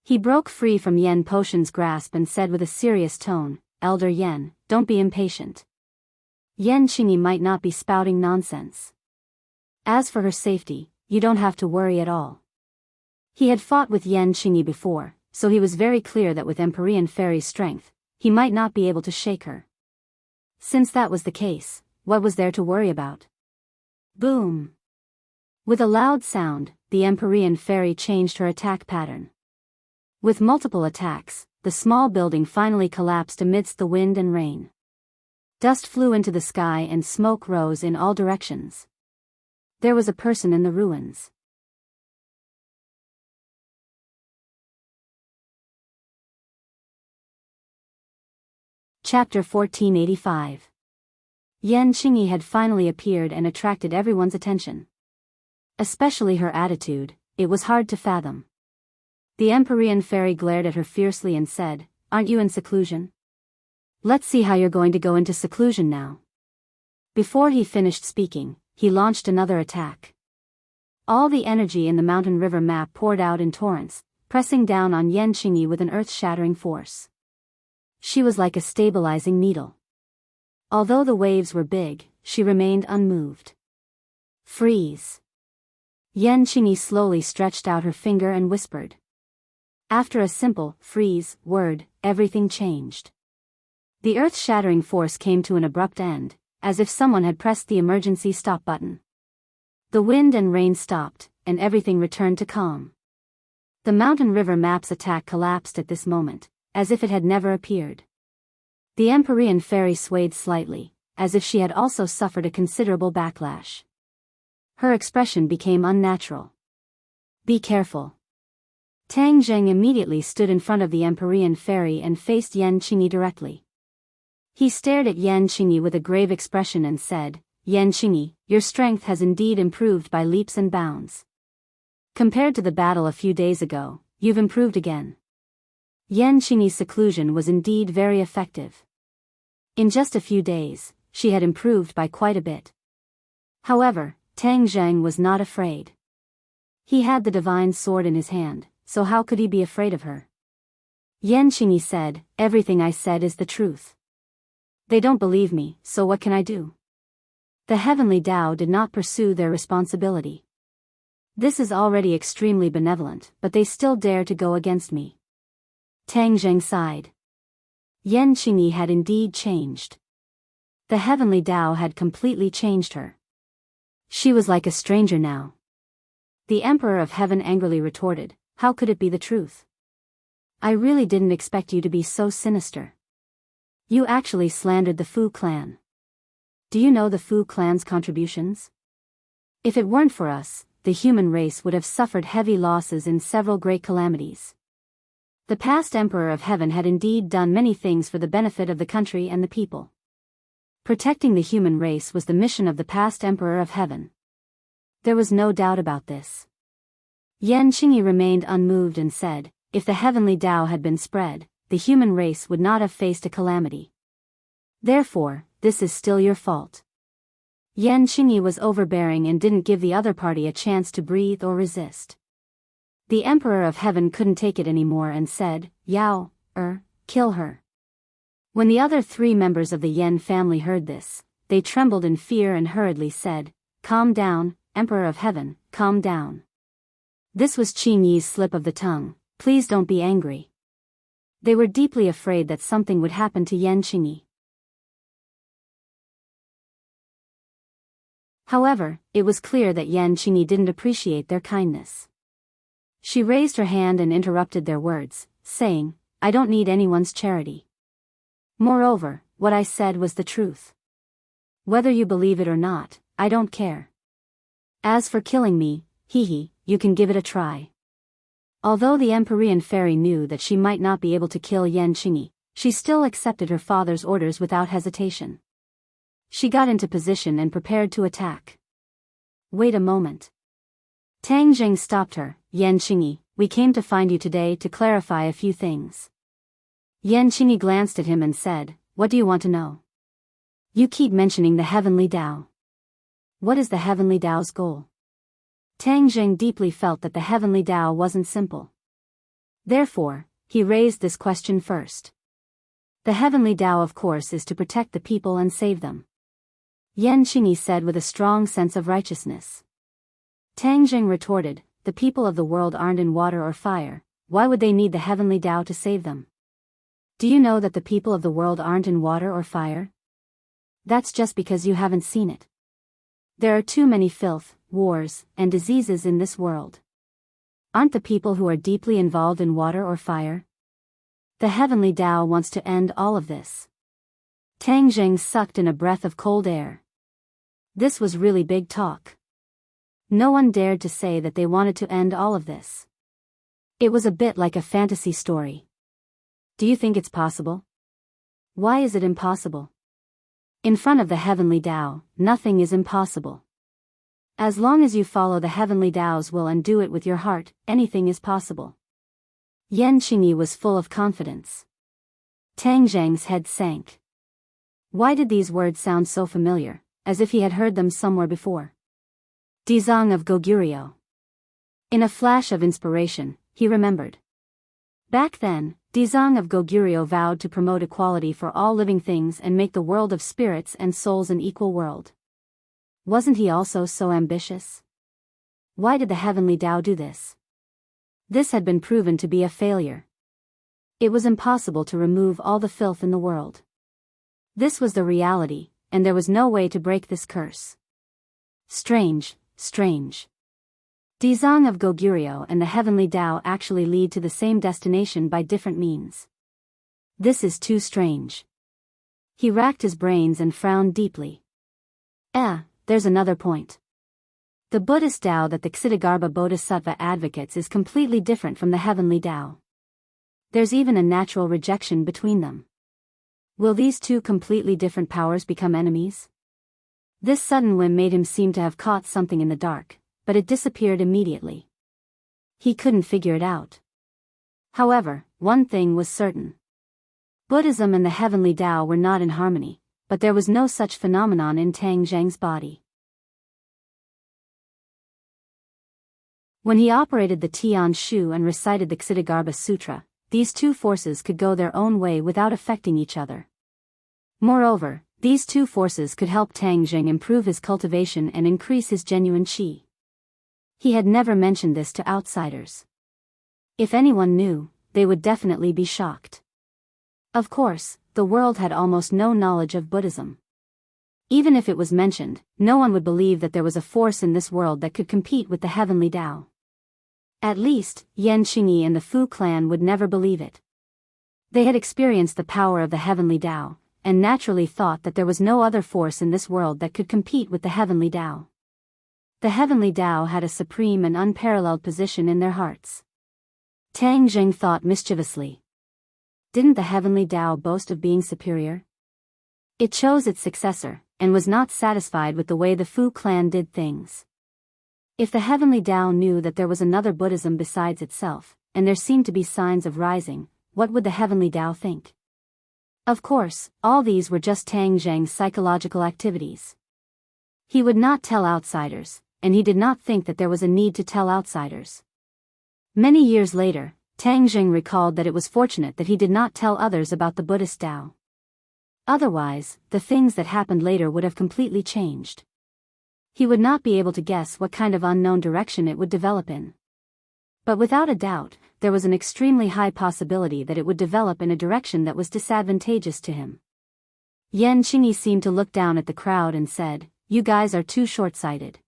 He broke free from Yen Potion's grasp and said with a serious tone, "Elder Yen, don't be impatient. Yen Qingyi might not be spouting nonsense. As for her safety, you don't have to worry at all." He had fought with Yen Qingyi before, so he was very clear that with Empyrean Fairy's strength, he might not be able to shake her. Since that was the case, what was there to worry about? Boom! With a loud sound, the Empyrean Fairy changed her attack pattern. With multiple attacks, the small building finally collapsed amidst the wind and rain. Dust flew into the sky and smoke rose in all directions. There was a person in the ruins. Chapter 1485. Yen Qingyi had finally appeared and attracted everyone's attention. Especially her attitude, it was hard to fathom. The Empyrean Fairy glared at her fiercely and said, "Aren't you in seclusion? Let's see how you're going to go into seclusion now." Before he finished speaking, he launched another attack. All the energy in the mountain river map poured out in torrents, pressing down on Yen Qingyi with an earth-shattering force. She was like a stabilizing needle. Although the waves were big, she remained unmoved. "Freeze." Yen Qingyi slowly stretched out her finger and whispered. After a simple freeze word, everything changed. The earth-shattering force came to an abrupt end, as if someone had pressed the emergency stop button. The wind and rain stopped, and everything returned to calm. The mountain river map's attack collapsed at this moment, as if it had never appeared. The Empyrean Fairy swayed slightly, as if she had also suffered a considerable backlash. Her expression became unnatural. "Be careful." Tang Zheng immediately stood in front of the Empyrean Fairy and faced Yen Qingyi directly. He stared at Yen Qingyi with a grave expression and said, "Yen Qingyi, your strength has indeed improved by leaps and bounds. Compared to the battle a few days ago, you've improved again." Yen Qingyi's seclusion was indeed very effective. In just a few days, she had improved by quite a bit. However, Tang Zheng was not afraid. He had the divine sword in his hand, so how could he be afraid of her? Yen Qingyi said, "Everything I said is the truth. They don't believe me, so what can I do?" The heavenly Tao did not pursue their responsibility. This is already extremely benevolent, but they still dare to go against me. Tang Zheng sighed. Yen Qingyi had indeed changed. The heavenly Tao had completely changed her. She was like a stranger now. The Emperor of Heaven angrily retorted, "How could it be the truth? I really didn't expect you to be so sinister. You actually slandered the Fu clan. Do you know the Fu clan's contributions? If it weren't for us, the human race would have suffered heavy losses in several great calamities. The past Emperor of Heaven had indeed done many things for the benefit of the country and the people. Protecting the human race was the mission of the past Emperor of Heaven. There was no doubt about this." Yen Qingyi remained unmoved and said, "If the heavenly Tao had been spread, the human race would not have faced a calamity. Therefore, this is still your fault." Yen Qingyi was overbearing and didn't give the other party a chance to breathe or resist. The Emperor of Heaven couldn't take it anymore and said, "Yao, kill her." When the other three members of the Yen family heard this, they trembled in fear and hurriedly said, "Calm down, Emperor of Heaven, calm down. This was Qing Yi's slip of the tongue. Please don't be angry. They were deeply afraid that something would happen to Yan Qingyi. However, it was clear that Yan Qingyi didn't appreciate their kindness. She raised her hand and interrupted their words, saying, I don't need anyone's charity. Moreover, what I said was the truth. Whether you believe it or not, I don't care. As for killing me, you can give it a try. Although the Empyrean fairy knew that she might not be able to kill Yan Qingyi, she still accepted her father's orders without hesitation. She got into position and prepared to attack. Wait a moment. Tang Jing stopped her. Yan Qingyi, we came to find you today to clarify a few things. Yan Qingyi glanced at him and said, what do you want to know? You keep mentioning the Heavenly Tao. What is the Heavenly Tao's goal? Tang Jing deeply felt that the Heavenly Tao wasn't simple. Therefore, he raised this question first. The Heavenly Tao, of course, is to protect the people and save them. Yan Qingyi said with a strong sense of righteousness. Tang Jing retorted, the people of the world aren't in water or fire, why would they need the Heavenly Tao to save them? Do you know that the people of the world aren't in water or fire? That's just because you haven't seen it. There are too many filth, wars, and diseases in this world. Aren't the people who are deeply involved in water or fire? The Heavenly Tao wants to end all of this. Tang Jing sucked in a breath of cold air. This was really big talk. No one dared to say that they wanted to end all of this. It was a bit like a fantasy story. Do you think it's possible? Why is it impossible? In front of the Heavenly Tao, nothing is impossible. As long as you follow the Heavenly Tao's will and do it with your heart, anything is possible. Yan Qingyi was full of confidence. Tang Zhang's head sank. Why did these words sound so familiar, as if he had heard them somewhere before? Dizang of Goguryeo. In a flash of inspiration, he remembered. Back then, Dizang of Goguryeo vowed to promote equality for all living things and make the world of spirits and souls an equal world. Wasn't he also so ambitious? Why did the Heavenly Tao do this? This had been proven to be a failure. It was impossible to remove all the filth in the world. This was the reality, and there was no way to break this curse. Strange, strange. Dizang of Goguryeo and the Heavenly Tao actually lead to the same destination by different means. This is too strange. He racked his brains and frowned deeply. There's another point. The Buddhist Tao that the Ksitigarbha Bodhisattva advocates is completely different from the Heavenly Tao. There's even a natural rejection between them. Will these two completely different powers become enemies? This sudden whim made him seem to have caught something in the dark, but it disappeared immediately. He couldn't figure it out. However, one thing was certain. Buddhism and the Heavenly Tao were not in harmony, but there was no such phenomenon in Tang Zhang's body. When he operated the Tian Shu and recited the Ksitigarbha Sutra, these two forces could go their own way without affecting each other. Moreover, these two forces could help Tang Jing improve his cultivation and increase his genuine qi. He had never mentioned this to outsiders. If anyone knew, they would definitely be shocked. Of course, the world had almost no knowledge of Buddhism. Even if it was mentioned, no one would believe that there was a force in this world that could compete with the Heavenly Tao. At least, Yan Qingyi and the Fu clan would never believe it. They had experienced the power of the Heavenly Tao, and naturally thought that there was no other force in this world that could compete with the Heavenly Tao. The Heavenly Tao had a supreme and unparalleled position in their hearts. Tang Jing thought mischievously. Didn't the Heavenly Tao boast of being superior? It chose its successor, and was not satisfied with the way the Fu clan did things. If the Heavenly Tao knew that there was another Buddhism besides itself, and there seemed to be signs of rising, what would the Heavenly Tao think? Of course, all these were just Tang Zhang's psychological activities. He would not tell outsiders, and he did not think that there was a need to tell outsiders. Many years later, Tang Jing recalled that it was fortunate that he did not tell others about the Buddhist Tao. Otherwise, the things that happened later would have completely changed. He would not be able to guess what kind of unknown direction it would develop in. But without a doubt, there was an extremely high possibility that it would develop in a direction that was disadvantageous to him. Yan Qingyi seemed to look down at the crowd and said, "You guys are too short-sighted.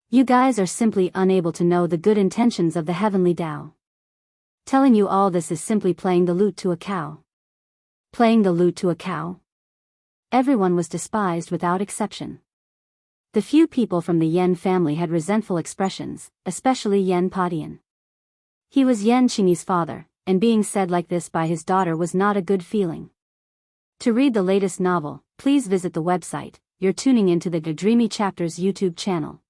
You guys are simply unable to know the good intentions of the heavenly Tao. Telling you all this is simply playing the lute to a cow." Playing the lute to a cow? Everyone was despised without exception. The few people from the Yan family had resentful expressions, especially Yan Padian. He was Yan Qingyi's father, and being said like this by his daughter was not a good feeling. To read the latest novel, please visit the website. You're tuning into the Dreamy Chapters YouTube channel.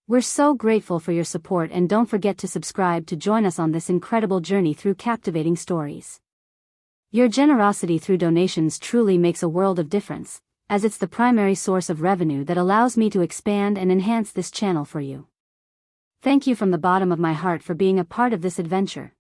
We're so grateful for your support, and don't forget to subscribe to join us on this incredible journey through captivating stories. Your generosity through donations truly makes a world of difference, as it's the primary source of revenue that allows me to expand and enhance this channel for you. Thank you from the bottom of my heart for being a part of this adventure.